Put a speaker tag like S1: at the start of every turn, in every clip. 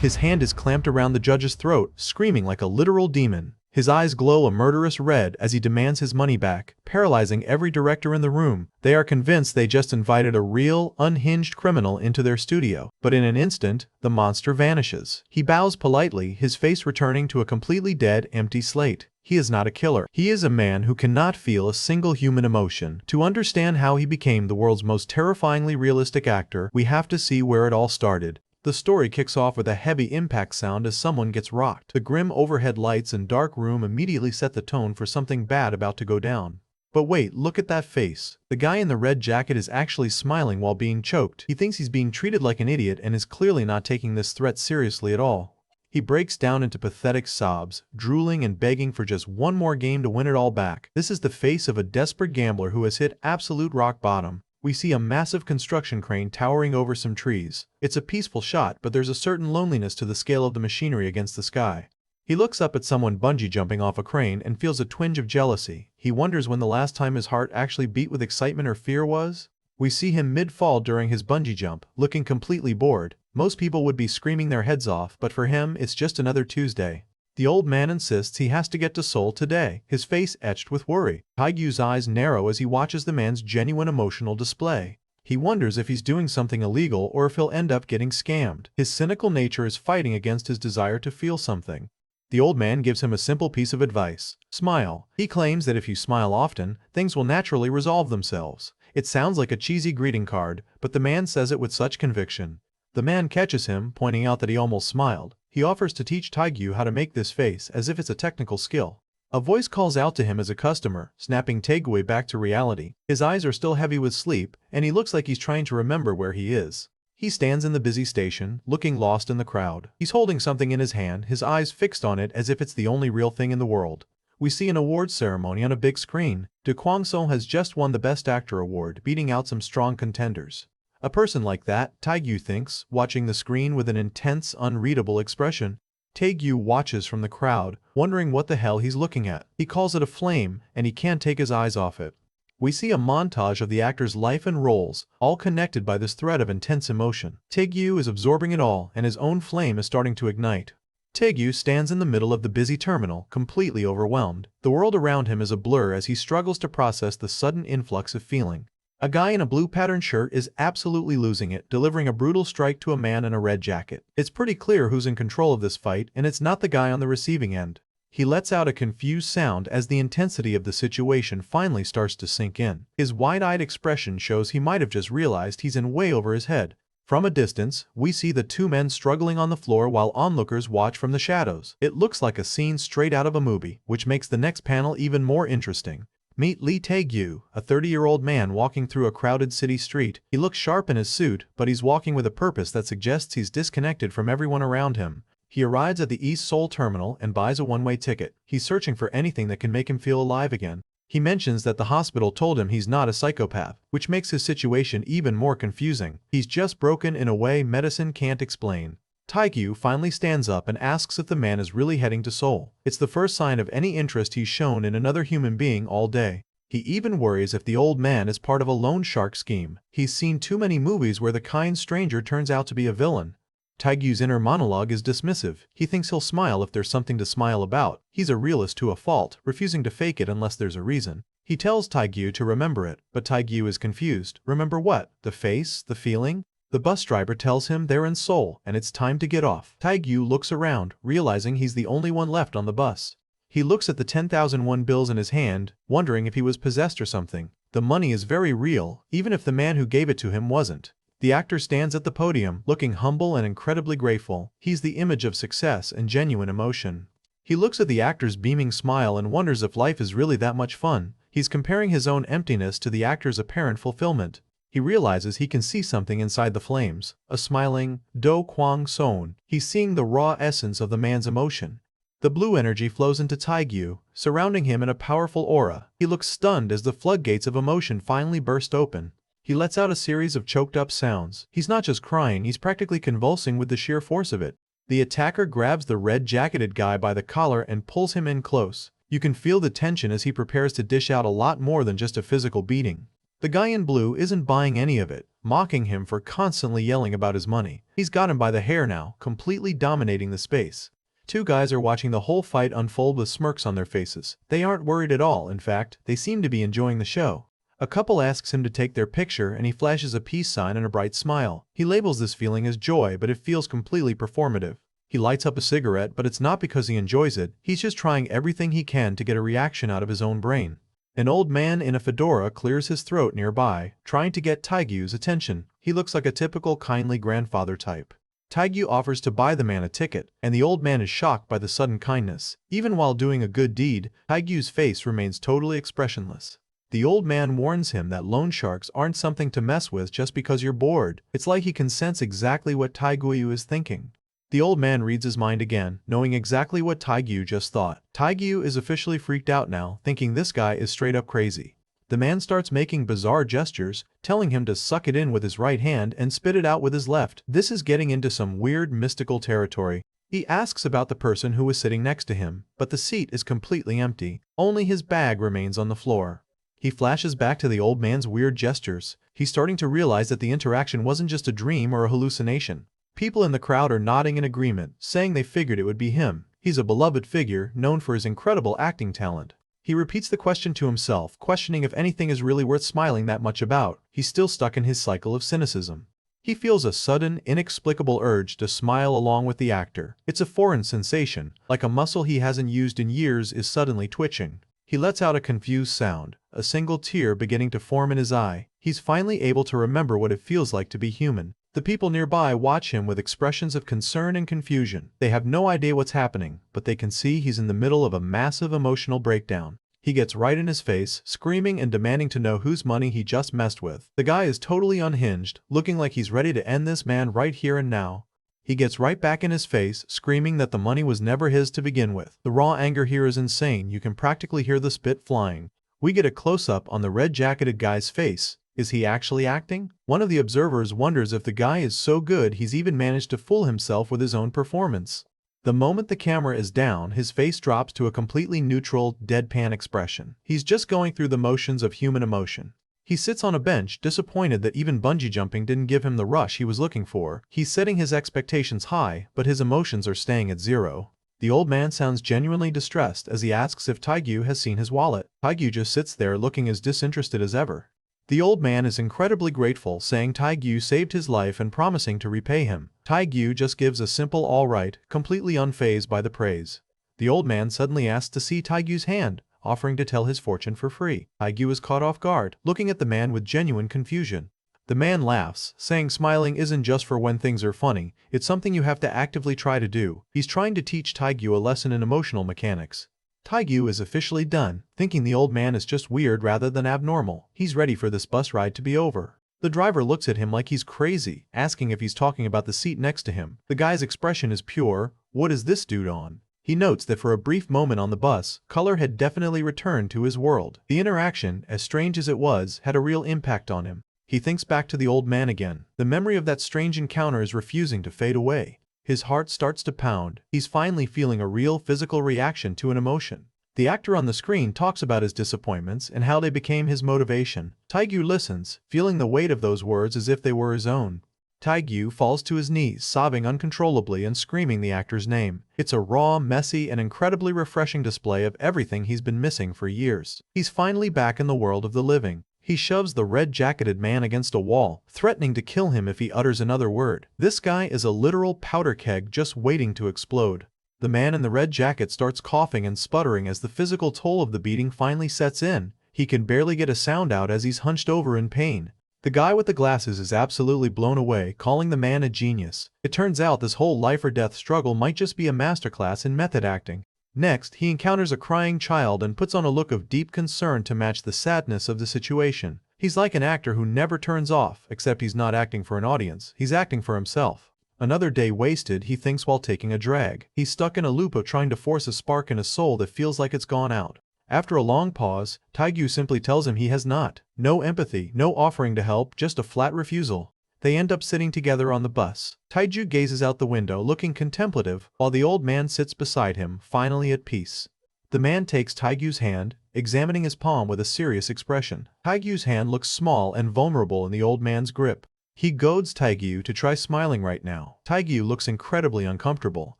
S1: His hand is clamped around the judge's throat, screaming like a literal demon. His eyes glow a murderous red as he demands his money back, paralyzing every director in the room. They are convinced they just invited a real, unhinged criminal into their studio. But in an instant, the monster vanishes. He bows politely, his face returning to a completely dead, empty slate. He is not a killer. He is a man who cannot feel a single human emotion. To understand how he became the world's most terrifyingly realistic actor, we have to see where it all started. The story kicks off with a heavy impact sound as someone gets rocked. The grim overhead lights and dark room immediately set the tone for something bad about to go down. But wait, look at that face. The guy in the red jacket is actually smiling while being choked. He thinks he's being treated like an idiot and is clearly not taking this threat seriously at all. He breaks down into pathetic sobs, drooling and begging for just one more game to win it all back. This is the face of a desperate gambler who has hit absolute rock bottom. We see a massive construction crane towering over some trees. It's a peaceful shot, but there's a certain loneliness to the scale of the machinery against the sky. He looks up at someone bungee jumping off a crane and feels a twinge of jealousy. He wonders when the last time his heart actually beat with excitement or fear was. We see him mid-fall during his bungee jump, looking completely bored. Most people would be screaming their heads off, but for him, it's just another Tuesday. The old man insists he has to get to Seoul today, his face etched with worry. Taegyu's eyes narrow as he watches the man's genuine emotional display. He wonders if he's doing something illegal or if he'll end up getting scammed. His cynical nature is fighting against his desire to feel something. The old man gives him a simple piece of advice. Smile. He claims that if you smile often, things will naturally resolve themselves. It sounds like a cheesy greeting card, but the man says it with such conviction. The man catches him, pointing out that he almost smiled. He offers to teach Taegyu how to make this face as if it's a technical skill. A voice calls out to him as a customer, snapping Taegyu back to reality. His eyes are still heavy with sleep, and he looks like he's trying to remember where he is. He stands in the busy station, looking lost in the crowd. He's holding something in his hand, his eyes fixed on it as if it's the only real thing in the world. We see an awards ceremony on a big screen. Do Kwang-soo has just won the Best Actor award, beating out some strong contenders. A person like that, Taegyu thinks, watching the screen with an intense, unreadable expression. Taegyu watches from the crowd, wondering what the hell he's looking at. He calls it a flame, and he can't take his eyes off it. We see a montage of the actor's life and roles, all connected by this thread of intense emotion. Taegyu is absorbing it all, and his own flame is starting to ignite. Taegyu stands in the middle of the busy terminal, completely overwhelmed. The world around him is a blur as he struggles to process the sudden influx of feeling. A guy in a blue patterned shirt is absolutely losing it, delivering a brutal strike to a man in a red jacket. It's pretty clear who's in control of this fight, and it's not the guy on the receiving end. He lets out a confused sound as the intensity of the situation finally starts to sink in. His wide-eyed expression shows he might have just realized he's in way over his head. From a distance, we see the two men struggling on the floor while onlookers watch from the shadows. It looks like a scene straight out of a movie, which makes the next panel even more interesting. Meet Lee Taegyu, a 30-year-old man walking through a crowded city street. He looks sharp in his suit, but he's walking with a purpose that suggests he's disconnected from everyone around him. He arrives at the East Seoul terminal and buys a one-way ticket. He's searching for anything that can make him feel alive again. He mentions that the hospital told him he's not a psychopath, which makes his situation even more confusing. He's just broken in a way medicine can't explain. Taegyu finally stands up and asks if the man is really heading to Seoul. It's the first sign of any interest he's shown in another human being all day. He even worries if the old man is part of a loan shark scheme. He's seen too many movies where the kind stranger turns out to be a villain. Taegyu's inner monologue is dismissive. He thinks he'll smile if there's something to smile about. He's a realist to a fault, refusing to fake it unless there's a reason. He tells Taegyu to remember it, but Taegyu is confused. Remember what? The face? The feeling? The bus driver tells him they're in Seoul, and it's time to get off. Taegyu looks around, realizing he's the only one left on the bus. He looks at the 10,000 won bills in his hand, wondering if he was possessed or something. The money is very real, even if the man who gave it to him wasn't. The actor stands at the podium, looking humble and incredibly grateful. He's the image of success and genuine emotion. He looks at the actor's beaming smile and wonders if life is really that much fun. He's comparing his own emptiness to the actor's apparent fulfillment. He realizes he can see something inside the flames, a smiling Do Kwang-soo. He's seeing the raw essence of the man's emotion. The blue energy flows into Taegyu, surrounding him in a powerful aura. He looks stunned as the floodgates of emotion finally burst open. He lets out a series of choked-up sounds. He's not just crying, he's practically convulsing with the sheer force of it. The attacker grabs the red-jacketed guy by the collar and pulls him in close. You can feel the tension as he prepares to dish out a lot more than just a physical beating. The guy in blue isn't buying any of it. mocking him for constantly yelling about his money. He's got him by the hair now, completely dominating the space. Two guys are watching the whole fight unfold with smirks on their faces. They aren't worried at all, in fact, they seem to be enjoying the show. A couple asks him to take their picture and he flashes a peace sign and a bright smile. He labels this feeling as joy, but it feels completely performative. He lights up a cigarette, but it's not because he enjoys it, he's just trying everything he can to get a reaction out of his own brain. An old man in a fedora clears his throat nearby, trying to get Taegyu's attention. He looks like a typical kindly grandfather type. Taegyu offers to buy the man a ticket, and the old man is shocked by the sudden kindness. Even while doing a good deed, Taegyu's face remains totally expressionless. The old man warns him that loan sharks aren't something to mess with just because you're bored. It's like he can sense exactly what Taegyu is thinking. The old man reads his mind again, knowing exactly what Taegyu just thought. Taegyu is officially freaked out now, thinking this guy is straight up crazy. The man starts making bizarre gestures, telling him to suck it in with his right hand and spit it out with his left. This is getting into some weird mystical territory. He asks about the person who was sitting next to him, but the seat is completely empty. Only his bag remains on the floor. He flashes back to the old man's weird gestures. He's starting to realize that the interaction wasn't just a dream or a hallucination. People in the crowd are nodding in agreement, saying they figured it would be him. He's a beloved figure, known for his incredible acting talent. He repeats the question to himself, questioning if anything is really worth smiling that much about. He's still stuck in his cycle of cynicism. He feels a sudden, inexplicable urge to smile along with the actor. It's a foreign sensation, like a muscle he hasn't used in years is suddenly twitching. He lets out a confused sound, a single tear beginning to form in his eye. He's finally able to remember what it feels like to be human. The people nearby watch him with expressions of concern and confusion. They have no idea what's happening, but they can see he's in the middle of a massive emotional breakdown. He gets right in his face, screaming and demanding to know whose money he just messed with. The guy is totally unhinged, looking like he's ready to end this man right here and now. He gets right back in his face, screaming that the money was never his to begin with. The raw anger here is insane. You can practically hear the spit flying. We get a close-up on the red-jacketed guy's face. Is he actually acting? One of the observers wonders if the guy is so good he's even managed to fool himself with his own performance. The moment the camera is down, his face drops to a completely neutral, deadpan expression. He's just going through the motions of human emotion. He sits on a bench, disappointed that even bungee jumping didn't give him the rush he was looking for. He's setting his expectations high, but his emotions are staying at zero. The old man sounds genuinely distressed as he asks if Taegyu has seen his wallet. Taegyu just sits there looking as disinterested as ever. The old man is incredibly grateful, saying Taegyu saved his life and promising to repay him. Taegyu just gives a simple all right, completely unfazed by the praise. The old man suddenly asks to see Taegyu's hand, offering to tell his fortune for free. Taegyu is caught off guard, looking at the man with genuine confusion. The man laughs, saying smiling isn't just for when things are funny, it's something you have to actively try to do. He's trying to teach Taegyu a lesson in emotional mechanics. Taegyu is officially done, thinking the old man is just weird rather than abnormal. He's ready for this bus ride to be over. The driver looks at him like he's crazy, asking if he's talking about the seat next to him. The guy's expression is pure, "What is this dude on?" He notes that for a brief moment on the bus, color had definitely returned to his world. The interaction, as strange as it was, had a real impact on him. He thinks back to the old man again. The memory of that strange encounter is refusing to fade away. His heart starts to pound. He's finally feeling a real physical reaction to an emotion. The actor on the screen talks about his disappointments and how they became his motivation. Taegyu listens, feeling the weight of those words as if they were his own. Taegyu falls to his knees, sobbing uncontrollably and screaming the actor's name. It's a raw, messy, and incredibly refreshing display of everything he's been missing for years. He's finally back in the world of the living. He shoves the red-jacketed man against a wall, threatening to kill him if he utters another word. This guy is a literal powder keg just waiting to explode. The man in the red jacket starts coughing and sputtering as the physical toll of the beating finally sets in. He can barely get a sound out as he's hunched over in pain. The guy with the glasses is absolutely blown away, calling the man a genius. It turns out this whole life-or-death struggle might just be a masterclass in method acting. Next, he encounters a crying child and puts on a look of deep concern to match the sadness of the situation. He's like an actor who never turns off, except he's not acting for an audience, he's acting for himself. Another day wasted, he thinks while taking a drag. He's stuck in a loop of trying to force a spark in a soul that feels like it's gone out. After a long pause, Taegyu simply tells him he has not. No empathy, no offering to help, just a flat refusal. They end up sitting together on the bus. Taegyu gazes out the window looking contemplative, while the old man sits beside him, finally at peace. The man takes Taegyu's hand, examining his palm with a serious expression. Taegyu's hand looks small and vulnerable in the old man's grip. He goads Taegyu to try smiling right now. Taegyu looks incredibly uncomfortable,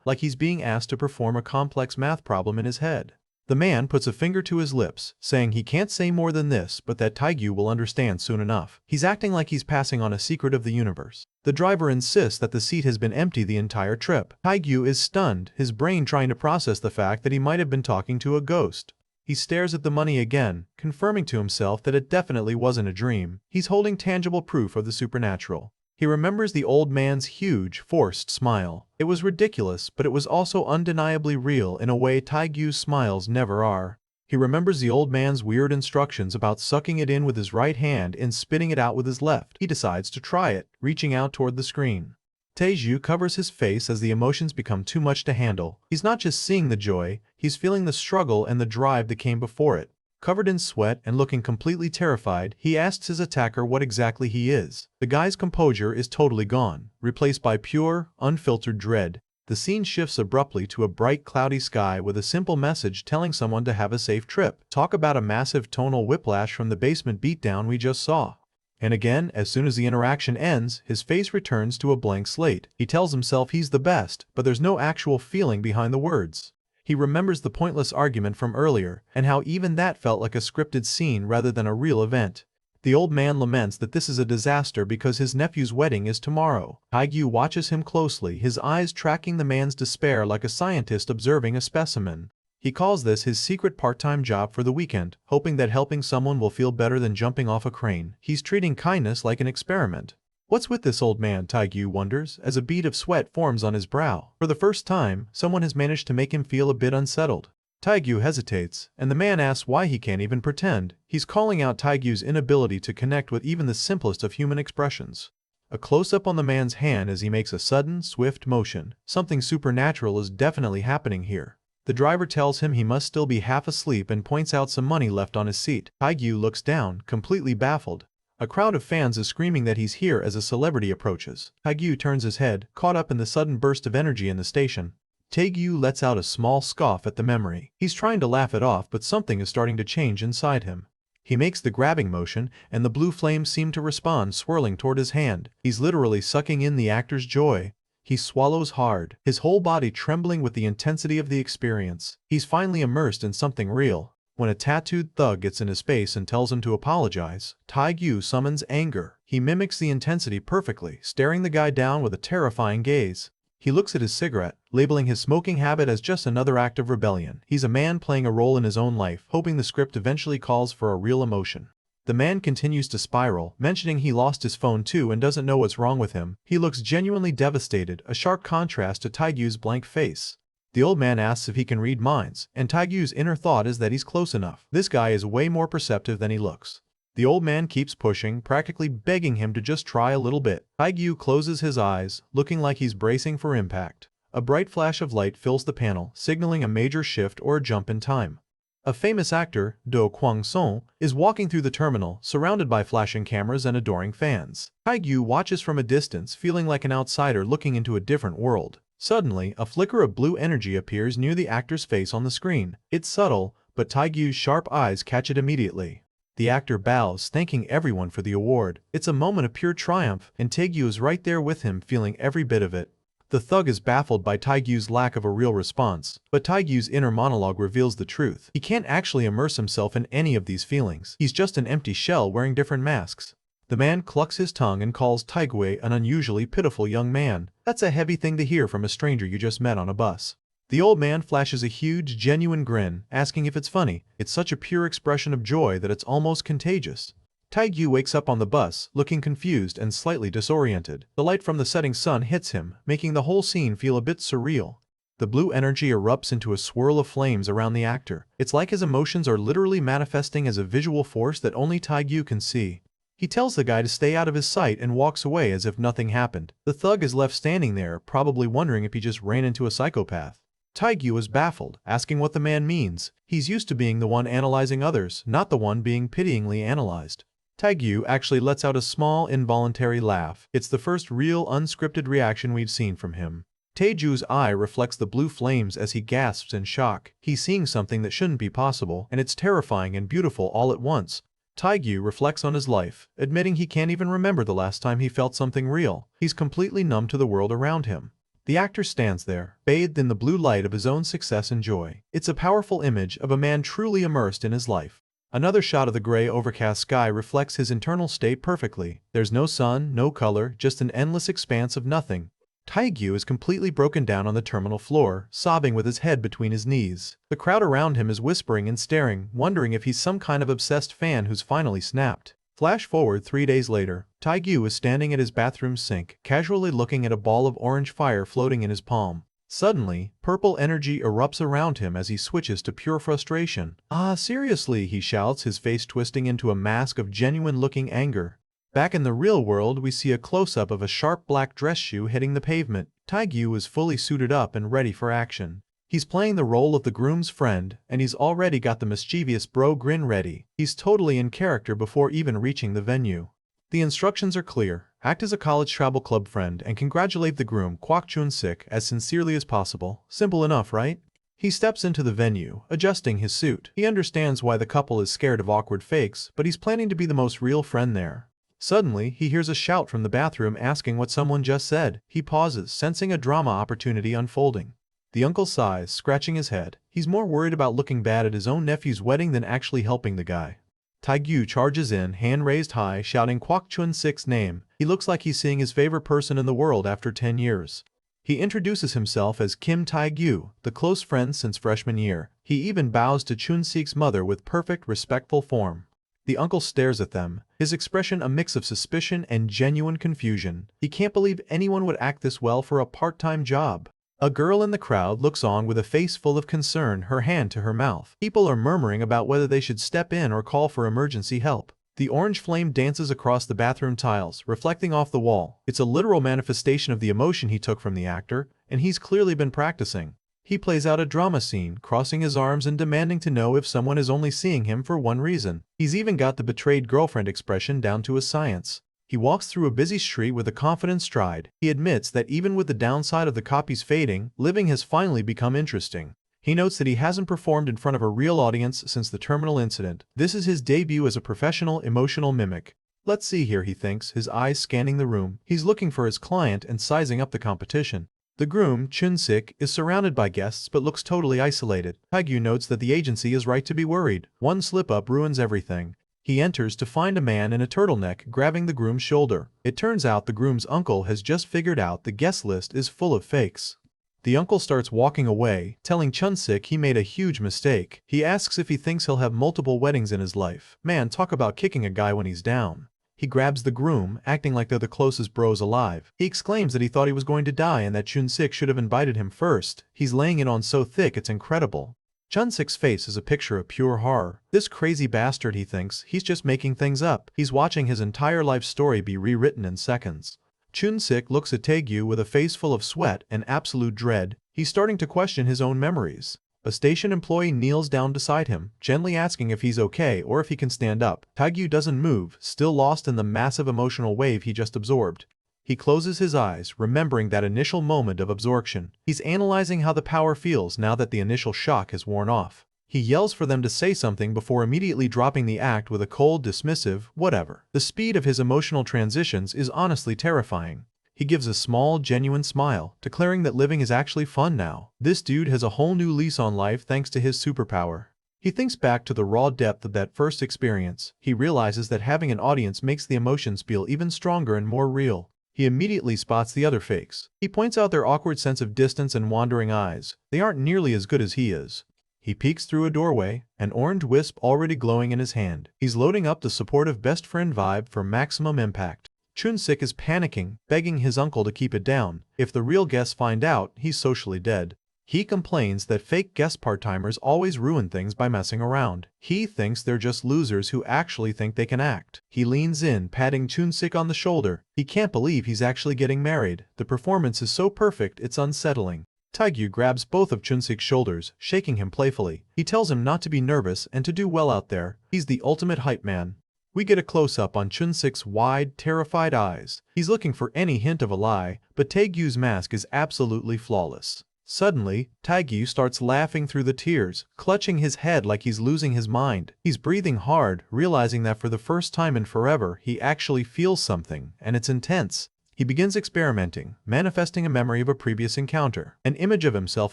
S1: like he's being asked to perform a complex math problem in his head. The man puts a finger to his lips, saying he can't say more than this but that Taegyu will understand soon enough. He's acting like he's passing on a secret of the universe. The driver insists that the seat has been empty the entire trip. Taegyu is stunned, his brain trying to process the fact that he might have been talking to a ghost. He stares at the money again, confirming to himself that it definitely wasn't a dream. He's holding tangible proof of the supernatural. He remembers the old man's huge, forced smile. It was ridiculous, but it was also undeniably real in a way Taegyu's smiles never are. He remembers the old man's weird instructions about sucking it in with his right hand and spitting it out with his left. He decides to try it, reaching out toward the screen. Taegyu covers his face as the emotions become too much to handle. He's not just seeing the joy, he's feeling the struggle and the drive that came before it. Covered in sweat and looking completely terrified, he asks his attacker what exactly he is. The guy's composure is totally gone, replaced by pure, unfiltered dread. The scene shifts abruptly to a bright, cloudy sky with a simple message telling someone to have a safe trip. Talk about a massive tonal whiplash from the basement beatdown we just saw. And again, as soon as the interaction ends, his face returns to a blank slate. He tells himself he's the best, but there's no actual feeling behind the words. He remembers the pointless argument from earlier, and how even that felt like a scripted scene rather than a real event. The old man laments that this is a disaster because his nephew's wedding is tomorrow. Taegyu watches him closely, his eyes tracking the man's despair like a scientist observing a specimen. He calls this his secret part-time job for the weekend, hoping that helping someone will feel better than jumping off a crane. He's treating kindness like an experiment. What's with this old man, Taegyu wonders, as a bead of sweat forms on his brow. For the first time, someone has managed to make him feel a bit unsettled. Taegyu hesitates, and the man asks why he can't even pretend. He's calling out Taegyu's inability to connect with even the simplest of human expressions. A close-up on the man's hand as he makes a sudden, swift motion. Something supernatural is definitely happening here. The driver tells him he must still be half asleep and points out some money left on his seat. Taegyu looks down, completely baffled. A crowd of fans is screaming that he's here as a celebrity approaches. Taegyu turns his head, caught up in the sudden burst of energy in the station. Taegyu lets out a small scoff at the memory. He's trying to laugh it off, but something is starting to change inside him. He makes the grabbing motion, and the blue flames seem to respond, swirling toward his hand. He's literally sucking in the actor's joy. He swallows hard, his whole body trembling with the intensity of the experience. He's finally immersed in something real. When a tattooed thug gets in his face and tells him to apologize, Taegyu summons anger. He mimics the intensity perfectly, staring the guy down with a terrifying gaze. He looks at his cigarette, labeling his smoking habit as just another act of rebellion. He's a man playing a role in his own life, hoping the script eventually calls for a real emotion. The man continues to spiral, mentioning he lost his phone too and doesn't know what's wrong with him. He looks genuinely devastated, a sharp contrast to Taegyu's blank face. The old man asks if he can read minds, and Taegyu's inner thought is that he's close enough. This guy is way more perceptive than he looks. The old man keeps pushing, practically begging him to just try a little bit. Taegyu closes his eyes, looking like he's bracing for impact. A bright flash of light fills the panel, signaling a major shift or a jump in time. A famous actor, Do Kwang-sung, is walking through the terminal, surrounded by flashing cameras and adoring fans. Taegyu watches from a distance, feeling like an outsider looking into a different world. Suddenly, a flicker of blue energy appears near the actor's face on the screen. It's subtle, but Taegyu's sharp eyes catch it immediately. The actor bows, thanking everyone for the award. It's a moment of pure triumph, and Taegyu is right there with him, feeling every bit of it. The thug is baffled by Taegyu's lack of a real response, but Taegyu's inner monologue reveals the truth. He can't actually immerse himself in any of these feelings. He's just an empty shell wearing different masks. The man clucks his tongue and calls Taegyu an unusually pitiful young man. That's a heavy thing to hear from a stranger you just met on a bus. The old man flashes a huge, genuine grin, asking if it's funny. It's such a pure expression of joy that it's almost contagious. Taegyu wakes up on the bus, looking confused and slightly disoriented. The light from the setting sun hits him, making the whole scene feel a bit surreal. The blue energy erupts into a swirl of flames around the actor. It's like his emotions are literally manifesting as a visual force that only Taegyu can see. He tells the guy to stay out of his sight and walks away as if nothing happened. The thug is left standing there, probably wondering if he just ran into a psychopath. Taegyu is baffled, asking what the man means. He's used to being the one analyzing others, not the one being pityingly analyzed. Taegyu actually lets out a small, involuntary laugh. It's the first real, unscripted reaction we've seen from him. Taeju's eye reflects the blue flames as he gasps in shock. He's seeing something that shouldn't be possible, and it's terrifying and beautiful all at once. Taegyu reflects on his life, admitting he can't even remember the last time he felt something real. He's completely numb to the world around him. The actor stands there, bathed in the blue light of his own success and joy. It's a powerful image of a man truly immersed in his life. Another shot of the gray overcast sky reflects his internal state perfectly. There's no sun, no color, just an endless expanse of nothing. Taegyu is completely broken down on the terminal floor, sobbing with his head between his knees. The crowd around him is whispering and staring, wondering if he's some kind of obsessed fan who's finally snapped. Flash forward 3 days later, Taegyu is standing at his bathroom sink, casually looking at a ball of orange fire floating in his palm. Suddenly, purple energy erupts around him as he switches to pure frustration. "Ah, seriously," he shouts, his face twisting into a mask of genuine-looking anger. Back in the real world, we see a close-up of a sharp black dress shoe hitting the pavement. Taegyu is fully suited up and ready for action. He's playing the role of the groom's friend, and he's already got the mischievous bro grin ready. He's totally in character before even reaching the venue. The instructions are clear. Act as a college travel club friend and congratulate the groom, Kwak Chun-sik, as sincerely as possible. Simple enough, right? He steps into the venue, adjusting his suit. He understands why the couple is scared of awkward fakes, but he's planning to be the most real friend there. Suddenly, he hears a shout from the bathroom asking what someone just said. He pauses, sensing a drama opportunity unfolding. The uncle sighs, scratching his head. He's more worried about looking bad at his own nephew's wedding than actually helping the guy. Taegyu charges in, hand raised high, shouting Kwak Chun-sik's name. He looks like he's seeing his favorite person in the world after 10 years. He introduces himself as Kim Taegyu, the close friend since freshman year. He even bows to Chun-sik's mother with perfect, respectful form. The uncle stares at them, his expression a mix of suspicion and genuine confusion. He can't believe anyone would act this well for a part-time job. A girl in the crowd looks on with a face full of concern, her hand to her mouth. People are murmuring about whether they should step in or call for emergency help. The orange flame dances across the bathroom tiles, reflecting off the wall. It's a literal manifestation of the emotion he took from the actor, and he's clearly been practicing. He plays out a drama scene, crossing his arms and demanding to know if someone is only seeing him for one reason. He's even got the betrayed girlfriend expression down to a science. He walks through a busy street with a confident stride. He admits that even with the downside of the copies fading, living has finally become interesting. He notes that he hasn't performed in front of a real audience since the terminal incident. This is his debut as a professional emotional mimic. Let's see here, he thinks, his eyes scanning the room. He's looking for his client and sizing up the competition. The groom, Chun-sik, is surrounded by guests but looks totally isolated. Taegyu notes that the agency is right to be worried. One slip-up ruins everything. He enters to find a man in a turtleneck grabbing the groom's shoulder. It turns out the groom's uncle has just figured out the guest list is full of fakes. The uncle starts walking away, telling Chun-sik he made a huge mistake. He asks if he thinks he'll have multiple weddings in his life. Man, talk about kicking a guy when he's down. He grabs the groom, acting like they're the closest bros alive. He exclaims that he thought he was going to die and that Chun-sik should have invited him first. He's laying it on so thick it's incredible. Chun-sik's face is a picture of pure horror. This crazy bastard, he thinks, he's just making things up. He's watching his entire life story be rewritten in seconds. Chun-sik looks at Taegyu with a face full of sweat and absolute dread. He's starting to question his own memories. A station employee kneels down beside him, gently asking if he's okay or if he can stand up. Taegyu doesn't move, still lost in the massive emotional wave he just absorbed. He closes his eyes, remembering that initial moment of absorption. He's analyzing how the power feels now that the initial shock has worn off. He yells for them to say something before immediately dropping the act with a cold, dismissive, whatever. The speed of his emotional transitions is honestly terrifying. He gives a small, genuine smile, declaring that living is actually fun now. This dude has a whole new lease on life thanks to his superpower. He thinks back to the raw depth of that first experience. He realizes that having an audience makes the emotions feel even stronger and more real. He immediately spots the other fakes. He points out their awkward sense of distance and wandering eyes. They aren't nearly as good as he is. He peeks through a doorway, an orange wisp already glowing in his hand. He's loading up the supportive best friend vibe for maximum impact. Chun-sik is panicking, begging his uncle to keep it down. If the real guests find out, he's socially dead. He complains that fake guest part-timers always ruin things by messing around. He thinks they're just losers who actually think they can act. He leans in, patting Chun-sik on the shoulder. He can't believe he's actually getting married. The performance is so perfect it's unsettling. Taegyu grabs both of Chun-sik's shoulders, shaking him playfully. He tells him not to be nervous and to do well out there. He's the ultimate hype man. We get a close-up on Chun-sik's wide, terrified eyes. He's looking for any hint of a lie, but Taegyu's mask is absolutely flawless. Suddenly, Taegyu starts laughing through the tears, clutching his head like he's losing his mind. He's breathing hard, realizing that for the first time in forever, he actually feels something, and it's intense. He begins experimenting, manifesting a memory of a previous encounter. An image of himself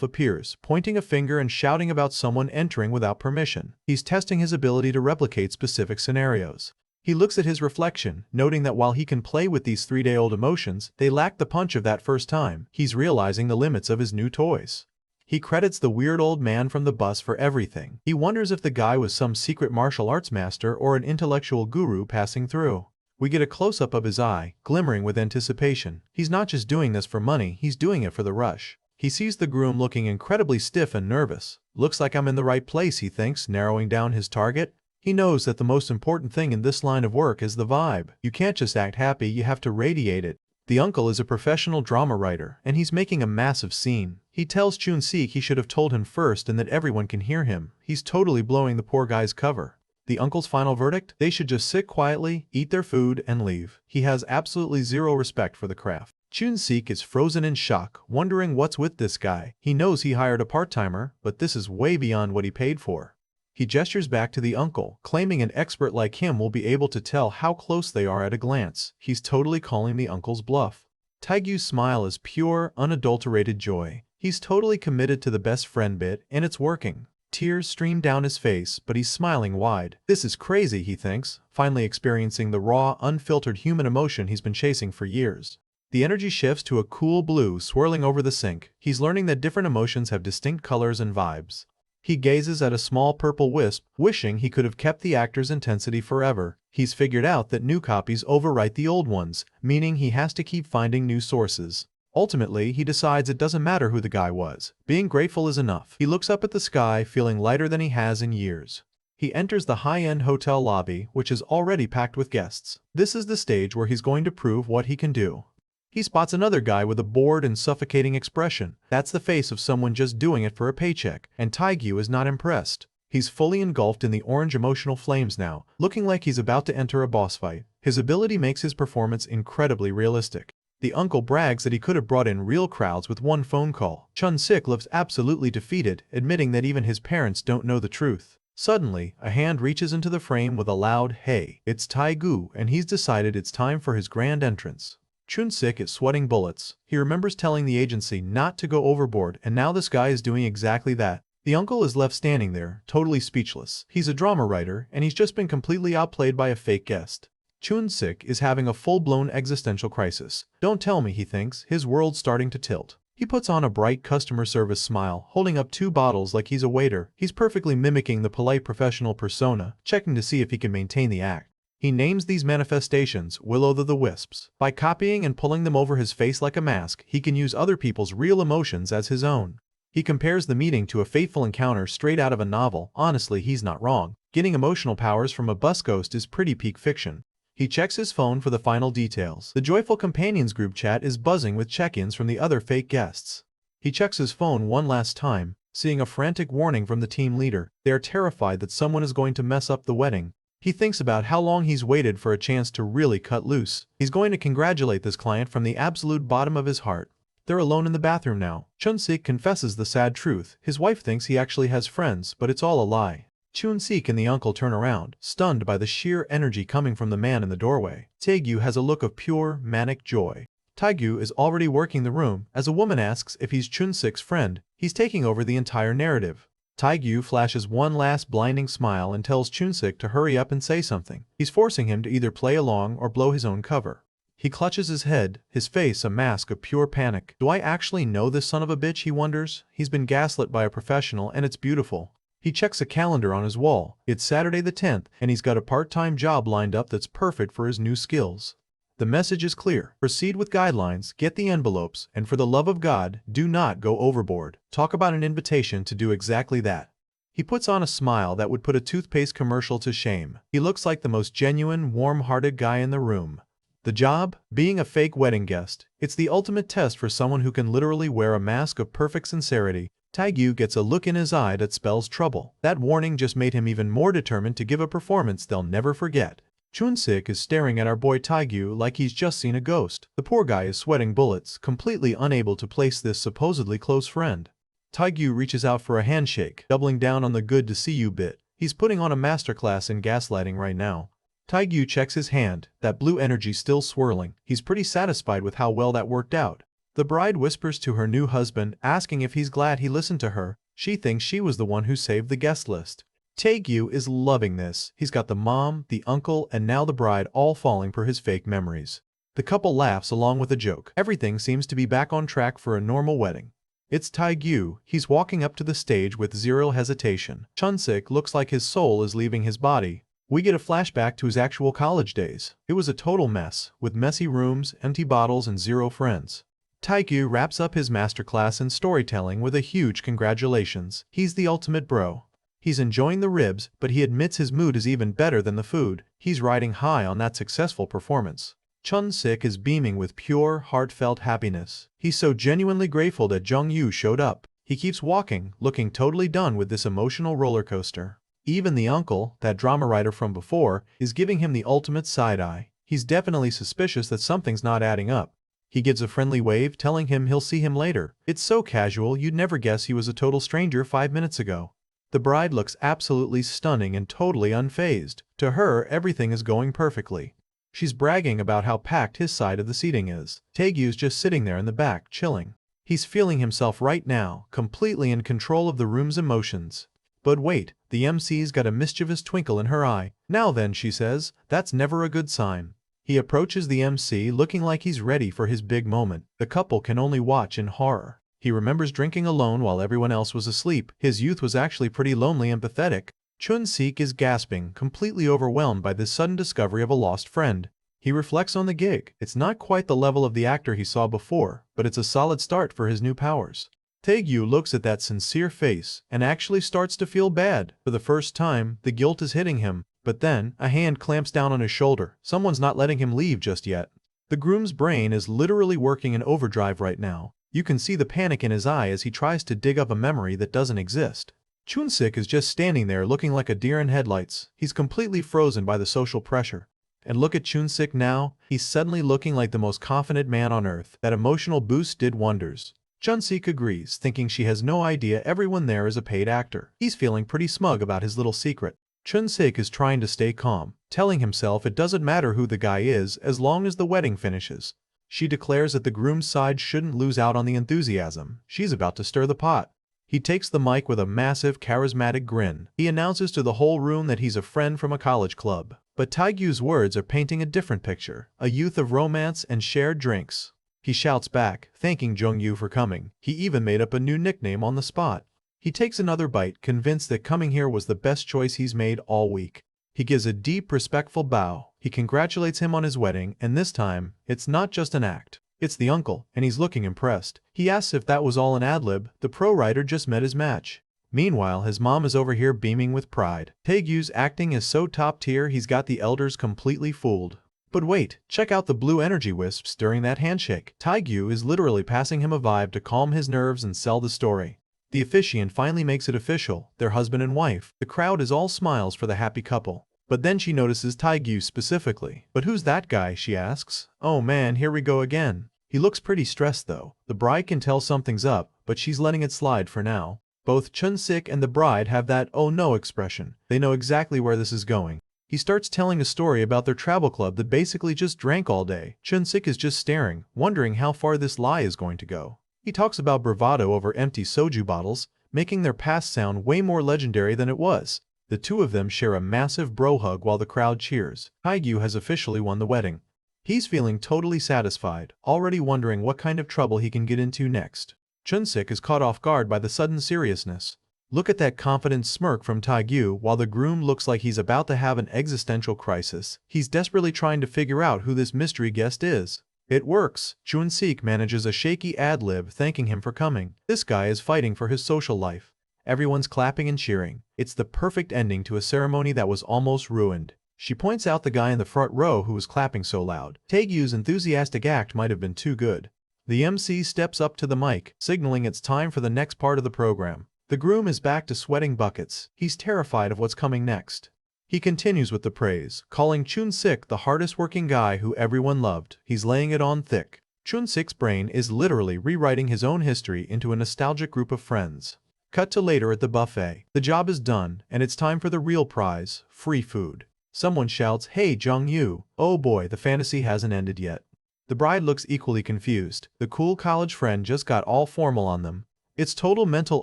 S1: appears, pointing a finger and shouting about someone entering without permission. He's testing his ability to replicate specific scenarios. He looks at his reflection, noting that while he can play with these 3-day-old emotions, they lack the punch of that first time. He's realizing the limits of his new toys. He credits the weird old man from the bus for everything. He wonders if the guy was some secret martial arts master or an intellectual guru passing through. We get a close-up of his eye, glimmering with anticipation. He's not just doing this for money, he's doing it for the rush. He sees the groom looking incredibly stiff and nervous. Looks like I'm in the right place, he thinks, narrowing down his target. He knows that the most important thing in this line of work is the vibe. You can't just act happy, you have to radiate it. The uncle is a professional drama writer, and he's making a massive scene. He tells Chun-sik he should have told him first and that everyone can hear him. He's totally blowing the poor guy's cover. The uncle's final verdict? They should just sit quietly, eat their food, and leave. He has absolutely zero respect for the craft. Chun-sik is frozen in shock, wondering what's with this guy. He knows he hired a part-timer, but this is way beyond what he paid for. He gestures back to the uncle, claiming an expert like him will be able to tell how close they are at a glance. He's totally calling the uncle's bluff. Taegyu's smile is pure, unadulterated joy. He's totally committed to the best friend bit, and it's working. Tears stream down his face, but he's smiling wide. This is crazy, he thinks, finally experiencing the raw, unfiltered human emotion he's been chasing for years. The energy shifts to a cool blue swirling over the sink. He's learning that different emotions have distinct colors and vibes. He gazes at a small purple wisp, wishing he could have kept the actor's intensity forever. He's figured out that new copies overwrite the old ones, meaning he has to keep finding new sources. Ultimately, he decides it doesn't matter who the guy was. Being grateful is enough. He looks up at the sky, feeling lighter than he has in years. He enters the high-end hotel lobby, which is already packed with guests. This is the stage where he's going to prove what he can do. He spots another guy with a bored and suffocating expression. That's the face of someone just doing it for a paycheck, and Taegyu is not impressed. He's fully engulfed in the orange emotional flames now, looking like he's about to enter a boss fight. His ability makes his performance incredibly realistic. The uncle brags that he could have brought in real crowds with one phone call. Chun-sik looks absolutely defeated, admitting that even his parents don't know the truth. Suddenly, a hand reaches into the frame with a loud "Hey!" It's Taegyu, and he's decided it's time for his grand entrance. Chun-sik is sweating bullets. He remembers telling the agency not to go overboard, and now this guy is doing exactly that. The uncle is left standing there, totally speechless. He's a drama writer, and he's just been completely outplayed by a fake guest. Chun-sik is having a full-blown existential crisis. Don't tell me, he thinks, his world's starting to tilt. He puts on a bright customer service smile, holding up 2 bottles like he's a waiter. He's perfectly mimicking the polite professional persona, checking to see if he can maintain the act. He names these manifestations will-o'-the-wisps. By copying and pulling them over his face like a mask, he can use other people's real emotions as his own. He compares the meeting to a fateful encounter straight out of a novel. Honestly, he's not wrong. Getting emotional powers from a bus ghost is pretty peak fiction. He checks his phone for the final details. The Joyful Companions group chat is buzzing with check-ins from the other fake guests. He checks his phone one last time, seeing a frantic warning from the team leader. They are terrified that someone is going to mess up the wedding. He thinks about how long he's waited for a chance to really cut loose. He's going to congratulate this client from the absolute bottom of his heart. They're alone in the bathroom now. Chun-sik confesses the sad truth. His wife thinks he actually has friends, but it's all a lie. Chun-sik and the uncle turn around, stunned by the sheer energy coming from the man in the doorway. Taegyu has a look of pure, manic joy. Taegyu is already working the room. As a woman asks if he's Chun-sik's friend, he's taking over the entire narrative. Taegyu flashes one last blinding smile and tells Chun-sik to hurry up and say something. He's forcing him to either play along or blow his own cover. He clutches his head, his face a mask of pure panic. Do I actually know this son of a bitch, he wonders. He's been gaslit by a professional, and it's beautiful. He checks a calendar on his wall. It's Saturday the 10th, and he's got a part-time job lined up that's perfect for his new skills. The message is clear. Proceed with guidelines, get the envelopes, and for the love of God, do not go overboard. Talk about an invitation to do exactly that. He puts on a smile that would put a toothpaste commercial to shame. He looks like the most genuine, warm-hearted guy in the room. The job? Being a fake wedding guest. It's the ultimate test for someone who can literally wear a mask of perfect sincerity. Taegyu gets a look in his eye that spells trouble. That warning just made him even more determined to give a performance they'll never forget. Chun-sik is staring at our boy Taegyu like he's just seen a ghost. The poor guy is sweating bullets, completely unable to place this supposedly close friend. Taegyu reaches out for a handshake, doubling down on the good to see you bit. He's putting on a masterclass in gaslighting right now. Taegyu checks his hand, that blue energy still swirling. He's pretty satisfied with how well that worked out. The bride whispers to her new husband, asking if he's glad he listened to her. She thinks she was the one who saved the guest list. Taegyu is loving this. He's got the mom, the uncle, and now the bride all falling for his fake memories. The couple laughs along with a joke. Everything seems to be back on track for a normal wedding. It's Taegyu. He's walking up to the stage with zero hesitation. Chun-sik looks like his soul is leaving his body. We get a flashback to his actual college days. It was a total mess, with messy rooms, empty bottles, and zero friends. Taegyu wraps up his masterclass in storytelling with a huge congratulations. He's the ultimate bro. He's enjoying the ribs, but he admits his mood is even better than the food. He's riding high on that successful performance. Chun-sik is beaming with pure, heartfelt happiness. He's so genuinely grateful that Jung-yu showed up. He keeps walking, looking totally done with this emotional roller coaster. Even the uncle, that drama writer from before, is giving him the ultimate side-eye. He's definitely suspicious that something's not adding up. He gives a friendly wave, telling him he'll see him later. It's so casual you'd never guess he was a total stranger 5 minutes ago. The bride looks absolutely stunning and totally unfazed. To her, everything is going perfectly. She's bragging about how packed his side of the seating is. Taegyu's just sitting there in the back, chilling. He's feeling himself right now, completely in control of the room's emotions. But wait, the MC's got a mischievous twinkle in her eye. Now then, she says, that's never a good sign. He approaches the MC looking like he's ready for his big moment. The couple can only watch in horror. He remembers drinking alone while everyone else was asleep. His youth was actually pretty lonely and pathetic. Chun-sik is gasping, completely overwhelmed by this sudden discovery of a lost friend. He reflects on the gig. It's not quite the level of the actor he saw before, but it's a solid start for his new powers. Taegyu looks at that sincere face and actually starts to feel bad. For the first time, the guilt is hitting him. But then, a hand clamps down on his shoulder. Someone's not letting him leave just yet. The groom's brain is literally working in overdrive right now. You can see the panic in his eye as he tries to dig up a memory that doesn't exist. Chun-sik is just standing there looking like a deer in headlights. He's completely frozen by the social pressure. And look at Chun-sik now. He's suddenly looking like the most confident man on earth. That emotional boost did wonders. Chun-sik agrees, thinking she has no idea everyone there is a paid actor. He's feeling pretty smug about his little secret. Chun-sik is trying to stay calm, telling himself it doesn't matter who the guy is as long as the wedding finishes. She declares that the groom's side shouldn't lose out on the enthusiasm. She's about to stir the pot. He takes the mic with a massive, charismatic grin. He announces to the whole room that he's a friend from a college club. But Taegyu's words are painting a different picture, a youth of romance and shared drinks. He shouts back, thanking Jung-yu for coming. He even made up a new nickname on the spot. He takes another bite, convinced that coming here was the best choice he's made all week. He gives a deep, respectful bow. He congratulates him on his wedding, and this time, it's not just an act. It's the uncle, and he's looking impressed. He asks if that was all an ad-lib. The pro writer just met his match. Meanwhile, his mom is over here beaming with pride. Taegyu's acting is so top tier he's got the elders completely fooled. But wait, check out the blue energy wisps during that handshake. Taegyu is literally passing him a vibe to calm his nerves and sell the story. The officiant finally makes it official, they're husband and wife. The crowd is all smiles for the happy couple. But then she notices Taegyu specifically. But who's that guy, she asks. Oh man, here we go again. He looks pretty stressed though. The bride can tell something's up, but she's letting it slide for now. Both Chun-sik and the bride have that oh no expression. They know exactly where this is going. He starts telling a story about their travel club that basically just drank all day. Chun-sik is just staring, wondering how far this lie is going to go. He talks about bravado over empty soju bottles, making their past sound way more legendary than it was. The two of them share a massive bro hug while the crowd cheers. Taegyu has officially won the wedding. He's feeling totally satisfied, already wondering what kind of trouble he can get into next. Chun-sik is caught off guard by the sudden seriousness. Look at that confident smirk from Taegyu while the groom looks like he's about to have an existential crisis. He's desperately trying to figure out who this mystery guest is. It works. Chun-sik manages a shaky ad-lib thanking him for coming. This guy is fighting for his social life. Everyone's clapping and cheering. It's the perfect ending to a ceremony that was almost ruined. She points out the guy in the front row who was clapping so loud. Taegyu's enthusiastic act might have been too good. The MC steps up to the mic, signaling it's time for the next part of the program. The groom is back to sweating buckets. He's terrified of what's coming next. He continues with the praise, calling Chun-sik the hardest working guy who everyone loved. He's laying it on thick. Chun-sik's brain is literally rewriting his own history into a nostalgic group of friends. Cut to later at the buffet. The job is done, and it's time for the real prize, free food. Someone shouts, "Hey Jung-yu." Oh boy, the fantasy hasn't ended yet. The bride looks equally confused. The cool college friend just got all formal on them. It's total mental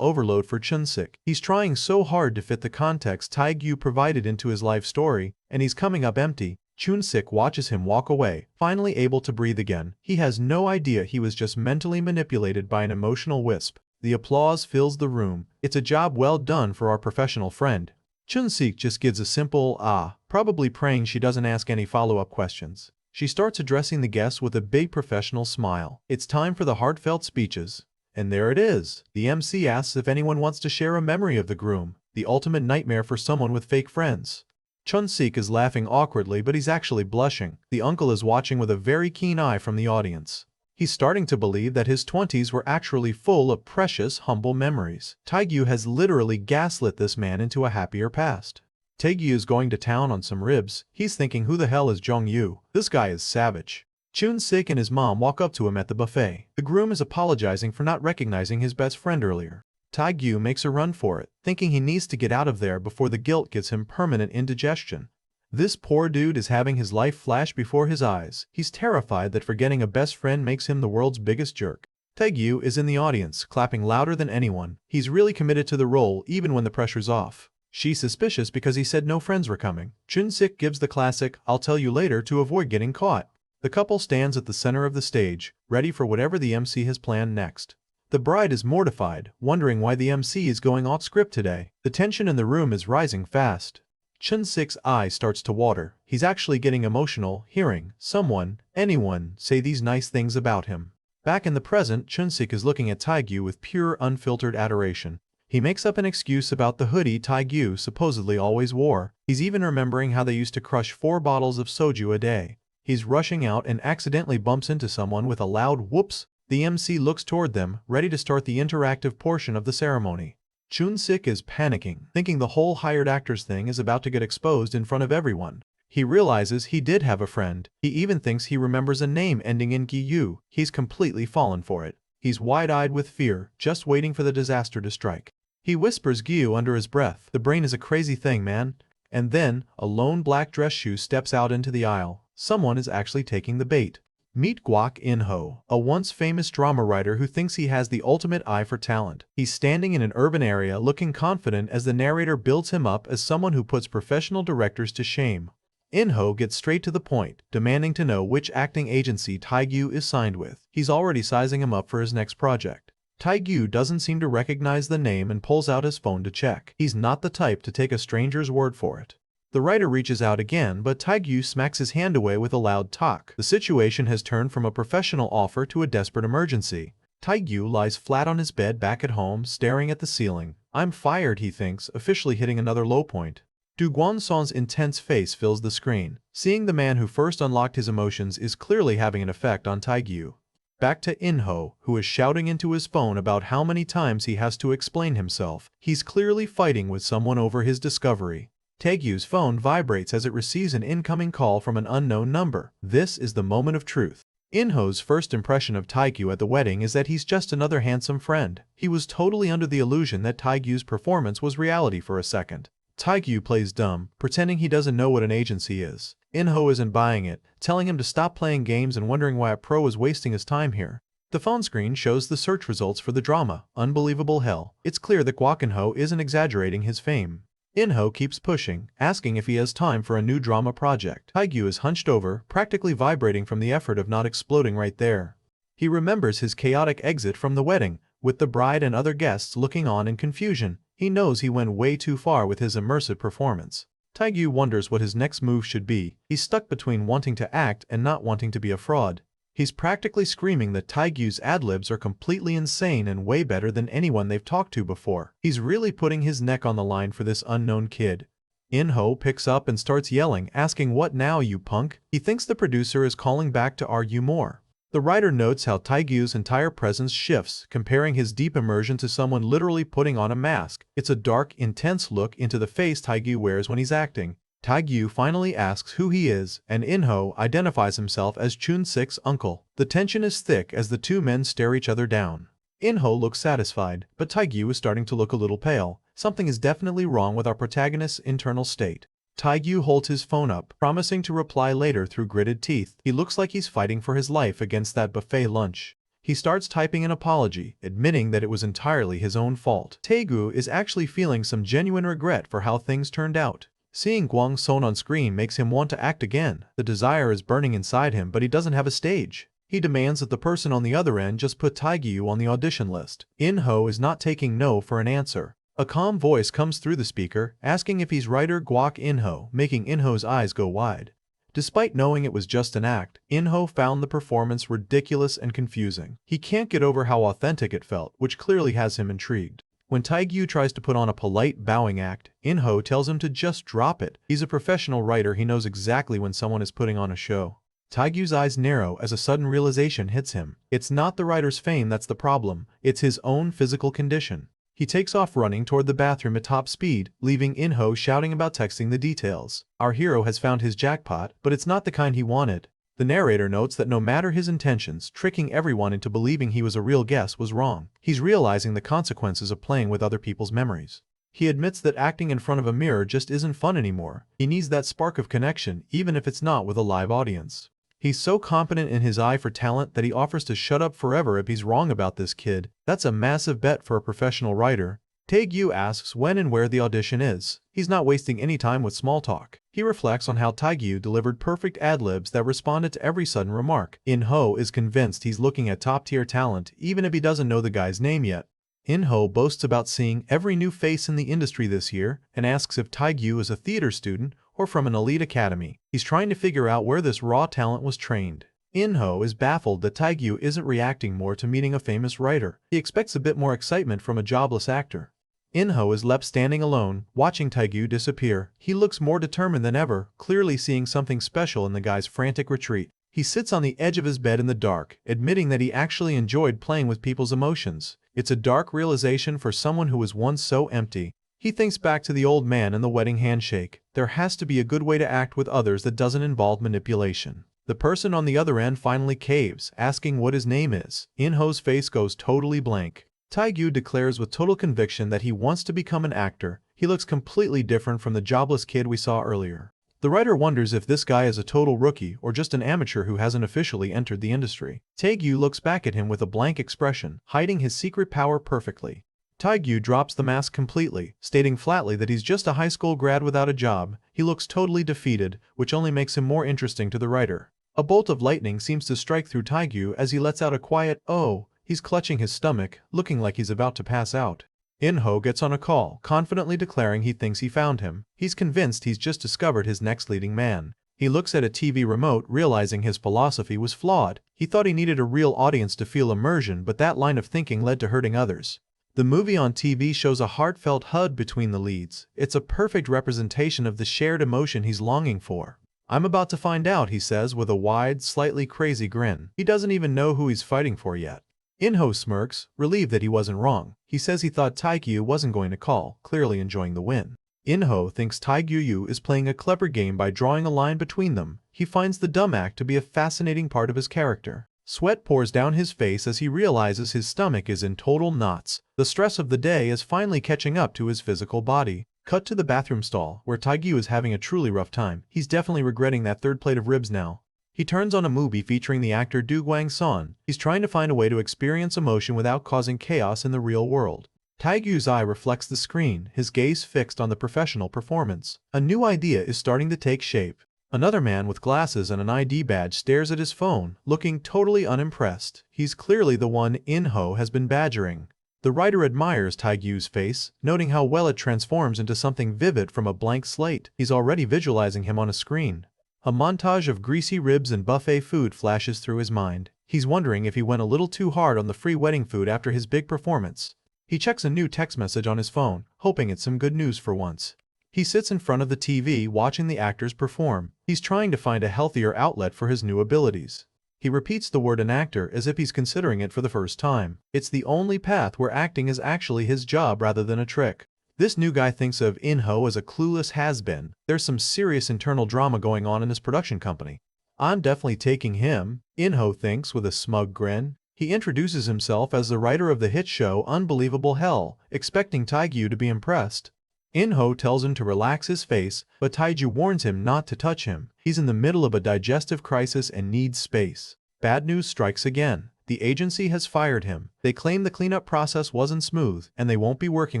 S1: overload for Chun-sik. He's trying so hard to fit the context Tae-gyu provided into his life story, and he's coming up empty. Chun-sik watches him walk away, finally able to breathe again. He has no idea he was just mentally manipulated by an emotional wisp. The applause fills the room. It's a job well done for our professional friend. Chun-sik just gives a simple "ah," probably praying she doesn't ask any follow-up questions. She starts addressing the guests with a big professional smile. It's time for the heartfelt speeches. And there it is. The MC asks if anyone wants to share a memory of the groom, the ultimate nightmare for someone with fake friends. Chun-sik is laughing awkwardly, but he's actually blushing. The uncle is watching with a very keen eye from the audience. He's starting to believe that his 20s were actually full of precious, humble memories. Tae-gyu has literally gaslit this man into a happier past. Tae-gyu is going to town on some ribs. He's thinking, who the hell is Jung-yu? This guy is savage. Chun-sik and his mom walk up to him at the buffet. The groom is apologizing for not recognizing his best friend earlier. Tae-gyu makes a run for it, thinking he needs to get out of there before the guilt gives him permanent indigestion. This poor dude is having his life flash before his eyes. He's terrified that forgetting a best friend makes him the world's biggest jerk. Tae-gyu is in the audience, clapping louder than anyone. He's really committed to the role even when the pressure's off. She's suspicious because he said no friends were coming. Chun-sik gives the classic, "I'll tell you later," to avoid getting caught. The couple stands at the center of the stage, ready for whatever the MC has planned next. The bride is mortified, wondering why the MC is going off script today. The tension in the room is rising fast. Chun-sik's eye starts to water. He's actually getting emotional, hearing someone, anyone, say these nice things about him. Back in the present, Chun-sik is looking at Tae-gyu with pure, unfiltered adoration. He makes up an excuse about the hoodie Tae-gyu supposedly always wore. He's even remembering how they used to crush 4 bottles of soju a day. He's rushing out and accidentally bumps into someone with a loud whoops. The MC looks toward them, ready to start the interactive portion of the ceremony. Chun-sik is panicking, thinking the whole hired actors thing is about to get exposed in front of everyone. He realizes he did have a friend. He even thinks he remembers a name ending in Gi-yu. He's completely fallen for it. He's wide-eyed with fear, just waiting for the disaster to strike. He whispers Gi-yu under his breath. The brain is a crazy thing, man. And then, a lone black dress shoe steps out into the aisle. Someone is actually taking the bait. Meet Kwak In-ho, a once famous drama writer who thinks he has the ultimate eye for talent. He's standing in an urban area looking confident as the narrator builds him up as someone who puts professional directors to shame. In-ho gets straight to the point, demanding to know which acting agency Tae-gyu is signed with. He's already sizing him up for his next project. Tae-gyu doesn't seem to recognize the name and pulls out his phone to check. He's not the type to take a stranger's word for it. The writer reaches out again, but Tae-gyu smacks his hand away with a loud talk. The situation has turned from a professional offer to a desperate emergency. Tae-gyu lies flat on his bed back at home, staring at the ceiling. I'm fired, he thinks, officially hitting another low point. Du Guan-son's intense face fills the screen. Seeing the man who first unlocked his emotions is clearly having an effect on Tae-gyu. Back to In-ho, who is shouting into his phone about how many times he has to explain himself. He's clearly fighting with someone over his discovery. Tae-gyu's phone vibrates as it receives an incoming call from an unknown number. This is the moment of truth. In-ho's first impression of Tae-gyu at the wedding is that he's just another handsome friend. He was totally under the illusion that Tae-gyu's performance was reality for a second. Tae-gyu plays dumb, pretending he doesn't know what an agency is. In-ho isn't buying it, telling him to stop playing games and wondering why a pro is wasting his time here. The phone screen shows the search results for the drama. Unbelievable hell. It's clear that Kwak In-ho isn't exaggerating his fame. In-ho keeps pushing, asking if he has time for a new drama project. Tae-gyu is hunched over, practically vibrating from the effort of not exploding right there. He remembers his chaotic exit from the wedding, with the bride and other guests looking on in confusion. He knows he went way too far with his immersive performance. Tae-gyu wonders what his next move should be. He's stuck between wanting to act and not wanting to be a fraud. He's practically screaming that Tae-gyu's ad-libs are completely insane and way better than anyone they've talked to before. He's really putting his neck on the line for this unknown kid. In-ho picks up and starts yelling, asking, "What now, you punk?" He thinks the producer is calling back to argue more. The writer notes how Tae-gyu's entire presence shifts, comparing his deep immersion to someone literally putting on a mask. It's a dark, intense look into the face Tae-gyu wears when he's acting. Taegyu finally asks who he is, and Inho identifies himself as Chun-sik's uncle. The tension is thick as the two men stare each other down. Inho looks satisfied, but Taegyu is starting to look a little pale. Something is definitely wrong with our protagonist's internal state. Taegyu holds his phone up, promising to reply later through gritted teeth. He looks like he's fighting for his life against that buffet lunch. He starts typing an apology, admitting that it was entirely his own fault. Taegyu is actually feeling some genuine regret for how things turned out. Seeing Gwang Son on screen makes him want to act again. The desire is burning inside him, but he doesn't have a stage. He demands that the person on the other end just put Taegyu on the audition list. Inho is not taking no for an answer. A calm voice comes through the speaker, asking if he's writer Guak Inho, making Inho's eyes go wide. Despite knowing it was just an act, Inho found the performance ridiculous and confusing. He can't get over how authentic it felt, which clearly has him intrigued. When Taegyu tries to put on a polite bowing act, Inho tells him to just drop it. He's a professional writer, he knows exactly when someone is putting on a show. Taegyu's eyes narrow as a sudden realization hits him. It's not the writer's fame that's the problem, it's his own physical condition. He takes off running toward the bathroom at top speed, leaving Inho shouting about texting the details. Our hero has found his jackpot, but it's not the kind he wanted. The narrator notes that no matter his intentions, tricking everyone into believing he was a real guest was wrong. He's realizing the consequences of playing with other people's memories. He admits that acting in front of a mirror just isn't fun anymore. He needs that spark of connection, even if it's not with a live audience. He's so confident in his eye for talent that he offers to shut up forever if he's wrong about this kid. That's a massive bet for a professional writer. Taegyu asks when and where the audition is. He's not wasting any time with small talk. He reflects on how Taegyu delivered perfect ad-libs that responded to every sudden remark. Inho is convinced he's looking at top-tier talent, even if he doesn't know the guy's name yet. Inho boasts about seeing every new face in the industry this year and asks if Taegyu is a theater student or from an elite academy. He's trying to figure out where this raw talent was trained. Inho is baffled that Taegyu isn't reacting more to meeting a famous writer. He expects a bit more excitement from a jobless actor. Inho is left standing alone, watching Taegyu disappear. He looks more determined than ever, clearly seeing something special in the guy's frantic retreat. He sits on the edge of his bed in the dark, admitting that he actually enjoyed playing with people's emotions. It's a dark realization for someone who was once so empty. He thinks back to the old man and the wedding handshake. There has to be a good way to act with others that doesn't involve manipulation. The person on the other end finally caves, asking what his name is. Inho's face goes totally blank. Taegyu declares with total conviction that he wants to become an actor. He looks completely different from the jobless kid we saw earlier. The writer wonders if this guy is a total rookie or just an amateur who hasn't officially entered the industry. Taegyu looks back at him with a blank expression, hiding his secret power perfectly. Taegyu drops the mask completely, stating flatly that he's just a high school grad without a job. He looks totally defeated, which only makes him more interesting to the writer. A bolt of lightning seems to strike through Taegyu as he lets out a quiet, "Oh." He's clutching his stomach, looking like he's about to pass out. Inho gets on a call, confidently declaring he thinks he found him. He's convinced he's just discovered his next leading man. He looks at a TV remote, realizing his philosophy was flawed. He thought he needed a real audience to feel immersion, but that line of thinking led to hurting others. The movie on TV shows a heartfelt hug between the leads. It's a perfect representation of the shared emotion he's longing for. "I'm about to find out," he says with a wide, slightly crazy grin. He doesn't even know who he's fighting for yet. Inho smirks, relieved that he wasn't wrong. He says he thought Taegyu wasn't going to call, clearly enjoying the win. Inho thinks Taegyu is playing a clever game by drawing a line between them. He finds the dumb act to be a fascinating part of his character. Sweat pours down his face as he realizes his stomach is in total knots. The stress of the day is finally catching up to his physical body. Cut to the bathroom stall, where Taegyu is having a truly rough time. He's definitely regretting that third plate of ribs now. He turns on a movie featuring the actor Gwang Son. He's trying to find a way to experience emotion without causing chaos in the real world. Taegyu's eye reflects the screen, his gaze fixed on the professional performance. A new idea is starting to take shape. Another man with glasses and an ID badge stares at his phone, looking totally unimpressed. He's clearly the one Inho has been badgering. The writer admires Taegyu's face, noting how well it transforms into something vivid from a blank slate. He's already visualizing him on a screen. A montage of greasy ribs and buffet food flashes through his mind. He's wondering if he went a little too hard on the free wedding food after his big performance. He checks a new text message on his phone, hoping it's some good news for once. He sits in front of the TV watching the actors perform. He's trying to find a healthier outlet for his new abilities. He repeats the word "an actor" as if he's considering it for the first time. It's the only path where acting is actually his job rather than a trick. This new guy thinks of In-ho as a clueless has-been. There's some serious internal drama going on in his production company. I'm definitely taking him, In-ho thinks with a smug grin. He introduces himself as the writer of the hit show Unbelievable Hell, expecting Taegyu to be impressed. In-ho tells him to relax his face, but Taegyu warns him not to touch him. He's in the middle of a digestive crisis and needs space. Bad news strikes again. The agency has fired him. They claim the cleanup process wasn't smooth, and they won't be working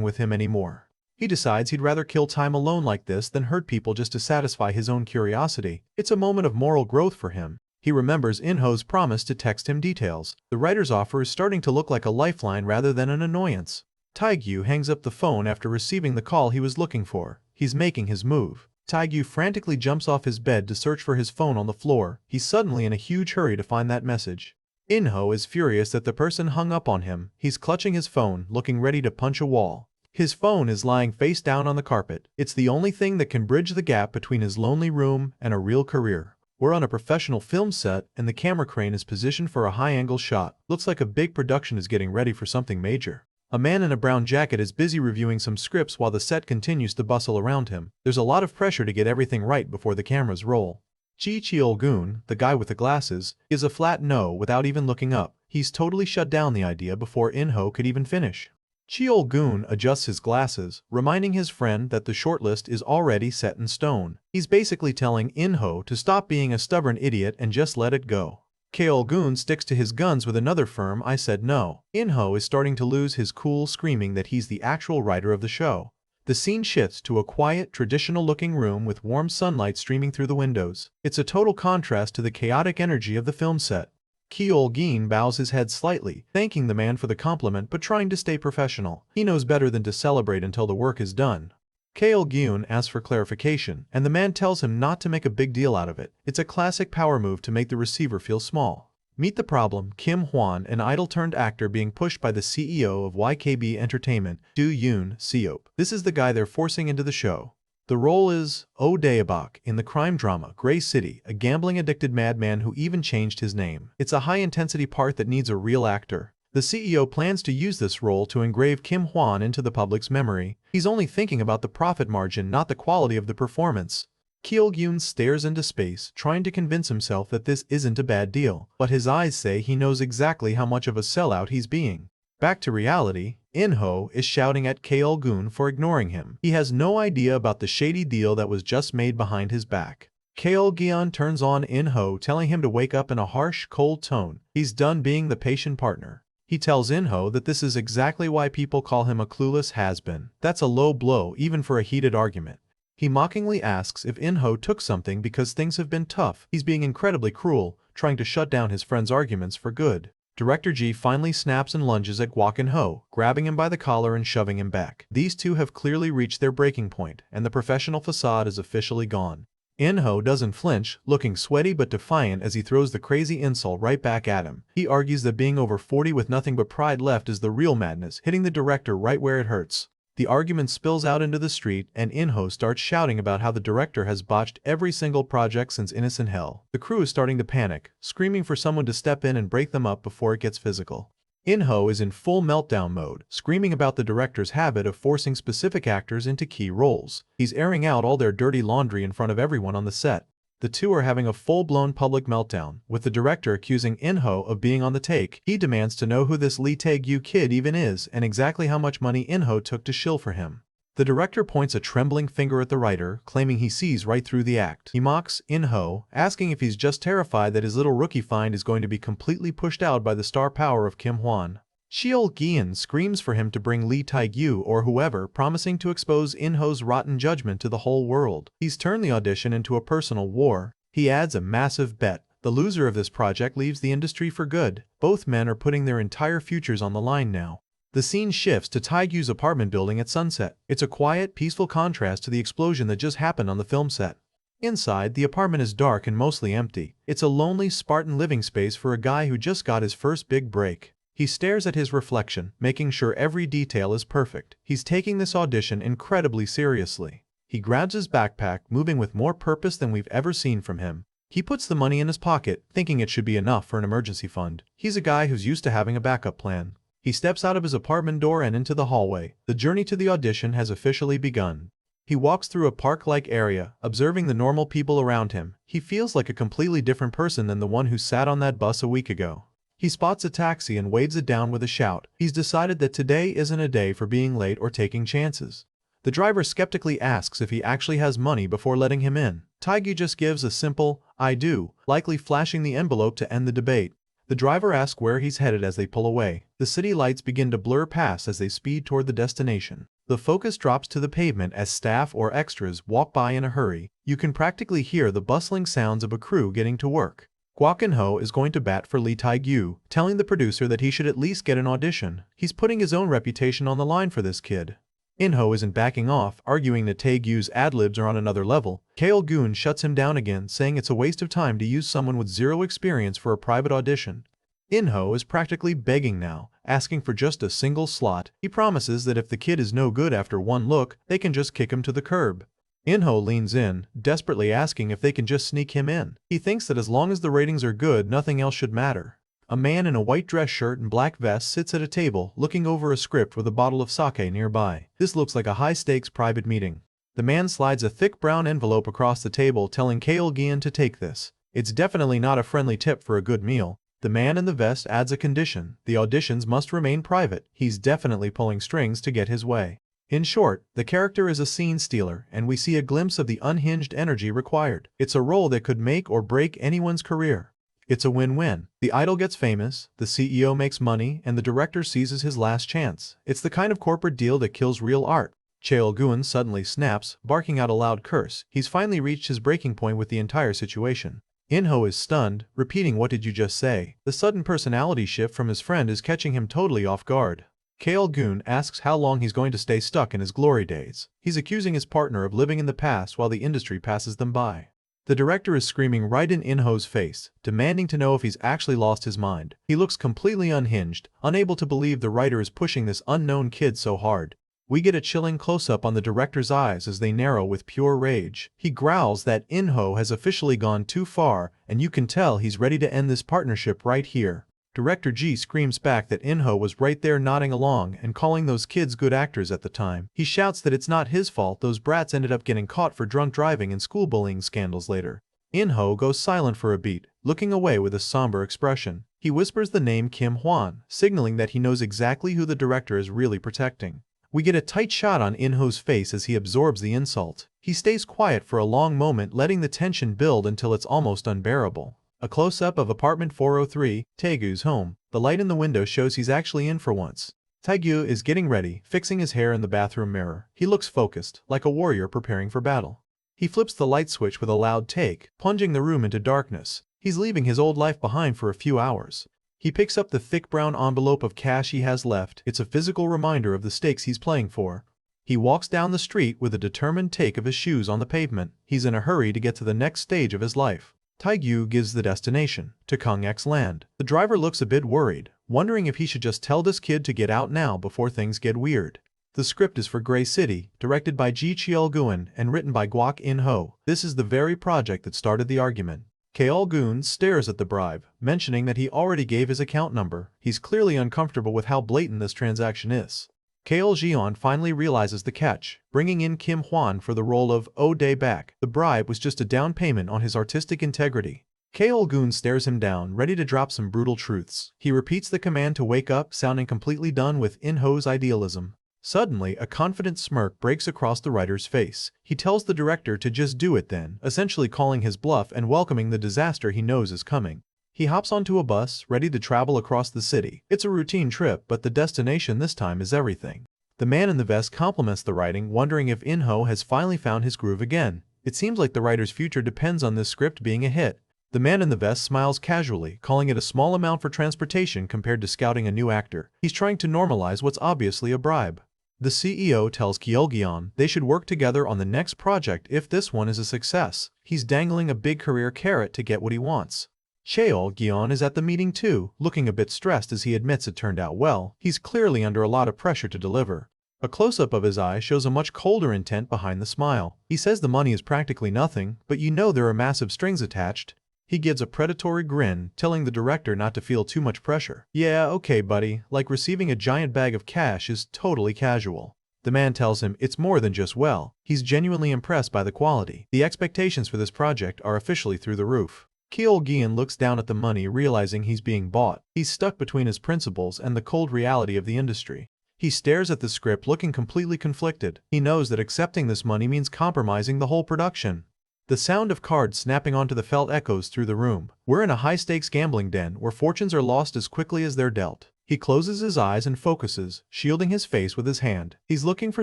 S1: with him anymore. He decides he'd rather kill time alone like this than hurt people just to satisfy his own curiosity. It's a moment of moral growth for him. He remembers In-ho's promise to text him details. The writer's offer is starting to look like a lifeline rather than an annoyance. Taegyu hangs up the phone after receiving the call he was looking for. He's making his move. Taegyu frantically jumps off his bed to search for his phone on the floor. He's suddenly in a huge hurry to find that message. In-ho is furious that the person hung up on him. He's clutching his phone, looking ready to punch a wall. His phone is lying face down on the carpet. It's the only thing that can bridge the gap between his lonely room and a real career. We're on a professional film set, and the camera crane is positioned for a high-angle shot. Looks like a big production is getting ready for something major. A man in a brown jacket is busy reviewing some scripts while the set continues to bustle around him. There's a lot of pressure to get everything right before the cameras roll. Ji Cheol-gun, the guy with the glasses, gives a flat no without even looking up. He's totally shut down the idea before In-ho could even finish. Cheol-gun adjusts his glasses, reminding his friend that the shortlist is already set in stone. He's basically telling In-ho to stop being a stubborn idiot and just let it go. Cheol-gun sticks to his guns with another firm "I said no." In-ho is starting to lose his cool, screaming that he's the actual writer of the show. The scene shifts to a quiet, traditional-looking room with warm sunlight streaming through the windows. It's a total contrast to the chaotic energy of the film set. Cheol-gun bows his head slightly, thanking the man for the compliment but trying to stay professional. He knows better than to celebrate until the work is done. Cheol-gun asks for clarification, and the man tells him not to make a big deal out of it. It's a classic power move to make the receiver feel small. Meet the problem: Kim Hwan, an idol-turned-actor being pushed by the CEO of YKB Entertainment, Do-yoon Seop. This is the guy they're forcing into the show. The role is Oh Dae-bak in the crime drama Gray City, a gambling-addicted madman who even changed his name. It's a high-intensity part that needs a real actor. The CEO plans to use this role to engrave Kim Hwan into the public's memory. He's only thinking about the profit margin, not the quality of the performance. Cheol-gun stares into space, trying to convince himself that this isn't a bad deal, but his eyes say he knows exactly how much of a sellout he's being. Back to reality, In-ho is shouting at Cheol-gun for ignoring him. He has no idea about the shady deal that was just made behind his back. Cheol-gun turns on In-ho, telling him to wake up in a harsh, cold tone. He's done being the patient partner. He tells In-ho that this is exactly why people call him a clueless has-been. That's a low blow even for a heated argument. He mockingly asks if In-ho took something because things have been tough. He's being incredibly cruel, trying to shut down his friend's arguments for good. Director Ji finally snaps and lunges at Kwak In-ho, grabbing him by the collar and shoving him back. These two have clearly reached their breaking point, and the professional facade is officially gone. In-ho doesn't flinch, looking sweaty but defiant as he throws the crazy insult right back at him. He argues that being over 40 with nothing but pride left is the real madness, hitting the director right where it hurts. The argument spills out into the street, and In-ho starts shouting about how the director has botched every single project since Innocent Hell. The crew is starting to panic, screaming for someone to step in and break them up before it gets physical. In-ho is in full meltdown mode, screaming about the director's habit of forcing specific actors into key roles. He's airing out all their dirty laundry in front of everyone on the set. The two are having a full-blown public meltdown, with the director accusing In-ho of being on the take. He demands to know who this Lee Tae-gyu kid even is and exactly how much money In-ho took to shill for him. The director points a trembling finger at the writer, claiming he sees right through the act. He mocks In-ho, asking if he's just terrified that his little rookie find is going to be completely pushed out by the star power of Kim Hwan. Cheol-gun screams for him to bring Lee Tae-gyu or whoever, promising to expose In-ho's rotten judgment to the whole world. He's turned the audition into a personal war. He adds a massive bet. The loser of this project leaves the industry for good. Both men are putting their entire futures on the line now. The scene shifts to Taegyu's apartment building at sunset. It's a quiet, peaceful contrast to the explosion that just happened on the film set. Inside, the apartment is dark and mostly empty. It's a lonely, Spartan living space for a guy who just got his first big break. He stares at his reflection, making sure every detail is perfect. He's taking this audition incredibly seriously. He grabs his backpack, moving with more purpose than we've ever seen from him. He puts the money in his pocket, thinking it should be enough for an emergency fund. He's a guy who's used to having a backup plan. He steps out of his apartment door and into the hallway. The journey to the audition has officially begun. He walks through a park-like area, observing the normal people around him. He feels like a completely different person than the one who sat on that bus a week ago. He spots a taxi and waves it down with a shout. He's decided that today isn't a day for being late or taking chances. The driver skeptically asks if he actually has money before letting him in. Taegyu just gives a simple, "I do," likely flashing the envelope to end the debate. The driver asks where he's headed as they pull away. The city lights begin to blur past as they speed toward the destination. The focus drops to the pavement as staff or extras walk by in a hurry. You can practically hear the bustling sounds of a crew getting to work. Kwok In-ho is going to bat for Lee Taegyu, telling the producer that he should at least get an audition. He's putting his own reputation on the line for this kid. In-ho isn't backing off, arguing that Taegyu's ad-libs are on another level. Kail-gun shuts him down again, saying it's a waste of time to use someone with zero experience for a private audition. In-ho is practically begging now, asking for just a single slot. He promises that if the kid is no good after one look, they can just kick him to the curb. In-ho leans in, desperately asking if they can just sneak him in. He thinks that as long as the ratings are good, nothing else should matter. A man in a white dress shirt and black vest sits at a table, looking over a script with a bottle of sake nearby. This looks like a high-stakes private meeting. The man slides a thick brown envelope across the table, telling Kail-gun to take this. It's definitely not a friendly tip for a good meal. The man in the vest adds a condition. The auditions must remain private. He's definitely pulling strings to get his way. In short, the character is a scene stealer, and we see a glimpse of the unhinged energy required. It's a role that could make or break anyone's career. It's a win-win. The idol gets famous, the CEO makes money, and the director seizes his last chance. It's the kind of corporate deal that kills real art. Chaeol-gun suddenly snaps, barking out a loud curse. He's finally reached his breaking point with the entire situation. In-ho is stunned, repeating, "What did you just say?" The sudden personality shift from his friend is catching him totally off guard. Kail-gun asks how long he's going to stay stuck in his glory days. He's accusing his partner of living in the past while the industry passes them by. The director is screaming right in In-ho's face, demanding to know if he's actually lost his mind. He looks completely unhinged, unable to believe the writer is pushing this unknown kid so hard. We get a chilling close-up on the director's eyes as they narrow with pure rage. He growls that In-ho has officially gone too far, and you can tell he's ready to end this partnership right here. Director G screams back that In-ho was right there nodding along and calling those kids good actors at the time. He shouts that it's not his fault those brats ended up getting caught for drunk driving and school bullying scandals later. In-ho goes silent for a beat, looking away with a somber expression. He whispers the name Kim Hwan, signaling that he knows exactly who the director is really protecting. We get a tight shot on In-ho's face as he absorbs the insult. He stays quiet for a long moment, letting the tension build until it's almost unbearable. A close-up of apartment 403, Taegyu's home. The light in the window shows he's actually in for once. Taegyu is getting ready, fixing his hair in the bathroom mirror. He looks focused, like a warrior preparing for battle. He flips the light switch with a loud take, plunging the room into darkness. He's leaving his old life behind for a few hours. He picks up the thick brown envelope of cash he has left. It's a physical reminder of the stakes he's playing for. He walks down the street with a determined take of his shoes on the pavement. He's in a hurry to get to the next stage of his life. Taegyu gives the destination, to Kongek's land. The driver looks a bit worried, wondering if he should just tell this kid to get out now before things get weird. The script is for Gray City, directed by Ji Cheol-gun and written by Kwok In-ho. This is the very project that started the argument. Kail-gun stares at the bribe, mentioning that he already gave his account number. He's clearly uncomfortable with how blatant this transaction is. Kail-jeon finally realizes the catch, bringing in Kim Hwan for the role of Oh Dae-bak. The bribe was just a down payment on his artistic integrity. Kail-gun stares him down, ready to drop some brutal truths. He repeats the command to wake up, sounding completely done with In-ho's idealism. Suddenly, a confident smirk breaks across the writer's face. He tells the director to just do it then, essentially calling his bluff and welcoming the disaster he knows is coming. He hops onto a bus, ready to travel across the city. It's a routine trip, but the destination this time is everything. The man in the vest compliments the writing, wondering if In-ho has finally found his groove again. It seems like the writer's future depends on this script being a hit. The man in the vest smiles casually, calling it a small amount for transportation compared to scouting a new actor. He's trying to normalize what's obviously a bribe. The CEO tells Kail-gun they should work together on the next project if this one is a success. He's dangling a big career carrot to get what he wants. Chaeol-gun is at the meeting too, looking a bit stressed as he admits it turned out well. He's clearly under a lot of pressure to deliver. A close-up of his eye shows a much colder intent behind the smile. He says the money is practically nothing, but you know there are massive strings attached. He gives a predatory grin, telling the director not to feel too much pressure. Yeah, okay buddy, like receiving a giant bag of cash is totally casual. The man tells him it's more than just well. He's genuinely impressed by the quality. The expectations for this project are officially through the roof. Kyo-gian looks down at the money, realizing he's being bought. He's stuck between his principles and the cold reality of the industry. He stares at the script, looking completely conflicted. He knows that accepting this money means compromising the whole production. The sound of cards snapping onto the felt echoes through the room. We're in a high-stakes gambling den where fortunes are lost as quickly as they're dealt. He closes his eyes and focuses, shielding his face with his hand. He's looking for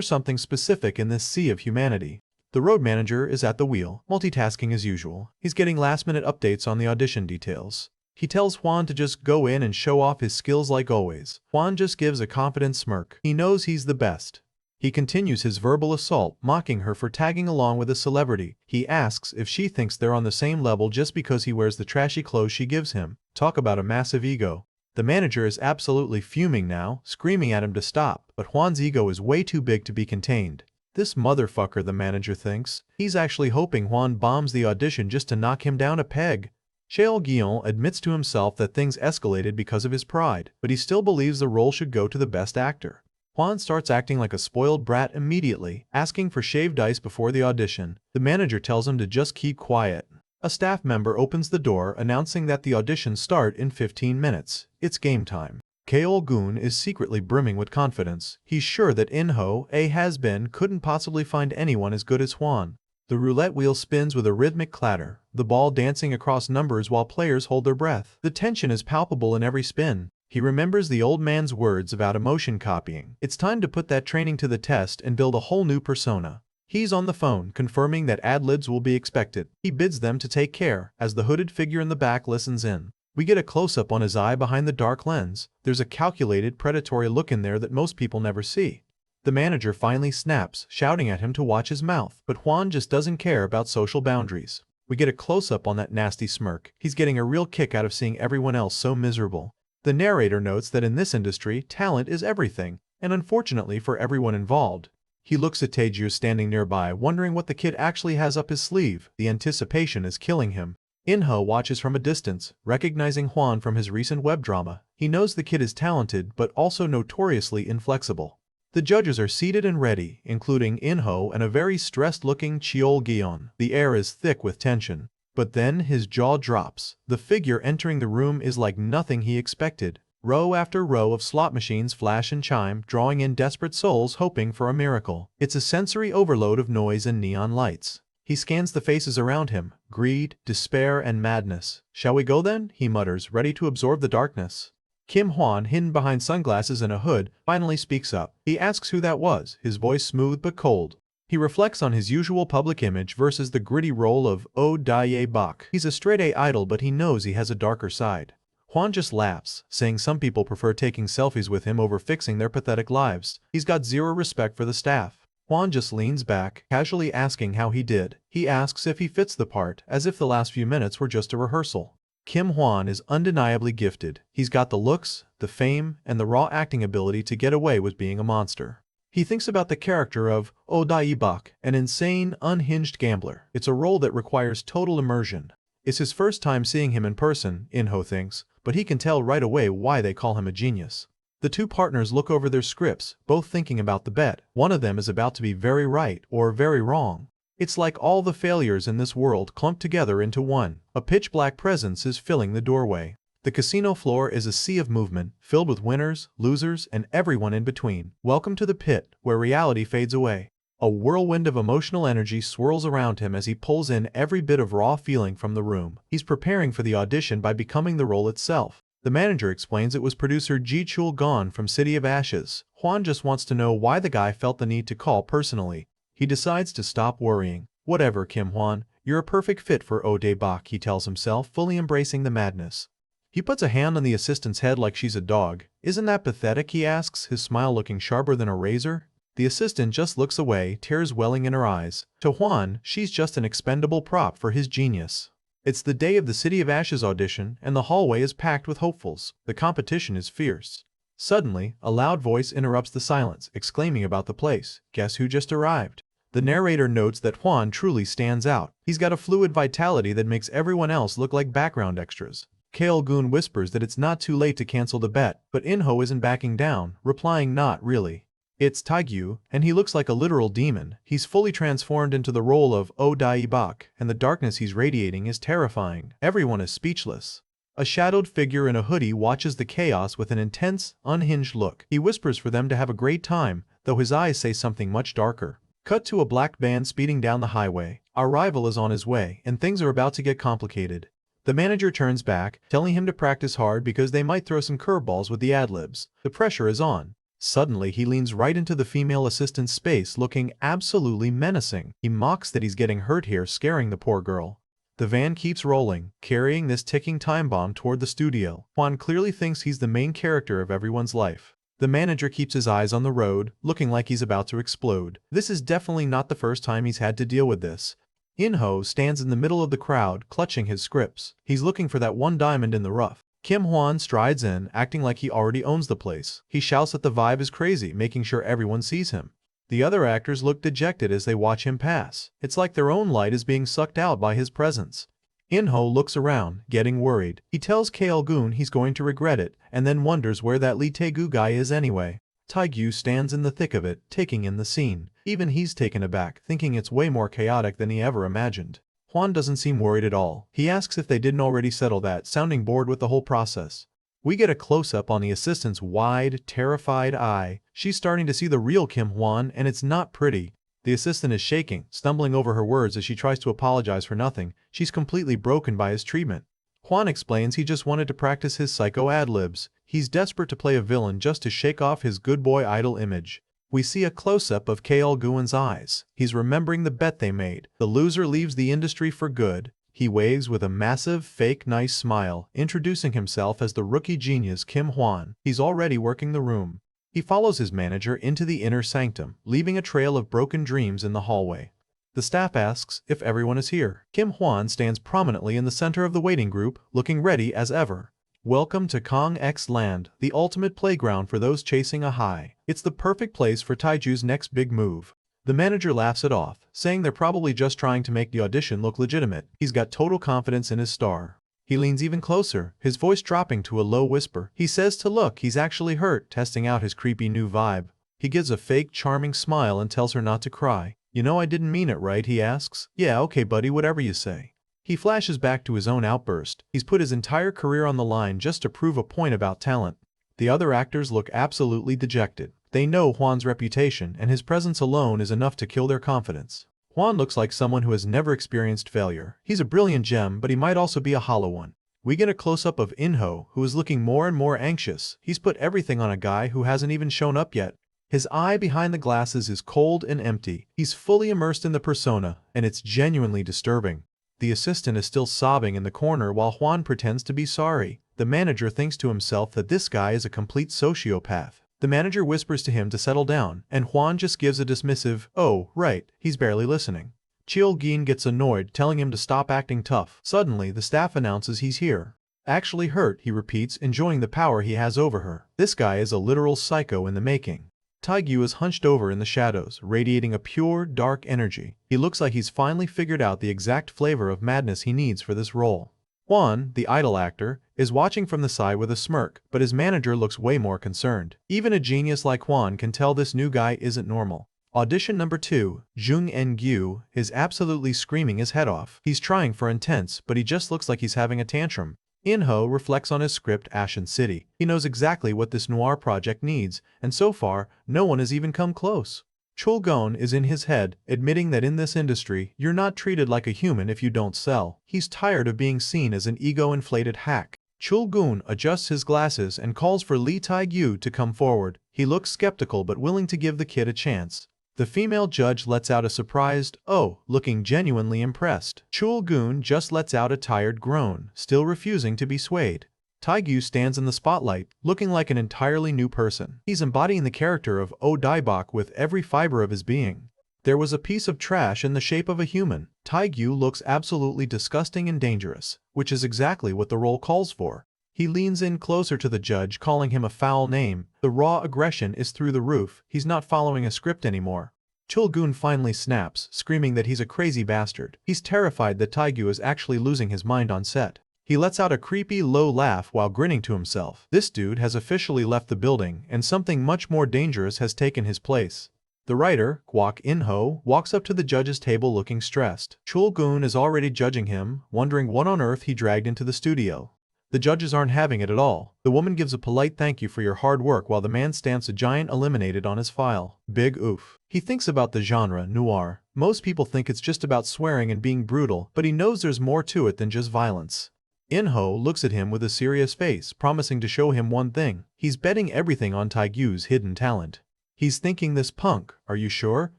S1: something specific in this sea of humanity. The road manager is at the wheel, multitasking as usual. He's getting last-minute updates on the audition details. He tells Juan to just go in and show off his skills like always. Juan just gives a confident smirk. He knows he's the best. He continues his verbal assault, mocking her for tagging along with a celebrity. He asks if she thinks they're on the same level just because he wears the trashy clothes she gives him. Talk about a massive ego. The manager is absolutely fuming now, screaming at him to stop, but Juan's ego is way too big to be contained. This motherfucker, the manager thinks. He's actually hoping Juan bombs the audition just to knock him down a peg. Kyo-gian admits to himself that things escalated because of his pride, but he still believes the role should go to the best actor. Juan starts acting like a spoiled brat immediately, asking for shaved ice before the audition. The manager tells him to just keep quiet. A staff member opens the door, announcing that the auditions start in 15 minutes. It's game time. Kyo-gun is secretly brimming with confidence. He's sure that Inho, a has-been, couldn't possibly find anyone as good as Juan. The roulette wheel spins with a rhythmic clatter, the ball dancing across numbers while players hold their breath. The tension is palpable in every spin. He remembers the old man's words about emotion copying. It's time to put that training to the test and build a whole new persona. He's on the phone, confirming that ad-libs will be expected. He bids them to take care, as the hooded figure in the back listens in. We get a close-up on his eye behind the dark lens. There's a calculated, predatory look in there that most people never see. The manager finally snaps, shouting at him to watch his mouth, but Juan just doesn't care about social boundaries. We get a close-up on that nasty smirk. He's getting a real kick out of seeing everyone else so miserable. The narrator notes that in this industry, talent is everything, and unfortunately for everyone involved. He looks at Taeju standing nearby, wondering what the kid actually has up his sleeve. The anticipation is killing him. Inho watches from a distance, recognizing Juan from his recent web drama. He knows the kid is talented, but also notoriously inflexible. The judges are seated and ready, including Inho and a very stressed-looking Kyo-gian. The air is thick with tension. But then his jaw drops. The figure entering the room is like nothing he expected. Row after row of slot machines flash and chime, drawing in desperate souls hoping for a miracle. It's a sensory overload of noise and neon lights. He scans the faces around him. Greed, despair, and madness. Shall we go then? He mutters, ready to absorb the darkness. Kim Hwan, hidden behind sunglasses and a hood, finally speaks up. He asks who that was, his voice smooth but cold. He reflects on his usual public image versus the gritty role of Oh Dae Bak. He's a straight-A idol, but he knows he has a darker side. Juan just laughs, saying some people prefer taking selfies with him over fixing their pathetic lives. He's got zero respect for the staff. Juan just leans back, casually asking how he did. He asks if he fits the part, as if the last few minutes were just a rehearsal. Kim Hwan is undeniably gifted. He's got the looks, the fame, and the raw acting ability to get away with being a monster. He thinks about the character of Oh Dae Bak, an insane, unhinged gambler. It's a role that requires total immersion. It's his first time seeing him in person, Inho thinks, but he can tell right away why they call him a genius. The two partners look over their scripts, both thinking about the bet. One of them is about to be very right or very wrong. It's like all the failures in this world clumped together into one. A pitch-black presence is filling the doorway. The casino floor is a sea of movement, filled with winners, losers, and everyone in between. Welcome to the pit, where reality fades away. A whirlwind of emotional energy swirls around him as he pulls in every bit of raw feeling from the room. He's preparing for the audition by becoming the role itself. The manager explains it was producer Ji Chul-gon from City of Ashes. Juan just wants to know why the guy felt the need to call personally. He decides to stop worrying. Whatever, Kim Hwan, you're a perfect fit for Oh Dae Bak, he tells himself, fully embracing the madness. He puts a hand on the assistant's head like she's a dog. Isn't that pathetic, he asks, his smile looking sharper than a razor. The assistant just looks away, tears welling in her eyes. To Juan, she's just an expendable prop for his genius. It's the day of the City of Ashes audition, and the hallway is packed with hopefuls. The competition is fierce. Suddenly, a loud voice interrupts the silence, exclaiming about the place. Guess who just arrived? The narrator notes that Hwan truly stands out. He's got a fluid vitality that makes everyone else look like background extras. Kail-gun whispers that it's not too late to cancel the bet, but In-ho isn't backing down, replying not really. It's Taegyu, and he looks like a literal demon. He's fully transformed into the role of Oh Daibak, and the darkness he's radiating is terrifying. Everyone is speechless. A shadowed figure in a hoodie watches the chaos with an intense, unhinged look. He whispers for them to have a great time, though his eyes say something much darker. Cut to a black van speeding down the highway. Our rival is on his way, and things are about to get complicated. The manager turns back, telling him to practice hard because they might throw some curveballs with the ad-libs. The pressure is on. Suddenly, he leans right into the female assistant's space, looking absolutely menacing. He mocks that he's getting hurt here, scaring the poor girl. The van keeps rolling, carrying this ticking time bomb toward the studio. Hwan clearly thinks he's the main character of everyone's life. The manager keeps his eyes on the road, looking like he's about to explode. This is definitely not the first time he's had to deal with this. In-ho stands in the middle of the crowd, clutching his scripts. He's looking for that one diamond in the rough. Kim Hwan strides in, acting like he already owns the place. He shouts that the vibe is crazy, making sure everyone sees him. The other actors look dejected as they watch him pass. It's like their own light is being sucked out by his presence. In-ho looks around, getting worried. He tells Kail-gun he's going to regret it, and then wonders where that Lee Tae-gu guy is anyway. Taegyu stands in the thick of it, taking in the scene. Even he's taken aback, thinking it's way more chaotic than he ever imagined. Hwan doesn't seem worried at all. He asks if they didn't already settle that, sounding bored with the whole process. We get a close-up on the assistant's wide, terrified eye. She's starting to see the real Kim Hwan, and it's not pretty. The assistant is shaking, stumbling over her words as she tries to apologize for nothing. She's completely broken by his treatment. Hwan explains he just wanted to practice his psycho ad-libs. He's desperate to play a villain just to shake off his good boy idol image. We see a close-up of Kail-gun's eyes. He's remembering the bet they made. The loser leaves the industry for good. He waves with a massive, fake nice smile, introducing himself as the rookie genius Kim Hwan. He's already working the room. He follows his manager into the inner sanctum, leaving a trail of broken dreams in the hallway. The staff asks if everyone is here. Kim Hwan stands prominently in the center of the waiting group, looking ready as ever. Welcome to Kong X Land, the ultimate playground for those chasing a high. It's the perfect place for Taeju's next big move. The manager laughs it off, saying they're probably just trying to make the audition look legitimate. He's got total confidence in his star. He leans even closer, his voice dropping to a low whisper. He says to look, he's actually hurt, testing out his creepy new vibe. He gives a fake, charming smile and tells her not to cry. You know I didn't mean it, right? He asks. Yeah, okay buddy, whatever you say. He flashes back to his own outburst. He's put his entire career on the line just to prove a point about talent. The other actors look absolutely dejected. They know Hwan's reputation, and his presence alone is enough to kill their confidence. Hwan looks like someone who has never experienced failure. He's a brilliant gem, but he might also be a hollow one. We get a close-up of In-ho, who is looking more and more anxious. He's put everything on a guy who hasn't even shown up yet. His eye behind the glasses is cold and empty. He's fully immersed in the persona, and it's genuinely disturbing. The assistant is still sobbing in the corner while Hwan pretends to be sorry. The manager thinks to himself that this guy is a complete sociopath. The manager whispers to him to settle down, and Hwan just gives a dismissive, "Oh, right," he's barely listening. Cheol-gin gets annoyed, telling him to stop acting tough. Suddenly, the staff announces he's here. Actually hurt, he repeats, enjoying the power he has over her. This guy is a literal psycho in the making. Taegyu is hunched over in the shadows, radiating a pure, dark energy. He looks like he's finally figured out the exact flavor of madness he needs for this role. Hwan, the idol actor, is watching from the side with a smirk, but his manager looks way more concerned. Even a genius like Hwan can tell this new guy isn't normal. Audition number 2, Jung En-gyu, is absolutely screaming his head off. He's trying for intense, but he just looks like he's having a tantrum. In-ho reflects on his script Ashen City. He knows exactly what this noir project needs, and so far, no one has even come close. Chul-gon is in his head, admitting that in this industry, you're not treated like a human if you don't sell. He's tired of being seen as an ego-inflated hack. Chul-gun adjusts his glasses and calls for Lee Tae-gyu to come forward. He looks skeptical but willing to give the kid a chance. The female judge lets out a surprised, "Oh," looking genuinely impressed. Chul-gun just lets out a tired groan, still refusing to be swayed. Taegyu stands in the spotlight, looking like an entirely new person. He's embodying the character of Oh Daibak with every fiber of his being. There was a piece of trash in the shape of a human. Taegyu looks absolutely disgusting and dangerous, which is exactly what the role calls for. He leans in closer to the judge, calling him a foul name. The raw aggression is through the roof. He's not following a script anymore. Chul-gun finally snaps, screaming that he's a crazy bastard. He's terrified that Taegyu is actually losing his mind on set. He lets out a creepy, low laugh while grinning to himself. This dude has officially left the building, and something much more dangerous has taken his place. The writer, Kwak In-ho, walks up to the judge's table looking stressed. Chul-gun is already judging him, wondering what on earth he dragged into the studio. The judges aren't having it at all. The woman gives a polite thank you for your hard work while the man stamps a giant eliminated on his file. Big oof. He thinks about the genre, noir. Most people think it's just about swearing and being brutal, but he knows there's more to it than just violence. In-ho looks at him with a serious face, promising to show him one thing. He's betting everything on Taegyu's hidden talent. He's thinking, this punk, are you sure?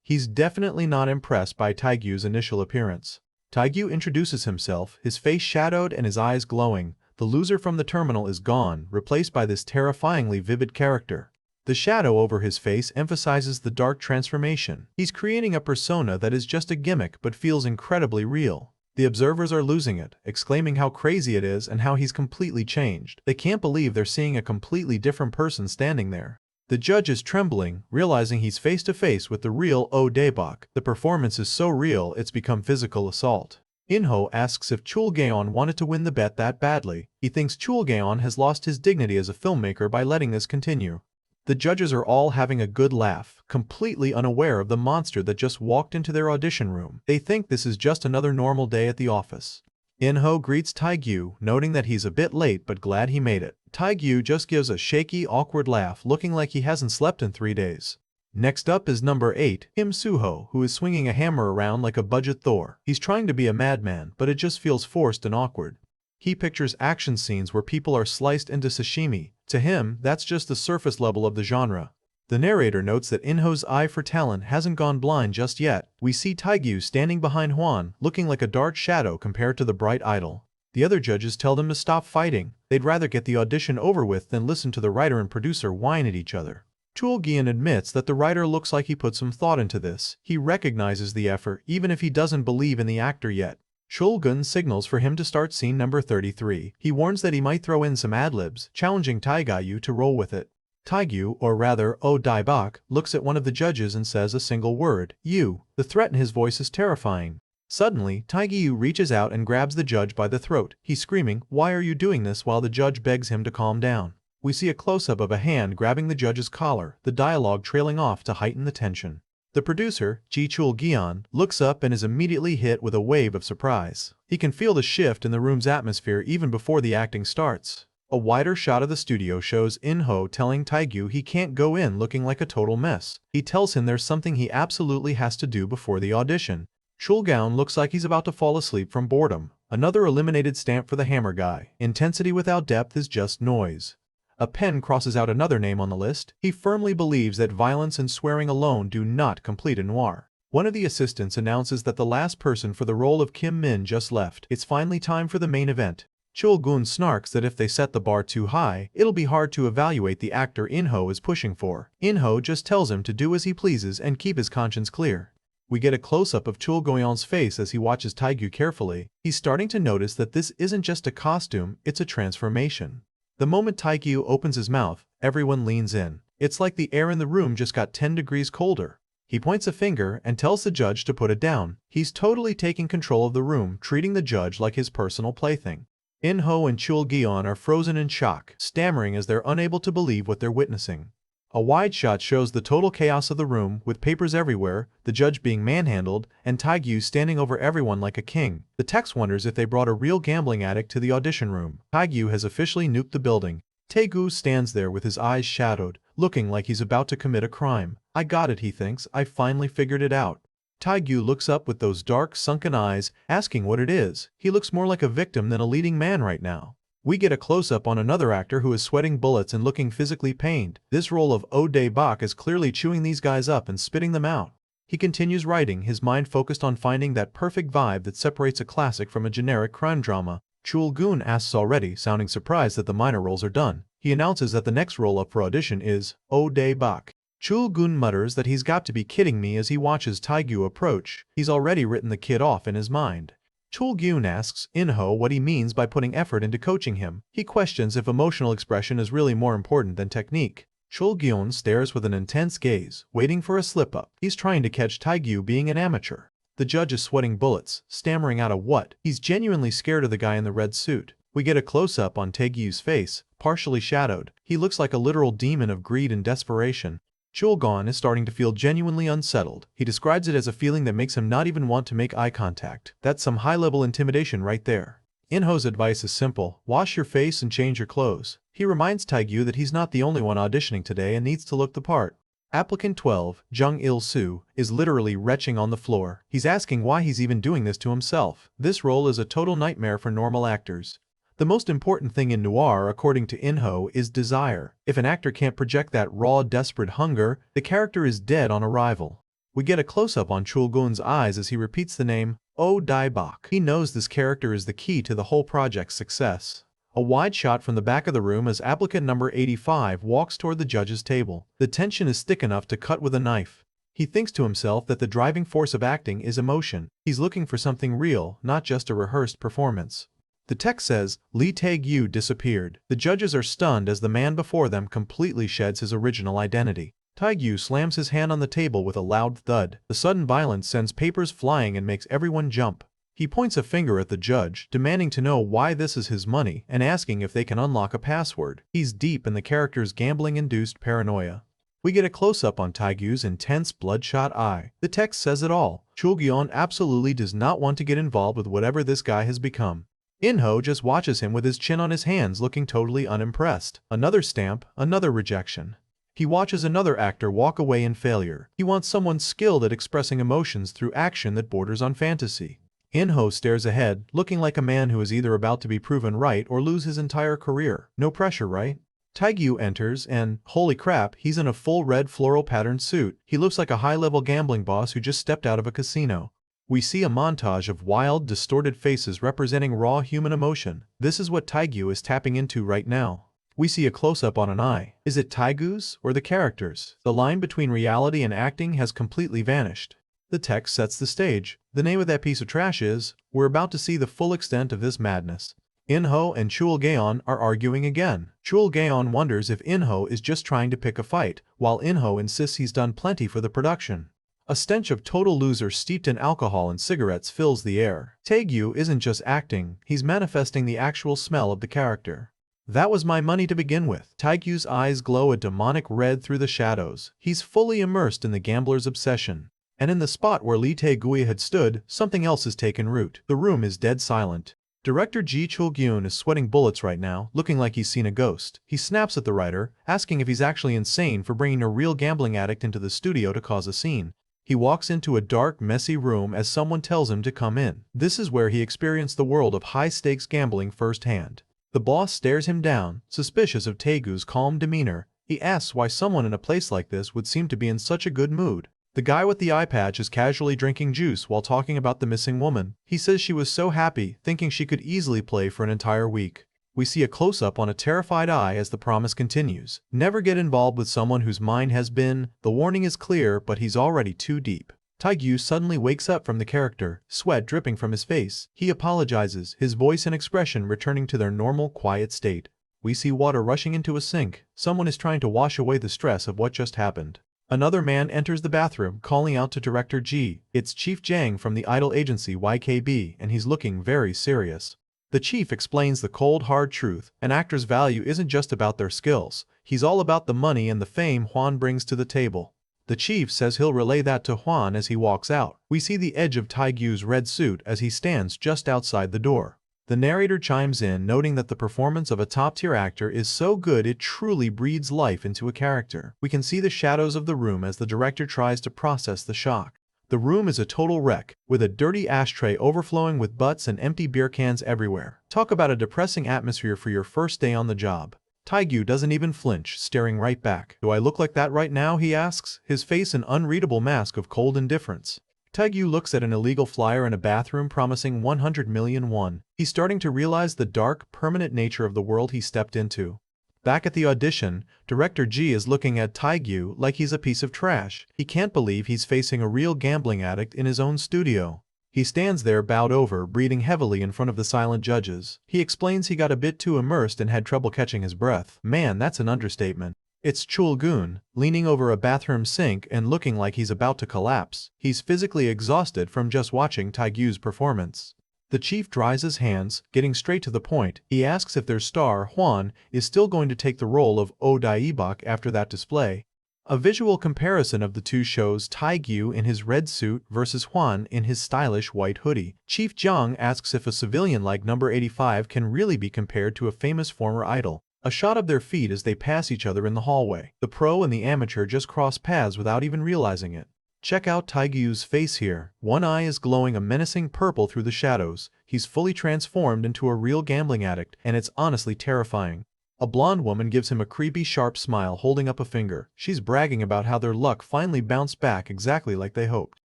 S1: He's definitely not impressed by Taegyu's initial appearance. Taegyu introduces himself, his face shadowed and his eyes glowing. The loser from the terminal is gone, replaced by this terrifyingly vivid character. The shadow over his face emphasizes the dark transformation. He's creating a persona that is just a gimmick but feels incredibly real. The observers are losing it, exclaiming how crazy it is and how he's completely changed. They can't believe they're seeing a completely different person standing there. The judge is trembling, realizing he's face to face with the real Oh Daebak. The performance is so real it's become physical assault. In-ho asks if Chul-geon wanted to win the bet that badly. He thinks Chul-geon has lost his dignity as a filmmaker by letting this continue. The judges are all having a good laugh, completely unaware of the monster that just walked into their audition room. They think this is just another normal day at the office. In-ho greets Taegyu, noting that he's a bit late but glad he made it. Taegyu just gives a shaky, awkward laugh, looking like he hasn't slept in 3 days. Next up is number 8, Kim Suho, who is swinging a hammer around like a budget Thor. He's trying to be a madman, but it just feels forced and awkward. He pictures action scenes where people are sliced into sashimi. To him, that's just the surface level of the genre. The narrator notes that In-ho's eye for talent hasn't gone blind just yet. We see Taegyu standing behind Hwan, looking like a dark shadow compared to the bright idol. The other judges tell them to stop fighting. They'd rather get the audition over with than listen to the writer and producer whine at each other. Chul-geon admits that the writer looks like he put some thought into this. He recognizes the effort, even if he doesn't believe in the actor yet. Chul-gun signals for him to start scene number 33. He warns that he might throw in some ad-libs, challenging Taegyu to roll with it. Taegyu, or rather Oh Daebak, looks at one of the judges and says a single word, "You." The threat in his voice is terrifying. Suddenly, Taegyu reaches out and grabs the judge by the throat. He's screaming, "Why are you doing this?" while the judge begs him to calm down. We see a close-up of a hand grabbing the judge's collar, the dialogue trailing off to heighten the tension. The producer, Ji Chul-geon, looks up and is immediately hit with a wave of surprise. He can feel the shift in the room's atmosphere even before the acting starts. A wider shot of the studio shows In-ho telling Taegyu he can't go in looking like a total mess. He tells him there's something he absolutely has to do before the audition. Chul-geon looks like he's about to fall asleep from boredom. Another eliminated stamp for the hammer guy. Intensity without depth is just noise. A pen crosses out another name on the list. He firmly believes that violence and swearing alone do not complete a noir. One of the assistants announces that the last person for the role of Kim Min just left. It's finally time for the main event. Chul-gun snarks that if they set the bar too high, it'll be hard to evaluate the actor In-ho is pushing for. In-ho just tells him to do as he pleases and keep his conscience clear. We get a close-up of Chul-geon's face as he watches Taegyu carefully. He's starting to notice that this isn't just a costume, it's a transformation. The moment Taegyu opens his mouth, everyone leans in. It's like the air in the room just got 10 degrees colder. He points a finger and tells the judge to put it down. He's totally taking control of the room, treating the judge like his personal plaything. In-ho and Chul-geon are frozen in shock, stammering as they're unable to believe what they're witnessing. A wide shot shows the total chaos of the room, with papers everywhere, the judge being manhandled, and Taegyu standing over everyone like a king. The text wonders if they brought a real gambling addict to the audition room. Taegyu has officially nuked the building. Taegyu stands there with his eyes shadowed, looking like he's about to commit a crime. I got it, he thinks. I finally figured it out. Taegyu looks up with those dark, sunken eyes, asking what it is. He looks more like a victim than a leading man right now. We get a close-up on another actor who is sweating bullets and looking physically pained. This role of Oh Daebak is clearly chewing these guys up and spitting them out. He continues writing, his mind focused on finding that perfect vibe that separates a classic from a generic crime drama. Chul-gun asks already, sounding surprised that the minor roles are done. He announces that the next role up for audition is Oh Daebak. Chul-gun mutters that he's got to be kidding me as he watches Taegyu approach. He's already written the kid off in his mind. Chul-gun asks In-ho what he means by putting effort into coaching him. He questions if emotional expression is really more important than technique. Chul stares with an intense gaze, waiting for a slip-up. He's trying to catch Taegyu being an amateur. The judge is sweating bullets, stammering out a what. He's genuinely scared of the guy in the red suit. We get a close-up on Taegyu's face, partially shadowed. He looks like a literal demon of greed and desperation. Chul is starting to feel genuinely unsettled. He describes it as a feeling that makes him not even want to make eye contact. That's some high-level intimidation right there. Inho's advice is simple: wash your face and change your clothes. He reminds Taegyu that he's not the only one auditioning today and needs to look the part. Applicant 12, Jung Il-soo, is literally retching on the floor. He's asking why he's even doing this to himself. This role is a total nightmare for normal actors. The most important thing in noir, according to Inho, is desire. If an actor can't project that raw, desperate hunger, the character is dead on arrival. We get a close-up on Chul-gun's eyes as he repeats the name, Oh Dae-bak. He knows this character is the key to the whole project's success. A wide shot from the back of the room as applicant number 85 walks toward the judge's table. The tension is thick enough to cut with a knife. He thinks to himself that the driving force of acting is emotion. He's looking for something real, not just a rehearsed performance. The text says, Lee Taegyu disappeared. The judges are stunned as the man before them completely sheds his original identity. Taegyu slams his hand on the table with a loud thud. The sudden violence sends papers flying and makes everyone jump. He points a finger at the judge, demanding to know why this is his money and asking if they can unlock a password. He's deep in the character's gambling-induced paranoia. We get a close-up on Taegyu's intense, bloodshot eye. The text says it all. Chul absolutely does not want to get involved with whatever this guy has become. Inho just watches him with his chin on his hands, looking totally unimpressed. Another stamp, another rejection. He watches another actor walk away in failure. He wants someone skilled at expressing emotions through action that borders on fantasy. Inho stares ahead, looking like a man who is either about to be proven right or lose his entire career. No pressure, right? Taegyu enters and, holy crap, he's in a full red floral patterned suit. He looks like a high-level gambling boss who just stepped out of a casino. We see a montage of wild, distorted faces representing raw human emotion. This is what Taegyu is tapping into right now. We see a close-up on an eye. Is it Taegyu's or the character's? The line between reality and acting has completely vanished. The text sets the stage. The name of that piece of trash is, we're about to see the full extent of this madness. Inho and Chul are arguing again. Chul wonders if Inho is just trying to pick a fight, while Inho insists he's done plenty for the production. A stench of total loser steeped in alcohol and cigarettes fills the air. Taegyu isn't just acting, he's manifesting the actual smell of the character. That was my money to begin with. Taegyu's eyes glow a demonic red through the shadows. He's fully immersed in the gambler's obsession. And in the spot where Lee Tae-gui had stood, something else has taken root. The room is dead silent. Director Ji Chul-gyun is sweating bullets right now, looking like he's seen a ghost. He snaps at the writer, asking if he's actually insane for bringing a real gambling addict into the studio to cause a scene. He walks into a dark, messy room as someone tells him to come in. This is where he experienced the world of high-stakes gambling firsthand. The boss stares him down, suspicious of Taegyu's calm demeanor. He asks why someone in a place like this would seem to be in such a good mood. The guy with the eye patch is casually drinking juice while talking about the missing woman. He says she was so happy, thinking she could easily play for an entire week. We see a close-up on a terrified eye as the promise continues. Never get involved with someone whose mind has been. The warning is clear, but he's already too deep. Taegyu suddenly wakes up from the character, sweat dripping from his face. He apologizes, his voice and expression returning to their normal, quiet state. We see water rushing into a sink. Someone is trying to wash away the stress of what just happened. Another man enters the bathroom, calling out to Director G. It's Chief Jang from the idol agency YKB, and he's looking very serious. The chief explains the cold, hard truth. An actor's value isn't just about their skills. He's all about the money and the fame Hwan brings to the table. The chief says he'll relay that to Hwan as he walks out. We see the edge of Taegyu's red suit as he stands just outside the door. The narrator chimes in, noting that the performance of a top-tier actor is so good it truly breathes life into a character. We can see the shadows of the room as the director tries to process the shock. The room is a total wreck, with a dirty ashtray overflowing with butts and empty beer cans everywhere. Talk about a depressing atmosphere for your first day on the job. Taegyu doesn't even flinch, staring right back. Do I look like that right now, he asks, his face an unreadable mask of cold indifference. Taegyu looks at an illegal flyer in a bathroom promising 100 million won. He's starting to realize the dark, permanent nature of the world he stepped into. Back at the audition, Director G is looking at Taegyu like he's a piece of trash. He can't believe he's facing a real gambling addict in his own studio. He stands there bowed over, breathing heavily in front of the silent judges. He explains he got a bit too immersed and had trouble catching his breath. Man, that's an understatement. It's Chul-gun, leaning over a bathroom sink and looking like he's about to collapse. He's physically exhausted from just watching Taegyu's performance. The chief dries his hands, getting straight to the point. He asks if their star, Hwan, is still going to take the role of Oh Daibak after that display. A visual comparison of the two shows Taegyu in his red suit versus Hwan in his stylish white hoodie. Chief Jiang asks if a civilian like number 85 can really be compared to a famous former idol. A shot of their feet as they pass each other in the hallway. The pro and the amateur just cross paths without even realizing it. Check out Taegyu's face here. One eye is glowing a menacing purple through the shadows. He's fully transformed into a real gambling addict, and it's honestly terrifying. A blonde woman gives him a creepy sharp smile holding up a finger. She's bragging about how their luck finally bounced back exactly like they hoped.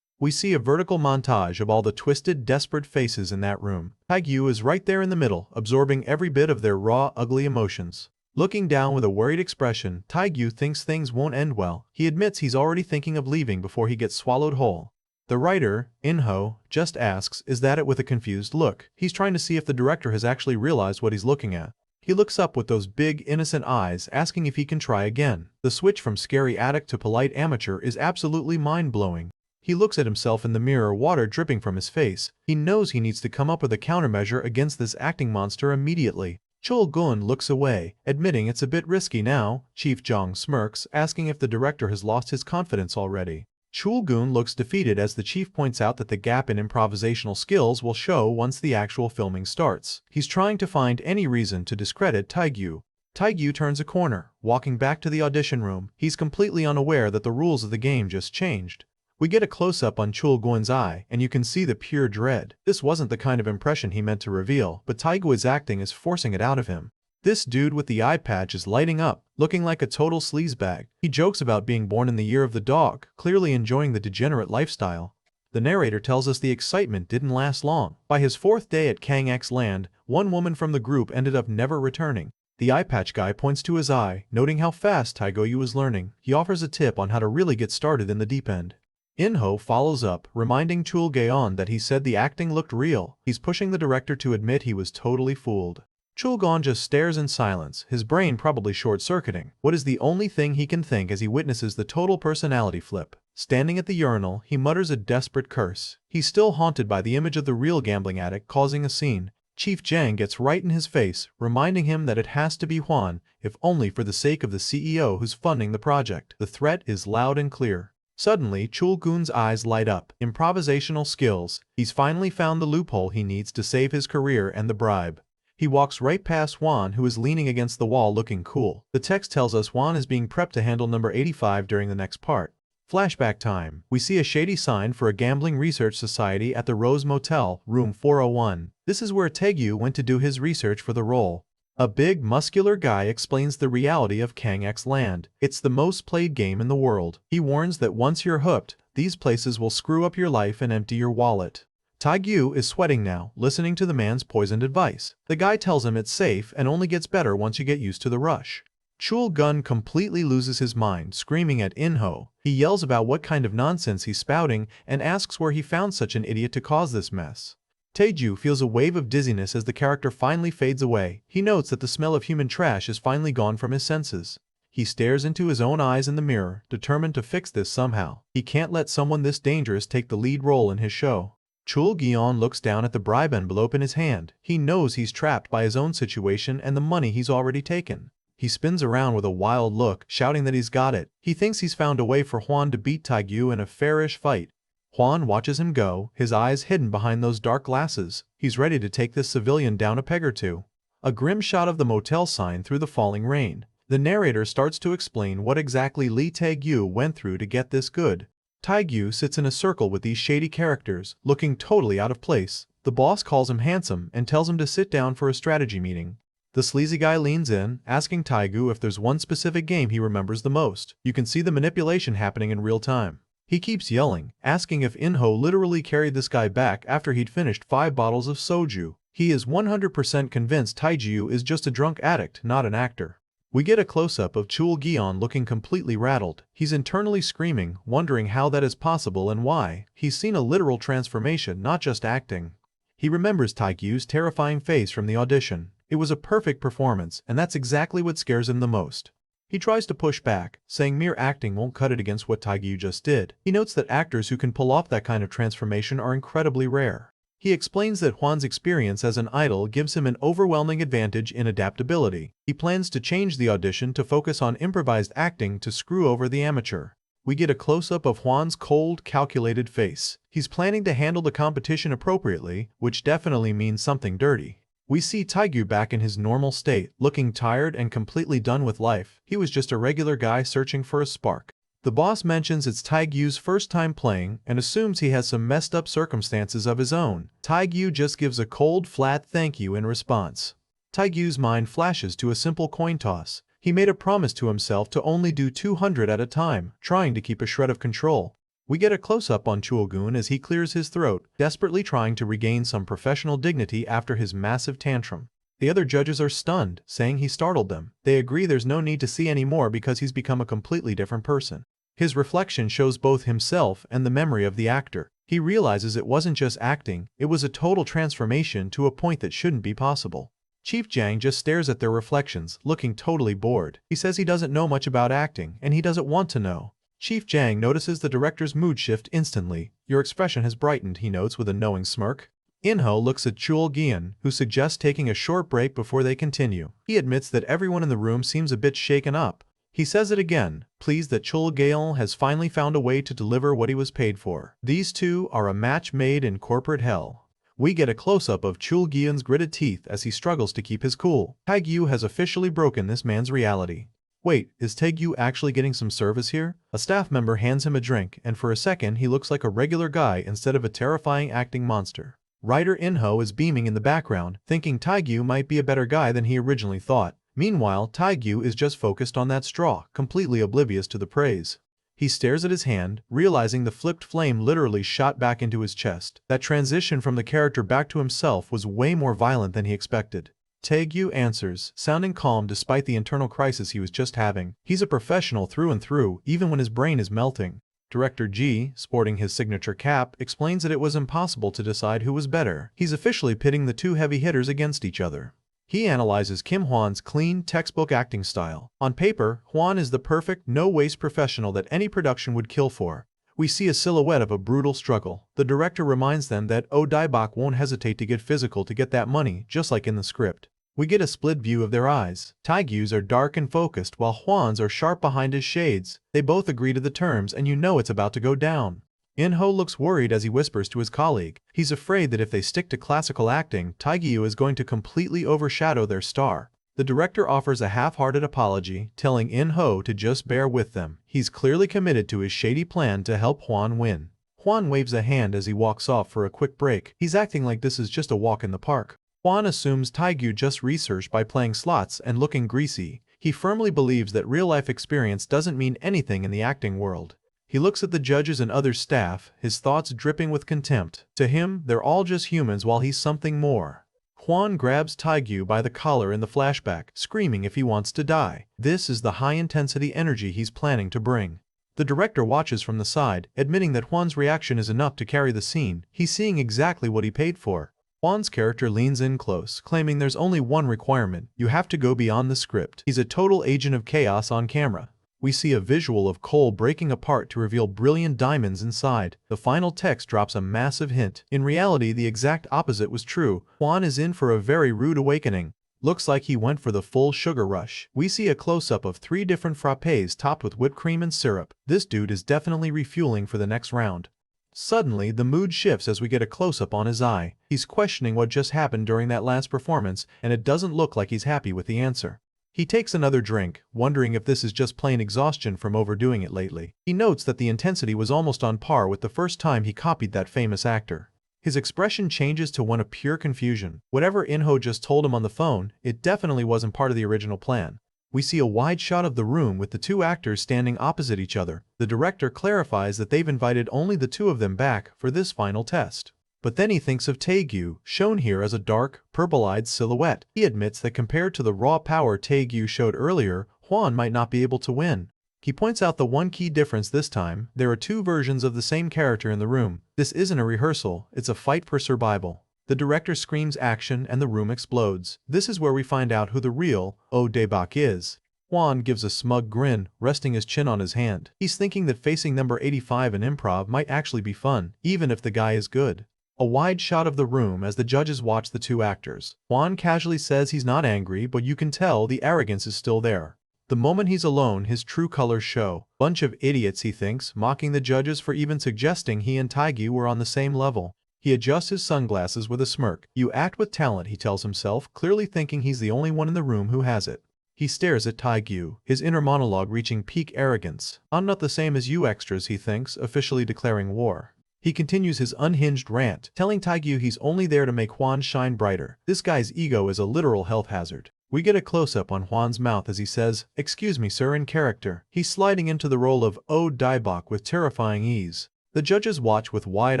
S1: We see a vertical montage of all the twisted, desperate faces in that room. Taegyu is right there in the middle, absorbing every bit of their raw, ugly emotions. Looking down with a worried expression, Taegyu thinks things won't end well. He admits he's already thinking of leaving before he gets swallowed whole. The writer, In-ho, just asks, "Is that it?" with a confused look. He's trying to see if the director has actually realized what he's looking at. He looks up with those big, innocent eyes, asking if he can try again. The switch from scary addict to polite amateur is absolutely mind-blowing. He looks at himself in the mirror, water dripping from his face. He knows he needs to come up with a countermeasure against this acting monster immediately. Chul-gun looks away, admitting it's a bit risky now. Chief Jiang smirks, asking if the director has lost his confidence already. Chul-gun looks defeated as the chief points out that the gap in improvisational skills will show once the actual filming starts. He's trying to find any reason to discredit Taegyu. Taegyu turns a corner, walking back to the audition room. He's completely unaware that the rules of the game just changed. We get a close-up on Chul-gun's eye, and you can see the pure dread. This wasn't the kind of impression he meant to reveal, but Taegyu's acting is forcing it out of him. This dude with the eye patch is lighting up, looking like a total sleazebag. He jokes about being born in the year of the dog, clearly enjoying the degenerate lifestyle. The narrator tells us the excitement didn't last long. By his fourth day at Kangx's land, one woman from the group ended up never returning. The eye patch guy points to his eye, noting how fast Taegyu is learning. He offers a tip on how to really get started in the deep end. In-ho follows up, reminding Chul-gun that he said the acting looked real. He's pushing the director to admit he was totally fooled. Chul-gun just stares in silence, his brain probably short-circuiting. What is the only thing he can think as he witnesses the total personality flip? Standing at the urinal, he mutters a desperate curse. He's still haunted by the image of the real gambling addict causing a scene. Chief Jiang gets right in his face, reminding him that it has to be Hwan, if only for the sake of the CEO who's funding the project. The threat is loud and clear. Suddenly, Chul-gun's eyes light up. Improvisational skills. He's finally found the loophole he needs to save his career and the bribe. He walks right past Hwan, who is leaning against the wall looking cool. The text tells us Hwan is being prepped to handle number 85 during the next part. Flashback time. We see a shady sign for a gambling research society at the Rose Motel, room 401. This is where Taegyu went to do his research for the role. A big, muscular guy explains the reality of Kangx's land. It's the most played game in the world. He warns that once you're hooked, these places will screw up your life and empty your wallet. Taegyu is sweating now, listening to the man's poisoned advice. The guy tells him it's safe and only gets better once you get used to the rush. Chul-gun completely loses his mind, screaming at In-ho. He yells about what kind of nonsense he's spouting and asks where he found such an idiot to cause this mess. Taegyu feels a wave of dizziness as the character finally fades away. He notes that the smell of human trash is finally gone from his senses. He stares into his own eyes in the mirror, determined to fix this somehow. He can't let someone this dangerous take the lead role in his show. Chul-gun looks down at the bribe envelope in his hand. He knows he's trapped by his own situation and the money he's already taken. He spins around with a wild look, shouting that he's got it. He thinks he's found a way for Hwan to beat Taegyu in a fairish fight. Hwan watches him go, his eyes hidden behind those dark glasses. He's ready to take this civilian down a peg or two. A grim shot of the motel sign through the falling rain. The narrator starts to explain what exactly Lee Taegyu went through to get this good. Taegyu sits in a circle with these shady characters, looking totally out of place. The boss calls him handsome and tells him to sit down for a strategy meeting. The sleazy guy leans in, asking Taegyu if there's one specific game he remembers the most. You can see the manipulation happening in real time. He keeps yelling, asking if In-ho literally carried this guy back after he'd finished 5 bottles of soju. He is 100% convinced Taegyu is just a drunk addict, not an actor. We get a close-up of Chul-gun looking completely rattled. He's internally screaming, wondering how that is possible and why. He's seen a literal transformation, not just acting. He remembers Taegyu's terrifying face from the audition. It was a perfect performance, and that's exactly what scares him the most. He tries to push back, saying mere acting won't cut it against what Taegyu just did. He notes that actors who can pull off that kind of transformation are incredibly rare. He explains that Hwan's experience as an idol gives him an overwhelming advantage in adaptability. He plans to change the audition to focus on improvised acting to screw over the amateur. We get a close-up of Hwan's cold, calculated face. He's planning to handle the competition appropriately, which definitely means something dirty. We see Taegyu back in his normal state, looking tired and completely done with life. He was just a regular guy searching for a spark. The boss mentions it's Taegyu's first time playing and assumes he has some messed up circumstances of his own. Taegyu just gives a cold, flat thank you in response. Taegyu's mind flashes to a simple coin toss. He made a promise to himself to only do 200 at a time, trying to keep a shred of control. We get a close-up on Chulgun as he clears his throat, desperately trying to regain some professional dignity after his massive tantrum. The other judges are stunned, saying he startled them. They agree there's no need to see any more because he's become a completely different person. His reflection shows both himself and the memory of the actor. He realizes it wasn't just acting, it was a total transformation to a point that shouldn't be possible. Chief Jang just stares at their reflections, looking totally bored. He says he doesn't know much about acting, and he doesn't want to know. Chief Jang notices the director's mood shift instantly. Your expression has brightened, he notes with a knowing smirk. Inho looks at Chul Gian, who suggests taking a short break before they continue. He admits that everyone in the room seems a bit shaken up. He says it again, pleased that Chul Gaon has finally found a way to deliver what he was paid for. These two are a match made in corporate hell. We get a close-up of Chul Gian's gritted teeth as he struggles to keep his cool. Taegyu has officially broken this man's reality. Wait, is Taegyu actually getting some service here? A staff member hands him a drink, and for a second he looks like a regular guy instead of a terrifying acting monster. Writer Inho is beaming in the background, thinking Taegyu might be a better guy than he originally thought. Meanwhile, Taegyu is just focused on that straw, completely oblivious to the praise. He stares at his hand, realizing the flipped flame literally shot back into his chest. That transition from the character back to himself was way more violent than he expected. Taegyu answers, sounding calm despite the internal crisis he was just having. He's a professional through and through, even when his brain is melting. Director Ji, sporting his signature cap, explains that it was impossible to decide who was better. He's officially pitting the two heavy hitters against each other. He analyzes Kim Hwan's clean, textbook acting style. On paper, Hwan is the perfect, no-waste professional that any production would kill for. We see a silhouette of a brutal struggle. The director reminds them that Oh Daibak won't hesitate to get physical to get that money, just like in the script. We get a split view of their eyes. Taegyu's are dark and focused while Hwan's are sharp behind his shades. They both agree to the terms and you know it's about to go down. Inho looks worried as he whispers to his colleague. He's afraid that if they stick to classical acting, Taegyu is going to completely overshadow their star. The director offers a half-hearted apology, telling Inho to just bear with them. He's clearly committed to his shady plan to help Hwan win. Hwan waves a hand as he walks off for a quick break. He's acting like this is just a walk in the park. Hwan assumes Taegyu just researched by playing slots and looking greasy. He firmly believes that real-life experience doesn't mean anything in the acting world. He looks at the judges and other staff, his thoughts dripping with contempt. To him, they're all just humans while he's something more. Hwan grabs Taegyu by the collar in the flashback, screaming if he wants to die. This is the high-intensity energy he's planning to bring. The director watches from the side, admitting that Hwan's reaction is enough to carry the scene. He's seeing exactly what he paid for. Hwan's character leans in close, claiming there's only one requirement: you have to go beyond the script. He's a total agent of chaos on camera. We see a visual of coal breaking apart to reveal brilliant diamonds inside. The final text drops a massive hint. In reality, the exact opposite was true. Hwan is in for a very rude awakening. Looks like he went for the full sugar rush. We see a close-up of 3 different frappes topped with whipped cream and syrup. This dude is definitely refueling for the next round. Suddenly, the mood shifts as we get a close-up on his eye. He's questioning what just happened during that last performance, and it doesn't look like he's happy with the answer. He takes another drink, wondering if this is just plain exhaustion from overdoing it lately. He notes that the intensity was almost on par with the first time he copied that famous actor. His expression changes to one of pure confusion. Whatever Inho just told him on the phone, it definitely wasn't part of the original plan. We see a wide shot of the room with the 2 actors standing opposite each other. The director clarifies that they've invited only the 2 of them back for this final test. But then he thinks of Taegyu, shown here as a dark, purple-eyed silhouette. He admits that compared to the raw power Taegyu showed earlier, Hwan might not be able to win. He points out the one key difference this time: there are 2 versions of the same character in the room. This isn't a rehearsal, it's a fight for survival. The director screams action and the room explodes. This is where we find out who the real Oh Daebak is. Juan gives a smug grin, resting his chin on his hand. He's thinking that facing number 85 in improv might actually be fun, even if the guy is good. A wide shot of the room as the judges watch the two actors. Juan casually says he's not angry, but you can tell the arrogance is still there. The moment he's alone, his true colors show. Bunch of idiots, he thinks, mocking the judges for even suggesting he and Taegyu were on the same level. He adjusts his sunglasses with a smirk. You act with talent, he tells himself, clearly thinking he's the only one in the room who has it. He stares at Taegyu, his inner monologue reaching peak arrogance. I'm not the same as you extras, he thinks, officially declaring war. He continues his unhinged rant, telling Taegyu he's only there to make Juan shine brighter. This guy's ego is a literal health hazard. We get a close-up on Juan's mouth as he says, "Excuse me, sir," in character. He's sliding into the role of Daibok with terrifying ease. The judges watch with wide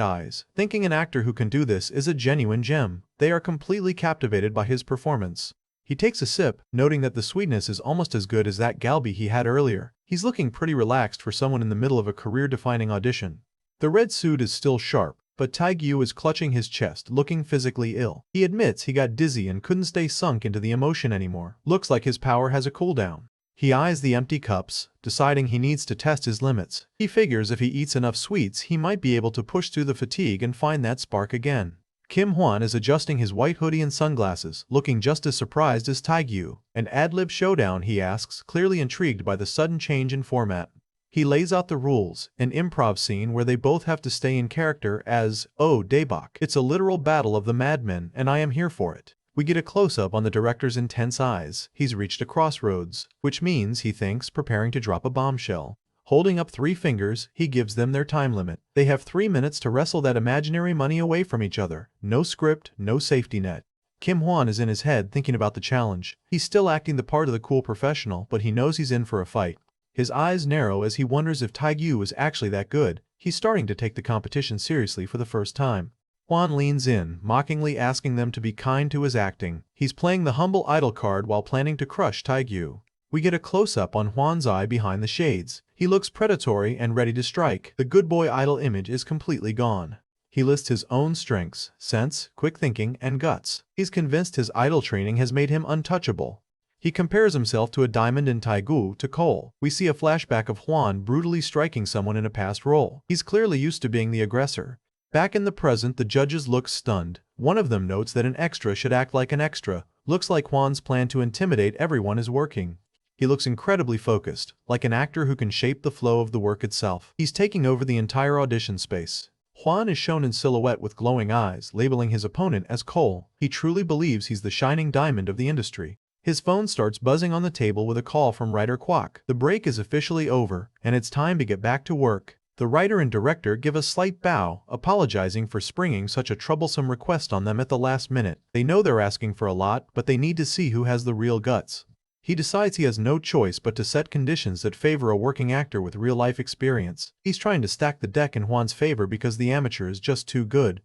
S1: eyes, thinking an actor who can do this is a genuine gem. They are completely captivated by his performance. He takes a sip, noting that the sweetness is almost as good as that galbi he had earlier. He's looking pretty relaxed for someone in the middle of a career-defining audition. The red suit is still sharp, but Taegyu is clutching his chest, looking physically ill. He admits he got dizzy and couldn't stay sunk into the emotion anymore. Looks like his power has a cooldown. He eyes the empty cups, deciding he needs to test his limits. He figures if he eats enough sweets, he might be able to push through the fatigue and find that spark again. Kim Hwan is adjusting his white hoodie and sunglasses, looking just as surprised as Taegyu. An ad-lib showdown, he asks, clearly intrigued by the sudden change in format. He lays out the rules, an improv scene where they both have to stay in character as Daibok. It's a literal battle of the madmen, and I am here for it. We get a close-up on the director's intense eyes. He's reached a crossroads, which means, he thinks, preparing to drop a bombshell. Holding up 3 fingers, he gives them their time limit. They have 3 minutes to wrestle that imaginary money away from each other. No script, no safety net. Kim Hwan is in his head thinking about the challenge. He's still acting the part of the cool professional, but he knows he's in for a fight. His eyes narrow as he wonders if Taegyu is actually that good. He's starting to take the competition seriously for the first time. Hwan leans in, mockingly asking them to be kind to his acting. He's playing the humble idol card while planning to crush Taegyu. We get a close-up on Hwan's eye behind the shades. He looks predatory and ready to strike. The good boy idol image is completely gone. He lists his own strengths, sense, quick thinking, and guts. He's convinced his idol training has made him untouchable. He compares himself to a diamond in Taegyu to coal. We see a flashback of Hwan brutally striking someone in a past role. He's clearly used to being the aggressor. Back in the present, the judges look stunned. One of them notes that an extra should act like an extra. Looks like Hwan's plan to intimidate everyone is working. He looks incredibly focused, like an actor who can shape the flow of the work itself. He's taking over the entire audition space. Hwan is shown in silhouette with glowing eyes, labeling his opponent as coal. He truly believes he's the shining diamond of the industry. His phone starts buzzing on the table with a call from writer Kwok. The break is officially over, and it's time to get back to work. The writer and director give a slight bow, apologizing for springing such a troublesome request on them at the last minute. They know they're asking for a lot, but they need to see who has the real guts. He decides he has no choice but to set conditions that favor a working actor with real-life experience. He's trying to stack the deck in Hwan's favor because the amateur is just too good.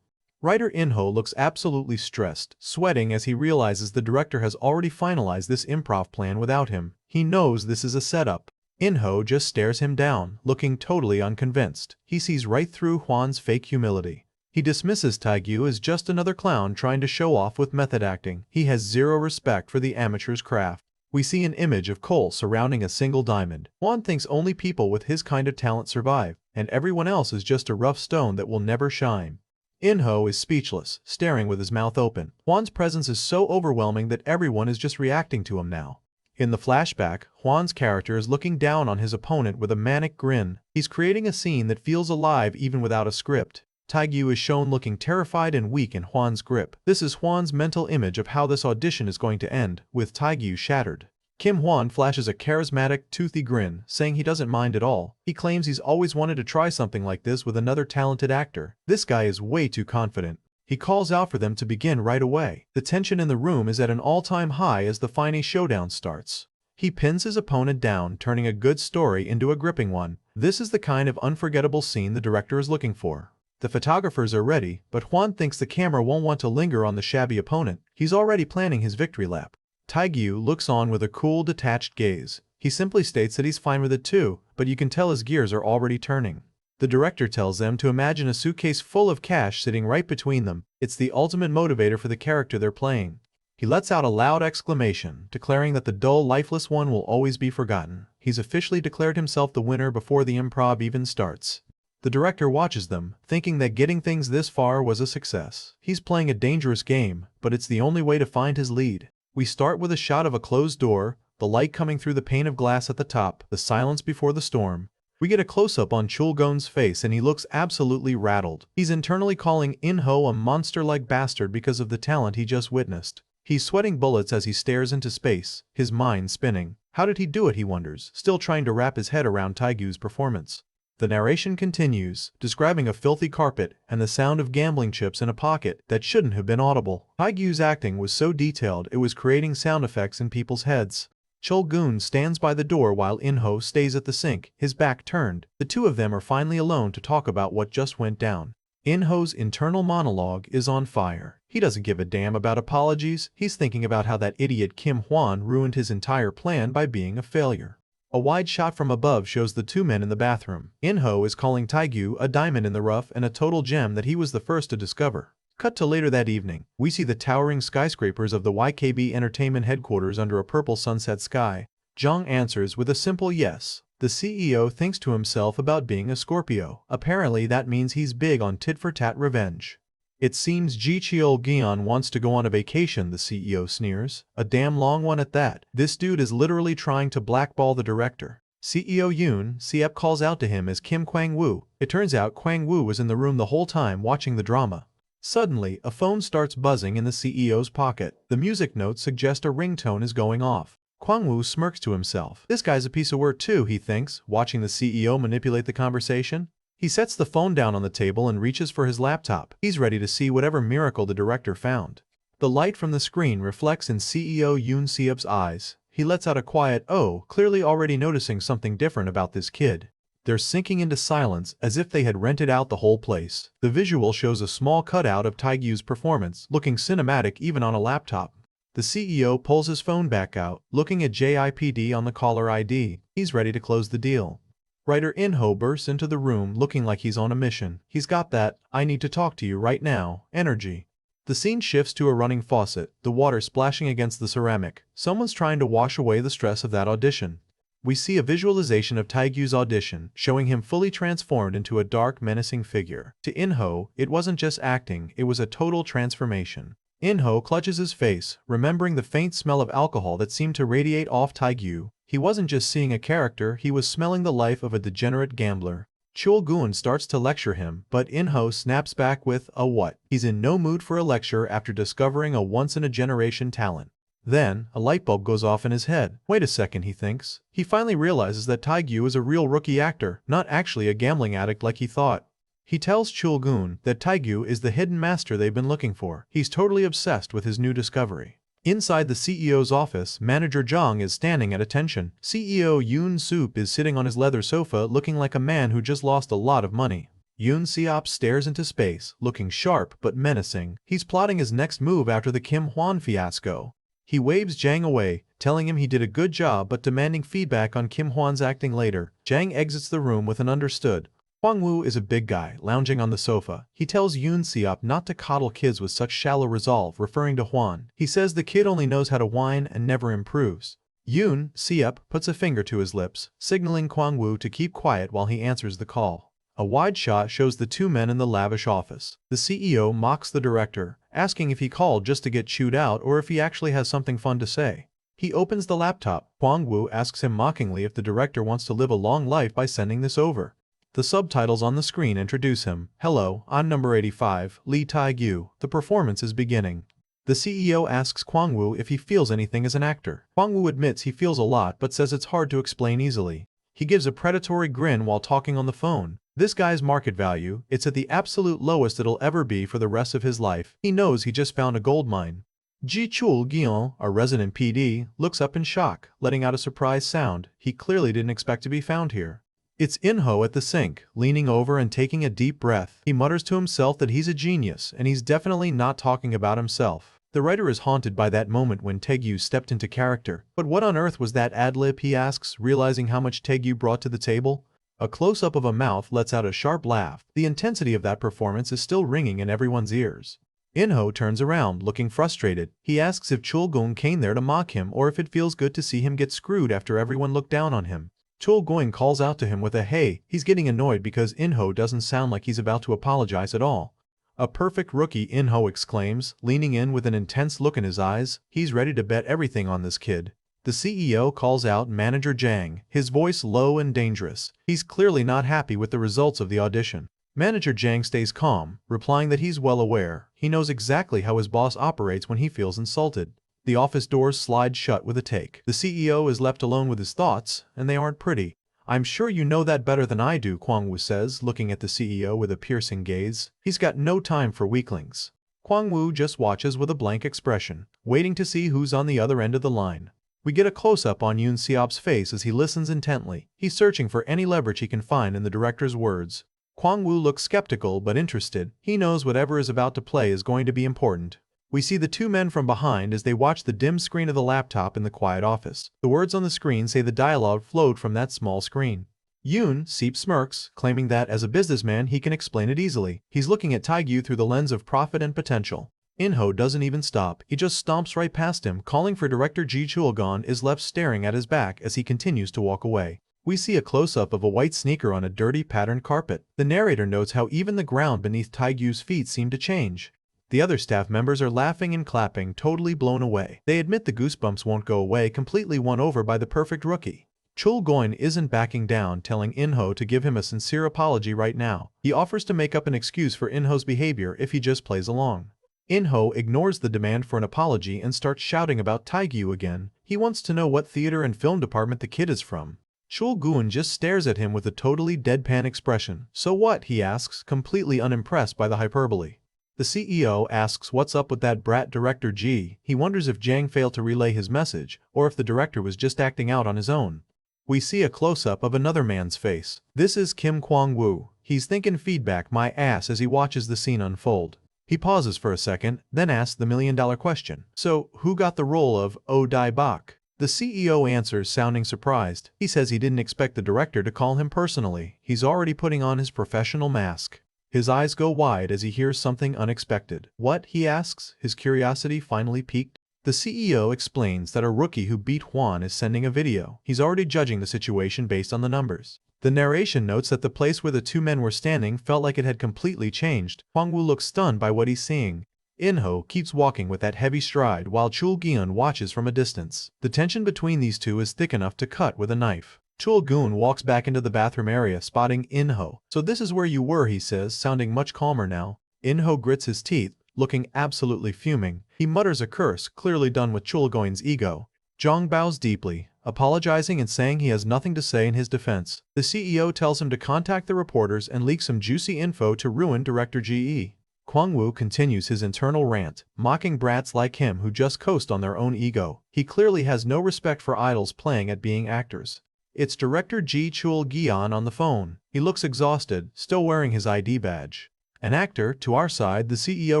S1: Writer Inho looks absolutely stressed, sweating as he realizes the director has already finalized this improv plan without him. He knows this is a setup. Inho just stares him down, looking totally unconvinced. He sees right through Hwan's fake humility. He dismisses Taegyu as just another clown trying to show off with method acting. He has zero respect for the amateur's craft. We see an image of coal surrounding a single diamond. Hwan thinks only people with his kind of talent survive, and everyone else is just a rough stone that will never shine. Inho is speechless, staring with his mouth open. Hwan's presence is so overwhelming that everyone is just reacting to him now. In the flashback, Hwan's character is looking down on his opponent with a manic grin. He's creating a scene that feels alive even without a script. Taegyu is shown looking terrified and weak in Hwan's grip. This is Hwan's mental image of how this audition is going to end, with Taegyu shattered. Kim Hwan flashes a charismatic, toothy grin, saying he doesn't mind at all. He claims he's always wanted to try something like this with another talented actor. This guy is way too confident. He calls out for them to begin right away. The tension in the room is at an all-time high as the final showdown starts. He pins his opponent down, turning a good story into a gripping one. This is the kind of unforgettable scene the director is looking for. The photographers are ready, but Hwan thinks the camera won't want to linger on the shabby opponent. He's already planning his victory lap. Taegyu looks on with a cool, detached gaze. He simply states that he's fine with it too, but you can tell his gears are already turning. The director tells them to imagine a suitcase full of cash sitting right between them. It's the ultimate motivator for the character they're playing. He lets out a loud exclamation, declaring that the dull, lifeless one will always be forgotten. He's officially declared himself the winner before the improv even starts. The director watches them, thinking that getting things this far was a success. He's playing a dangerous game, but it's the only way to find his lead. We start with a shot of a closed door, the light coming through the pane of glass at the top, the silence before the storm. We get a close-up on Chul-gon's face and he looks absolutely rattled. He's internally calling In-ho a monster-like bastard because of the talent he just witnessed. He's sweating bullets as he stares into space, his mind spinning. How did he do it, he wonders, still trying to wrap his head around Taegyu's performance. The narration continues, describing a filthy carpet and the sound of gambling chips in a pocket that shouldn't have been audible. Taegyu's acting was so detailed it was creating sound effects in people's heads. Chul-gon stands by the door while In-ho stays at the sink, his back turned. The two of them are finally alone to talk about what just went down. In-ho's internal monologue is on fire. He doesn't give a damn about apologies, he's thinking about how that idiot Kim Hwan ruined his entire plan by being a failure. A wide shot from above shows the two men in the bathroom. In-ho is calling Taegyu a diamond in the rough and a total gem that he was the first to discover. Cut to later that evening, we see the towering skyscrapers of the YKB Entertainment headquarters under a purple sunset sky. Jung answers with a simple yes. The CEO thinks to himself about being a Scorpio. Apparently that means he's big on tit-for-tat revenge. It seems Ji Cheol-gyeon wants to go on a vacation, the CEO sneers. A damn long one at that. This dude is literally trying to blackball the director. CEO Yoon Seop calls out to him as Kim Kwang-woo. It turns out Kwang-woo was in the room the whole time watching the drama. Suddenly, a phone starts buzzing in the CEO's pocket. The music notes suggest a ringtone is going off. Kwang-woo smirks to himself. This guy's a piece of work too, he thinks, watching the CEO manipulate the conversation. He sets the phone down on the table and reaches for his laptop. He's ready to see whatever miracle the director found. The light from the screen reflects in CEO Yoon Seop's eyes. He lets out a quiet "oh," clearly already noticing something different about this kid. They're sinking into silence as if they had rented out the whole place. The visual shows a small cutout of Taegyu's performance, looking cinematic even on a laptop. The CEO pulls his phone back out, looking at JIPD on the caller ID. He's ready to close the deal. Writer In-ho bursts into the room looking like he's on a mission. He's got that "I need to talk to you right now" energy. The scene shifts to a running faucet, the water splashing against the ceramic. Someone's trying to wash away the stress of that audition. We see a visualization of Taegyu's audition, showing him fully transformed into a dark, menacing figure. To In-ho, it wasn't just acting, it was a total transformation. In-ho clutches his face, remembering the faint smell of alcohol that seemed to radiate off Taegyu. He wasn't just seeing a character, he was smelling the life of a degenerate gambler. Chul-gon starts to lecture him, but In-ho snaps back with a what? He's in no mood for a lecture after discovering a once-in-a-generation talent. Then, a light bulb goes off in his head. Wait a second, he thinks. He finally realizes that Taegyu is a real rookie actor, not actually a gambling addict like he thought. He tells Chul-gon that Taegyu is the hidden master they've been looking for. He's totally obsessed with his new discovery. Inside the CEO's office, Manager Jung is standing at attention. CEO Yoon Seop is sitting on his leather sofa looking like a man who just lost a lot of money. Yoon Seop stares into space, looking sharp but menacing. He's plotting his next move after the Kim Hwan fiasco. He waves Jang away, telling him he did a good job but demanding feedback on Kim Hwan's acting later. Jang exits the room with an understood. Kwang-woo is a big guy, lounging on the sofa. He tells Yoon Seop not to coddle kids with such shallow resolve, referring to Hwan. He says the kid only knows how to whine and never improves. Yoon Seop puts a finger to his lips, signaling Kwang-woo to keep quiet while he answers the call. A wide shot shows the two men in the lavish office. The CEO mocks the director, asking if he called just to get chewed out or if he actually has something fun to say. He opens the laptop. Kwang-woo asks him mockingly if the director wants to live a long life by sending this over. The subtitles on the screen introduce him. Hello, I'm number 85, Lee Taegyu. The performance is beginning. The CEO asks Kwang-woo if he feels anything as an actor. Kwang-woo admits he feels a lot but says it's hard to explain easily. He gives a predatory grin while talking on the phone. This guy's market value, it's at the absolute lowest it'll ever be for the rest of his life. He knows he just found a gold mine. Ji Cheol-gyeon, our resident PD, looks up in shock, letting out a surprised sound. He clearly didn't expect to be found here. It's In-ho at the sink, leaning over and taking a deep breath. He mutters to himself that he's a genius, and he's definitely not talking about himself. The writer is haunted by that moment when Taegyu stepped into character. But what on earth was that ad-lib, he asks, realizing how much Taegyu brought to the table? A close-up of a mouth lets out a sharp laugh. The intensity of that performance is still ringing in everyone's ears. In-ho turns around, looking frustrated. He asks if Chul-gung came there to mock him or if it feels good to see him get screwed after everyone looked down on him. Chul-gung calls out to him with a hey. He's getting annoyed because In-ho doesn't sound like he's about to apologize at all. A perfect rookie, In-ho exclaims, leaning in with an intense look in his eyes. He's ready to bet everything on this kid. The CEO calls out Manager Jang, his voice low and dangerous. He's clearly not happy with the results of the audition. Manager Jang stays calm, replying that he's well aware. He knows exactly how his boss operates when he feels insulted. The office doors slide shut with a take. The CEO is left alone with his thoughts, and they aren't pretty. "I'm sure you know that better than I do," Kwang-woo says, looking at the CEO with a piercing gaze. He's got no time for weaklings. Kwang-woo just watches with a blank expression, waiting to see who's on the other end of the line. We get a close-up on Yoon Seop's face as he listens intently. He's searching for any leverage he can find in the director's words. Kwang-woo looks skeptical but interested. He knows whatever is about to play is going to be important. We see the two men from behind as they watch the dim screen of the laptop in the quiet office. The words on the screen say the dialogue flowed from that small screen. Yoon Seop smirks, claiming that as a businessman he can explain it easily. He's looking at Taegyu through the lens of profit and potential. In-ho doesn't even stop. He just stomps right past him, calling for director Ji Chul-gon is left staring at his back as he continues to walk away. We see a close-up of a white sneaker on a dirty patterned carpet. The narrator notes how even the ground beneath Taegyu's feet seemed to change. The other staff members are laughing and clapping, totally blown away. They admit the goosebumps won't go away, completely won over by the perfect rookie. Chul-gon isn't backing down, telling In-ho to give him a sincere apology right now. He offers to make up an excuse for In-ho's behavior if he just plays along. In-ho ignores the demand for an apology and starts shouting about Taegyu again. He wants to know what theater and film department the kid is from. Chul-gon just stares at him with a totally deadpan expression. "So what?" he asks, completely unimpressed by the hyperbole. The CEO asks what's up with that brat director Ji. He wonders if Jang failed to relay his message, or if the director was just acting out on his own. We see a close-up of another man's face. This is Kim Kwang-woo. He's thinking feedback my ass as he watches the scene unfold. He pauses for a second, then asks the million-dollar question. "So, who got the role of Oh Dae-bak?" The CEO answers, sounding surprised. He says he didn't expect the director to call him personally. He's already putting on his professional mask. His eyes go wide as he hears something unexpected. "What?" he asks, his curiosity finally piqued. The CEO explains that a rookie who beat Hwan is sending a video. He's already judging the situation based on the numbers. The narration notes that the place where the two men were standing felt like it had completely changed. Kwang-woo looks stunned by what he's seeing. In-ho keeps walking with that heavy stride while Chul-gon watches from a distance. The tension between these two is thick enough to cut with a knife. Chul-gon walks back into the bathroom area, spotting In-ho. "So this is where you were," he says, sounding much calmer now. In-ho grits his teeth, looking absolutely fuming. He mutters a curse, clearly done with Chul-gon's ego. Jong bows deeply, apologizing and saying he has nothing to say in his defense. The CEO tells him to contact the reporters and leak some juicy info to ruin director Ge. Kwang-woo continues his internal rant, mocking brats like him who just coast on their own ego. He clearly has no respect for idols playing at being actors. It's director Ji Chul-gon on the phone. He looks exhausted, still wearing his ID badge. "An actor, to our side," the CEO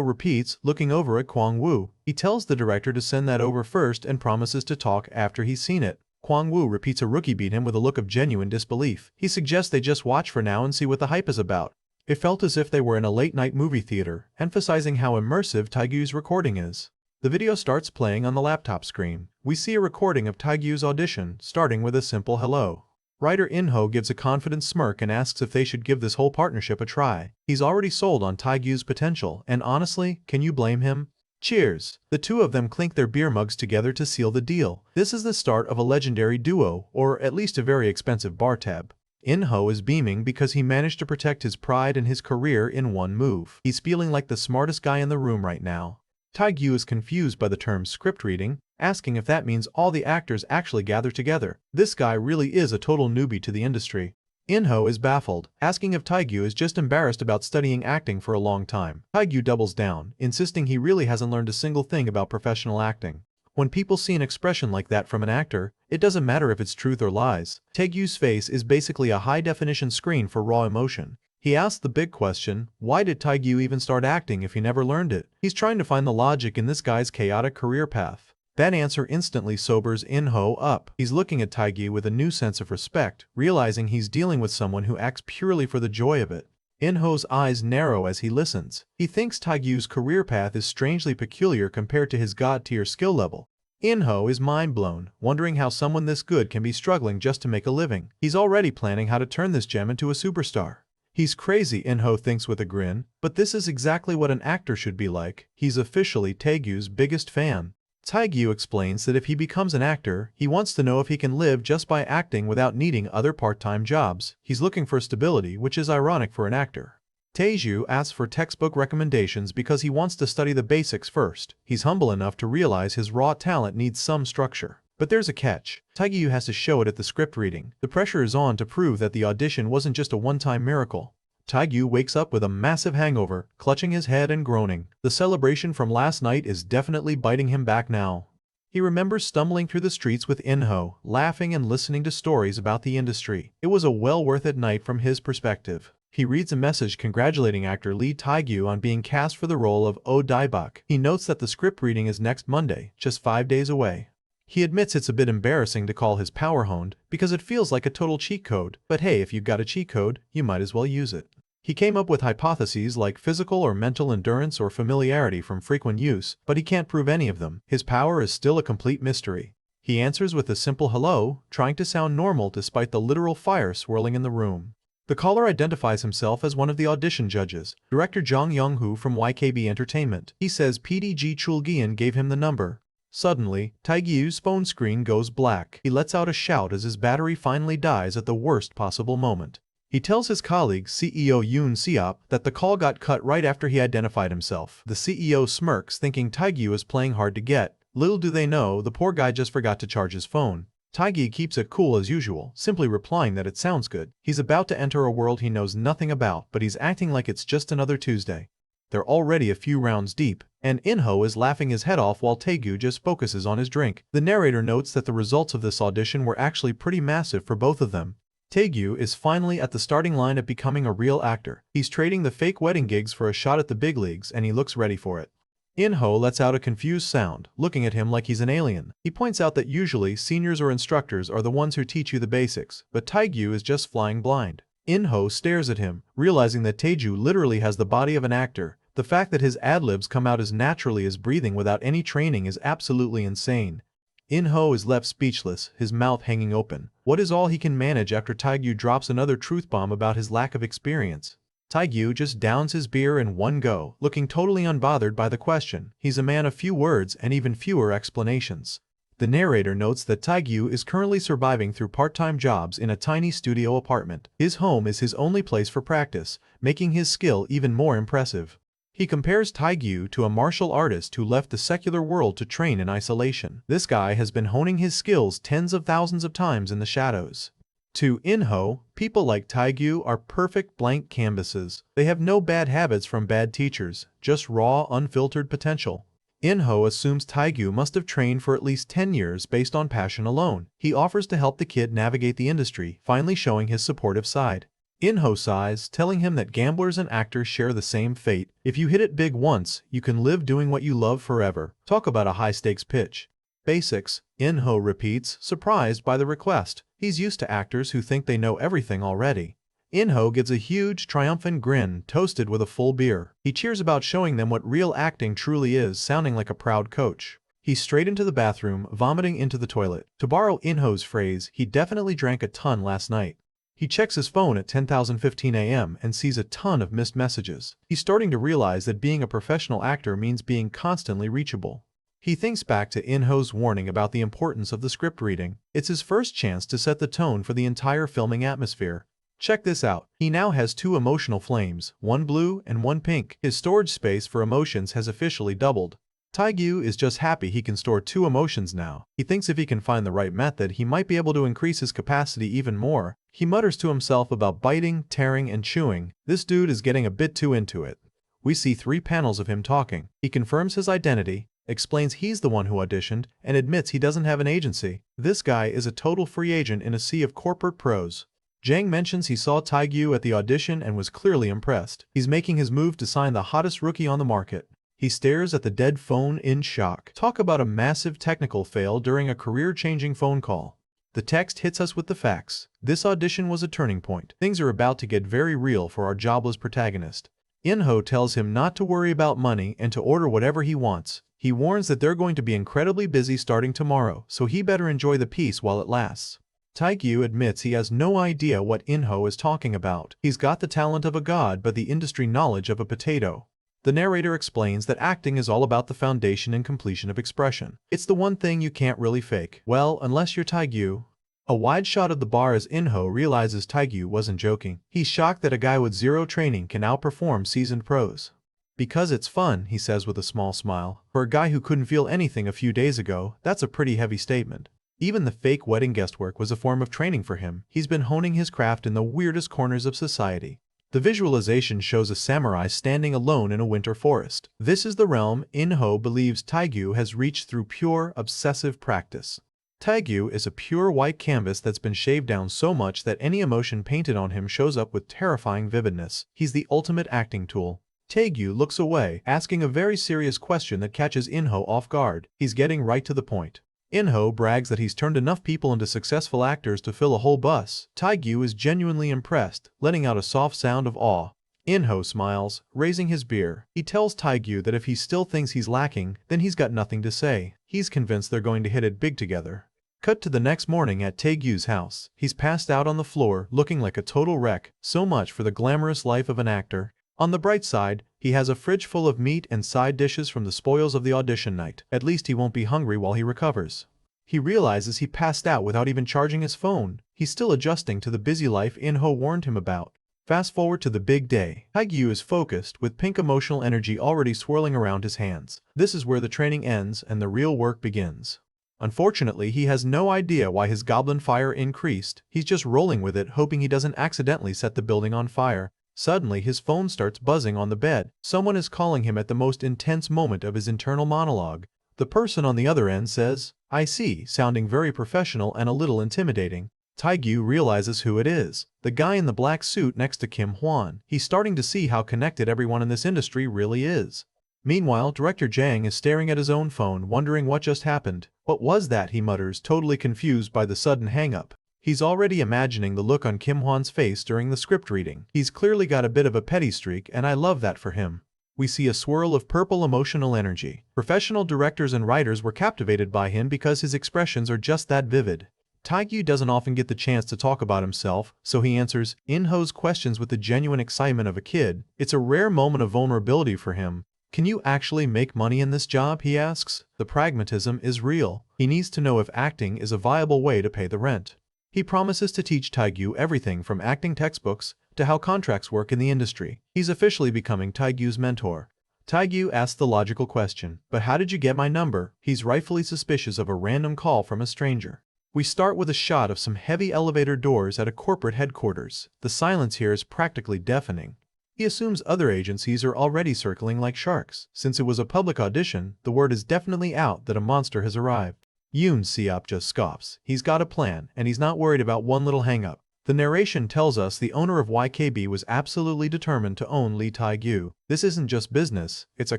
S1: repeats, looking over at Kwang-woo. He tells the director to send that over first and promises to talk after he's seen it. Kwang-woo repeats a rookie beat him with a look of genuine disbelief. He suggests they just watch for now and see what the hype is about. It felt as if they were in a late-night movie theater, emphasizing how immersive Taegyu's recording is. The video starts playing on the laptop screen. We see a recording of Taegyu's audition, starting with a simple hello. Writer In-ho gives a confident smirk and asks if they should give this whole partnership a try. He's already sold on Taegyu's potential, and honestly, can you blame him? Cheers! The two of them clink their beer mugs together to seal the deal. This is the start of a legendary duo, or at least a very expensive bar tab. In-ho is beaming because he managed to protect his pride and his career in one move. He's feeling like the smartest guy in the room right now. Taegyu is confused by the term script reading, asking if that means all the actors actually gather together. This guy really is a total newbie to the industry. In-ho is baffled, asking if Taegyu is just embarrassed about studying acting for a long time. Taegyu doubles down, insisting he really hasn't learned a single thing about professional acting. When people see an expression like that from an actor, it doesn't matter if it's truth or lies. Taegyu's face is basically a high-definition screen for raw emotion. He asks the big question, why did Taegyu even start acting if he never learned it? He's trying to find the logic in this guy's chaotic career path. That answer instantly sobers In-ho up. He's looking at Taegyu with a new sense of respect, realizing he's dealing with someone who acts purely for the joy of it. In-ho's eyes narrow as he listens. He thinks Taegyu's career path is strangely peculiar compared to his god-tier skill level. In-ho is mind-blown, wondering how someone this good can be struggling just to make a living. He's already planning how to turn this gem into a superstar. He's crazy, In-ho thinks with a grin, but this is exactly what an actor should be like. He's officially Taegyu's biggest fan. Taegyu explains that if he becomes an actor, he wants to know if he can live just by acting without needing other part-time jobs. He's looking for stability, which is ironic for an actor. Taegyu asks for textbook recommendations because he wants to study the basics first. He's humble enough to realize his raw talent needs some structure. But there's a catch. Taegyu has to show it at the script reading. The pressure is on to prove that the audition wasn't just a one-time miracle. Taegyu wakes up with a massive hangover, clutching his head and groaning. The celebration from last night is definitely biting him back now. He remembers stumbling through the streets with In-ho, laughing and listening to stories about the industry. It was a well-worth-it night from his perspective. He reads a message congratulating actor Lee Taegyu on being cast for the role of Oh Daibak. He notes that the script reading is next Monday, just 5 days away. He admits it's a bit embarrassing to call his power honed because it feels like a total cheat code, but hey, if you've got a cheat code, you might as well use it. He came up with hypotheses like physical or mental endurance or familiarity from frequent use, but he can't prove any of them. His power is still a complete mystery. He answers with a simple hello, trying to sound normal despite the literal fire swirling in the room. The caller identifies himself as one of the audition judges, director Jong Young-hoo from YKB Entertainment. He says PDG Chulgian gave him the number. Suddenly, Taegyu's phone screen goes black. He lets out a shout as his battery finally dies at the worst possible moment. He tells his colleague CEO Yoon Seop that the call got cut right after he identified himself. The CEO smirks, thinking Taegyu is playing hard to get. Little do they know, the poor guy just forgot to charge his phone. Taegyu keeps it cool as usual, simply replying that it sounds good. He's about to enter a world he knows nothing about, but he's acting like it's just another Tuesday. They're already a few rounds deep, and In-ho is laughing his head off while Taegyu just focuses on his drink. The narrator notes that the results of this audition were actually pretty massive for both of them. Taegyu is finally at the starting line of becoming a real actor. He's trading the fake wedding gigs for a shot at the big leagues, and he looks ready for it. In-ho lets out a confused sound, looking at him like he's an alien. He points out that usually seniors or instructors are the ones who teach you the basics, but Taegyu is just flying blind. In-ho stares at him, realizing that Taegyu literally has the body of an actor. The fact that his ad-libs come out as naturally as breathing without any training is absolutely insane. In-ho is left speechless, his mouth hanging open. What is all he can manage after Taegyu drops another truth bomb about his lack of experience? Taegyu just downs his beer in one go, looking totally unbothered by the question. He's a man of few words and even fewer explanations. The narrator notes that Taegyu is currently surviving through part-time jobs in a tiny studio apartment. His home is his only place for practice, making his skill even more impressive. He compares Taegyu to a martial artist who left the secular world to train in isolation. This guy has been honing his skills tens of thousands of times in the shadows. To In-ho, people like Taegyu are perfect blank canvases. They have no bad habits from bad teachers, just raw, unfiltered potential. In-ho assumes Taegyu must have trained for at least 10 years based on passion alone. He offers to help the kid navigate the industry, finally showing his supportive side. In-ho sighs, telling him that gamblers and actors share the same fate. If you hit it big once, you can live doing what you love forever. Talk about a high-stakes pitch. Basics, In-ho repeats, surprised by the request. He's used to actors who think they know everything already. In-ho gives a huge, triumphant grin, toasted with a full beer. He cheers about showing them what real acting truly is, sounding like a proud coach. He's straight into the bathroom, vomiting into the toilet. To borrow In-ho's phrase, he definitely drank a ton last night. He checks his phone at 10:15 a.m. and sees a ton of missed messages. He's starting to realize that being a professional actor means being constantly reachable. He thinks back to In-ho's warning about the importance of the script reading. It's his first chance to set the tone for the entire filming atmosphere. Check this out. He now has 2 emotional flames, one blue and one pink. His storage space for emotions has officially doubled. Taegyu is just happy he can store 2 emotions now. He thinks if he can find the right method, he might be able to increase his capacity even more. He mutters to himself about biting, tearing, and chewing. This dude is getting a bit too into it. We see 3 panels of him talking. He confirms his identity, explains he's the one who auditioned, and admits he doesn't have an agency. This guy is a total free agent in a sea of corporate pros. Jang mentions he saw Taegyu at the audition and was clearly impressed. He's making his move to sign the hottest rookie on the market. He stares at the dead phone in shock. Talk about a massive technical fail during a career-changing phone call. The text hits us with the facts. This audition was a turning point. Things are about to get very real for our jobless protagonist. In-ho tells him not to worry about money and to order whatever he wants. He warns that they're going to be incredibly busy starting tomorrow, so he better enjoy the peace while it lasts. Taegyu admits he has no idea what In-ho is talking about. He's got the talent of a god but the industry knowledge of a potato. The narrator explains that acting is all about the foundation and completion of expression. It's the one thing you can't really fake. Well, unless you're Taegyu. A wide shot of the bar as In-ho realizes Taegyu wasn't joking. He's shocked that a guy with zero training can outperform seasoned pros. Because it's fun, he says with a small smile. For a guy who couldn't feel anything a few days ago, that's a pretty heavy statement. Even the fake wedding guestwork was a form of training for him. He's been honing his craft in the weirdest corners of society. The visualization shows a samurai standing alone in a winter forest. This is the realm In-ho believes Taegyu has reached through pure, obsessive practice. Taegyu is a pure white canvas that's been shaved down so much that any emotion painted on him shows up with terrifying vividness. He's the ultimate acting tool. Taegyu looks away, asking a very serious question that catches In-ho off guard. He's getting right to the point. In-ho brags that he's turned enough people into successful actors to fill a whole bus. Taegyu is genuinely impressed, letting out a soft sound of awe. In-ho smiles, raising his beer. He tells Taegyu that if he still thinks he's lacking, then he's got nothing to say. He's convinced they're going to hit it big together. Cut to the next morning at Taegyu's house. He's passed out on the floor, looking like a total wreck. So much for the glamorous life of an actor. On the bright side, he has a fridge full of meat and side dishes from the spoils of the audition night. At least he won't be hungry while he recovers. He realizes he passed out without even charging his phone. He's still adjusting to the busy life In-ho warned him about. Fast forward to the big day. Taegyu is focused, with pink emotional energy already swirling around his hands. This is where the training ends and the real work begins. Unfortunately, he has no idea why his goblin fire increased. He's just rolling with it, hoping he doesn't accidentally set the building on fire. Suddenly, his phone starts buzzing on the bed. Someone is calling him at the most intense moment of his internal monologue. The person on the other end says, "I see," sounding very professional and a little intimidating. Taegyu realizes who it is. The guy in the black suit next to Kim Hwan. He's starting to see how connected everyone in this industry really is. Meanwhile, Director Jang is staring at his own phone, wondering what just happened. "What was that?" he mutters, totally confused by the sudden hang-up. He's already imagining the look on Kim Hwan's face during the script reading. He's clearly got a bit of a petty streak, and I love that for him. We see a swirl of purple emotional energy. Professional directors and writers were captivated by him because his expressions are just that vivid. Taegyu doesn't often get the chance to talk about himself, so he answers In-ho's questions with the genuine excitement of a kid. It's a rare moment of vulnerability for him. "Can you actually make money in this job?" he asks. The pragmatism is real. He needs to know if acting is a viable way to pay the rent. He promises to teach Taegyu everything from acting textbooks to how contracts work in the industry. He's officially becoming Taegyu's mentor. Taegyu asks the logical question, "But how did you get my number?" He's rightfully suspicious of a random call from a stranger. We start with a shot of some heavy elevator doors at a corporate headquarters. The silence here is practically deafening. He assumes other agencies are already circling like sharks. Since it was a public audition, the word is definitely out that a monster has arrived. Yoon Seop just scoffs. He's got a plan, and he's not worried about one little hang-up. The narration tells us the owner of YKB was absolutely determined to own Lee Taegyu. This isn't just business, it's a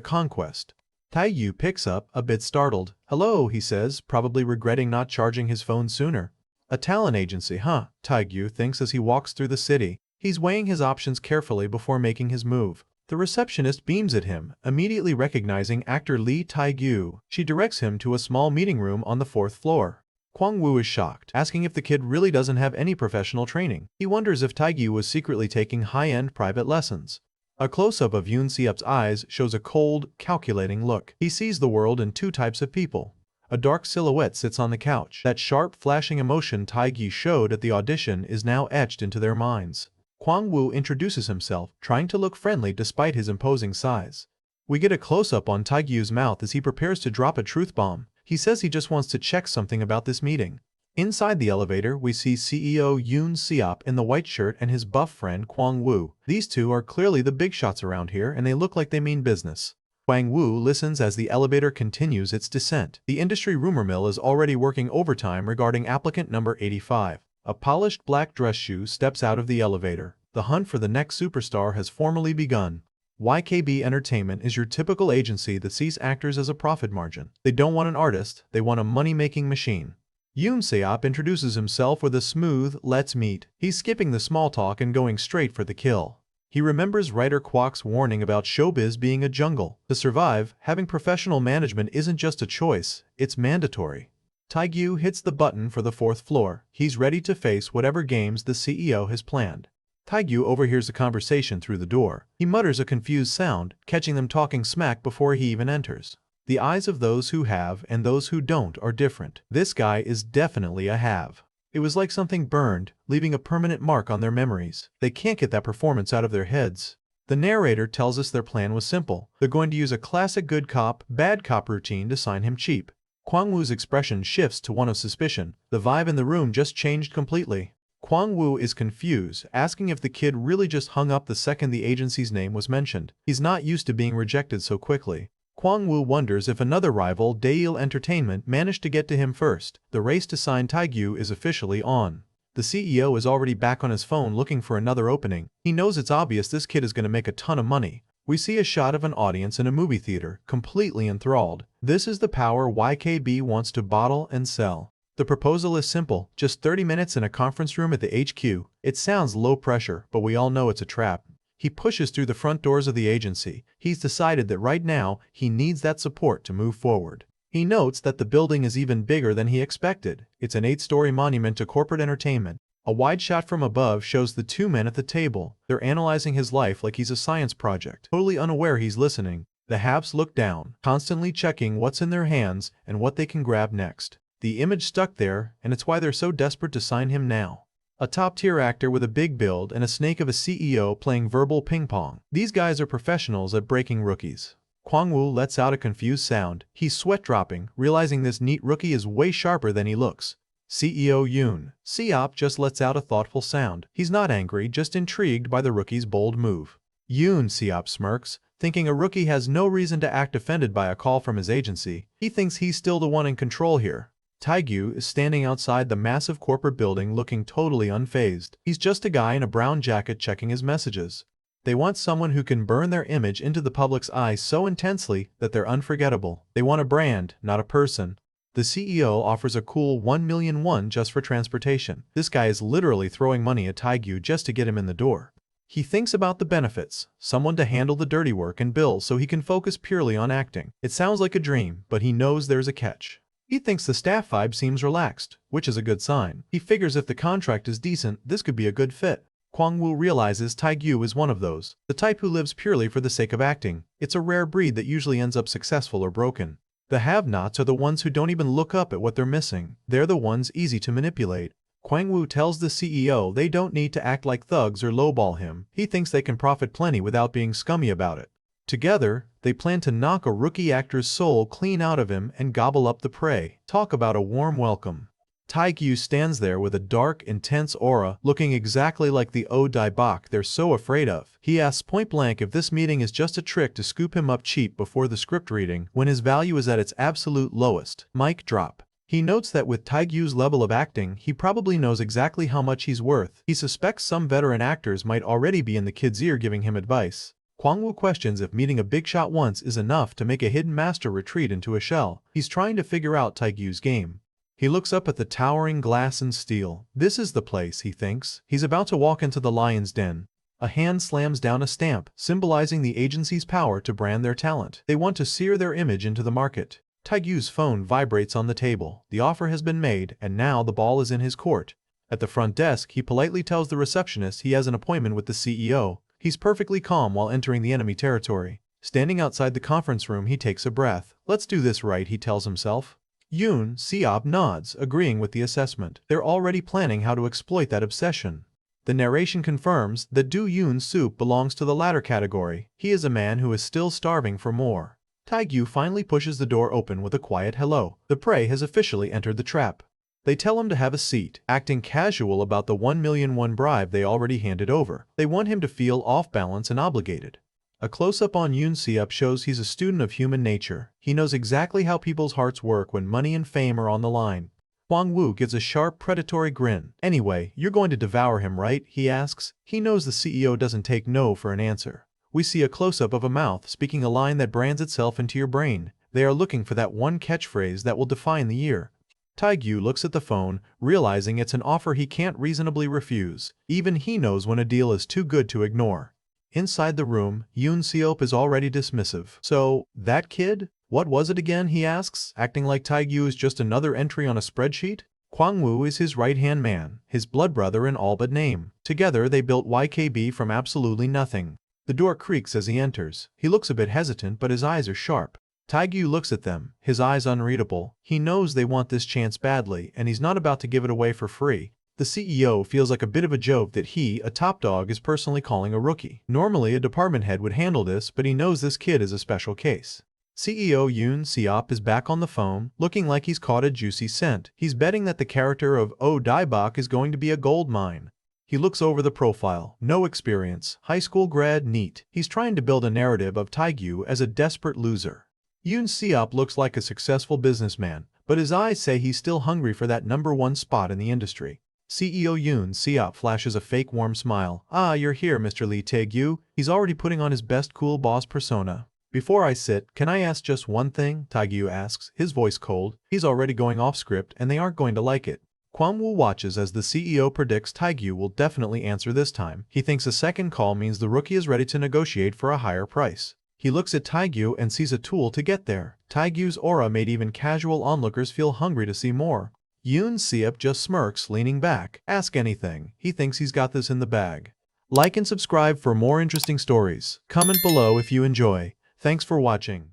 S1: conquest. Taegyu picks up, a bit startled. "Hello," he says, probably regretting not charging his phone sooner. "A talent agency, huh?" Taegyu thinks as he walks through the city. He's weighing his options carefully before making his move. The receptionist beams at him, immediately recognizing actor Lee Taegyu. She directs him to a small meeting room on the 4th floor. Kwang-woo is shocked, asking if the kid really doesn't have any professional training. He wonders if Taegyu was secretly taking high-end private lessons. A close-up of Yoon Seop's eyes shows a cold, calculating look. He sees the world in two types of people. A dark silhouette sits on the couch. That sharp, flashing emotion Taegyu showed at the audition is now etched into their minds. Kwang-woo introduces himself, trying to look friendly despite his imposing size. We get a close-up on Taegyu's mouth as he prepares to drop a truth bomb. He says he just wants to check something about this meeting. Inside the elevator, we see CEO Yoon Seop in the white shirt and his buff friend Kwang-woo. These two are clearly the big shots around here, and they look like they mean business. Kwang-woo listens as the elevator continues its descent. The industry rumor mill is already working overtime regarding applicant number 85. A polished black dress shoe steps out of the elevator. The hunt for the next superstar has formally begun. YKB Entertainment is your typical agency that sees actors as a profit margin. They don't want an artist, they want a money-making machine. Yoon Seop introduces himself with a smooth, "Let's meet." He's skipping the small talk and going straight for the kill. He remembers writer Kwok's warning about showbiz being a jungle. To survive, having professional management isn't just a choice, it's mandatory. Taegyu hits the button for the 4th floor. He's ready to face whatever games the CEO has planned. Taegyu overhears the conversation through the door. He mutters a confused sound, catching them talking smack before he even enters. The eyes of those who have and those who don't are different. This guy is definitely a have. It was like something burned, leaving a permanent mark on their memories. They can't get that performance out of their heads. The narrator tells us their plan was simple. They're going to use a classic good cop, bad cop routine to sign him cheap. Kwang-woo's expression shifts to one of suspicion. The vibe in the room just changed completely. Kwang-woo is confused, asking if the kid really just hung up the second the agency's name was mentioned. He's not used to being rejected so quickly. Kwang-woo wonders if another rival, Daeil Entertainment, managed to get to him first. The race to sign Taegyu is officially on. The CEO is already back on his phone looking for another opening. He knows it's obvious this kid is going to make a ton of money. We see a shot of an audience in a movie theater, completely enthralled. This is the power YKB wants to bottle and sell. The proposal is simple, just 30 minutes in a conference room at the HQ. It sounds low pressure, but we all know it's a trap. He pushes through the front doors of the agency. He's decided that right now, he needs that support to move forward. He notes that the building is even bigger than he expected. It's an 8-story monument to corporate entertainment. A wide shot from above shows the 2 men at the table. They're analyzing his life like he's a science project. Totally unaware he's listening, the haves look down, constantly checking what's in their hands and what they can grab next. The image stuck there, and it's why they're so desperate to sign him now. A top-tier actor with a big build and a snake of a CEO playing verbal ping-pong. These guys are professionals at breaking rookies. Kwang-woo lets out a confused sound. He's sweat-dropping, realizing this neat rookie is way sharper than he looks. CEO Yoon Seop just lets out a thoughtful sound. He's not angry, just intrigued by the rookie's bold move. Yoon Seop smirks, thinking a rookie has no reason to act offended by a call from his agency. He thinks he's still the one in control here. Taegyu is standing outside the massive corporate building looking totally unfazed. He's just a guy in a brown jacket checking his messages. They want someone who can burn their image into the public's eyes so intensely that they're unforgettable. They want a brand, not a person. The CEO offers a cool 1 million won just for transportation. This guy is literally throwing money at Taegyu just to get him in the door. He thinks about the benefits, someone to handle the dirty work and bills so he can focus purely on acting. It sounds like a dream, but he knows there's a catch. He thinks the staff vibe seems relaxed, which is a good sign. He figures if the contract is decent, this could be a good fit. Kwang-woo realizes Taegyu is one of those, the type who lives purely for the sake of acting. It's a rare breed that usually ends up successful or broken. The have-nots are the ones who don't even look up at what they're missing. They're the ones easy to manipulate. Kwang-woo tells the CEO they don't need to act like thugs or lowball him. He thinks they can profit plenty without being scummy about it. Together, they plan to knock a rookie actor's soul clean out of him and gobble up the prey. Talk about a warm welcome. Taegyu stands there with a dark, intense aura, looking exactly like the Dai Bak they're so afraid of. He asks point-blank if this meeting is just a trick to scoop him up cheap before the script reading, when his value is at its absolute lowest. Mic drop. He notes that with Taegyu's level of acting, he probably knows exactly how much he's worth. He suspects some veteran actors might already be in the kid's ear giving him advice. Kwang-woo questions if meeting a big shot once is enough to make a hidden master retreat into a shell. He's trying to figure out Taegyu's game. He looks up at the towering glass and steel. This is the place, he thinks. He's about to walk into the lion's den. A hand slams down a stamp, symbolizing the agency's power to brand their talent. They want to sear their image into the market. Taegyu's phone vibrates on the table. The offer has been made, and now the ball is in his court. At the front desk, he politely tells the receptionist he has an appointment with the CEO. He's perfectly calm while entering the enemy territory. Standing outside the conference room, he takes a breath. Let's do this right, he tells himself. Yoon Seop nods, agreeing with the assessment. They're already planning how to exploit that obsession. The narration confirms that Do Yoon's soup belongs to the latter category. He is a man who is still starving for more. Taegyu finally pushes the door open with a quiet hello. The prey has officially entered the trap. They tell him to have a seat, acting casual about the 1 million won bribe they already handed over. They want him to feel off balance and obligated. A close-up on Yoon Seop shows he's a student of human nature. He knows exactly how people's hearts work when money and fame are on the line. Kwang-woo gives a sharp, predatory grin. Anyway, you're going to devour him, right? He asks. He knows the CEO doesn't take no for an answer. We see a close-up of a mouth speaking a line that brands itself into your brain. They are looking for that one catchphrase that will define the year. Taegyu looks at the phone, realizing it's an offer he can't reasonably refuse. Even he knows when a deal is too good to ignore. Inside the room, Yoon Seop is already dismissive. So, that kid? What was it again, he asks, acting like Taegyu is just another entry on a spreadsheet? Kwangwoo is his right-hand man, his blood brother in all but name. Together they built YKB from absolutely nothing. The door creaks as he enters. He looks a bit hesitant, but his eyes are sharp. Taegyu looks at them, his eyes unreadable. He knows they want this chance badly, and he's not about to give it away for free. The CEO feels like a bit of a joke that he, a top dog, is personally calling a rookie. Normally a department head would handle this, but he knows this kid is a special case. CEO Yoon Seop is back on the phone, looking like he's caught a juicy scent. He's betting that the character of Oh Daibak is going to be a gold mine. He looks over the profile. No experience, high school grad, neat. He's trying to build a narrative of Taegyu as a desperate loser. Yoon Seop looks like a successful businessman, but his eyes say he's still hungry for that #1 spot in the industry. CEO Yoon Seop flashes a fake warm smile. Ah, you're here, Mr. Lee Taegyu. He's already putting on his best cool boss persona. Before I sit, can I ask just one thing? Taegyu asks, his voice cold. He's already going off script and they aren't going to like it. Kwangwoo watches as the CEO predicts Taegyu will definitely answer this time. He thinks a second call means the rookie is ready to negotiate for a higher price. He looks at Taegyu and sees a tool to get there. Taegyu's aura made even casual onlookers feel hungry to see more. Yoon Seop just smirks, leaning back. Ask anything. He thinks he's got this in the bag. Like and subscribe for more interesting stories. Comment below if you enjoy. Thanks for watching.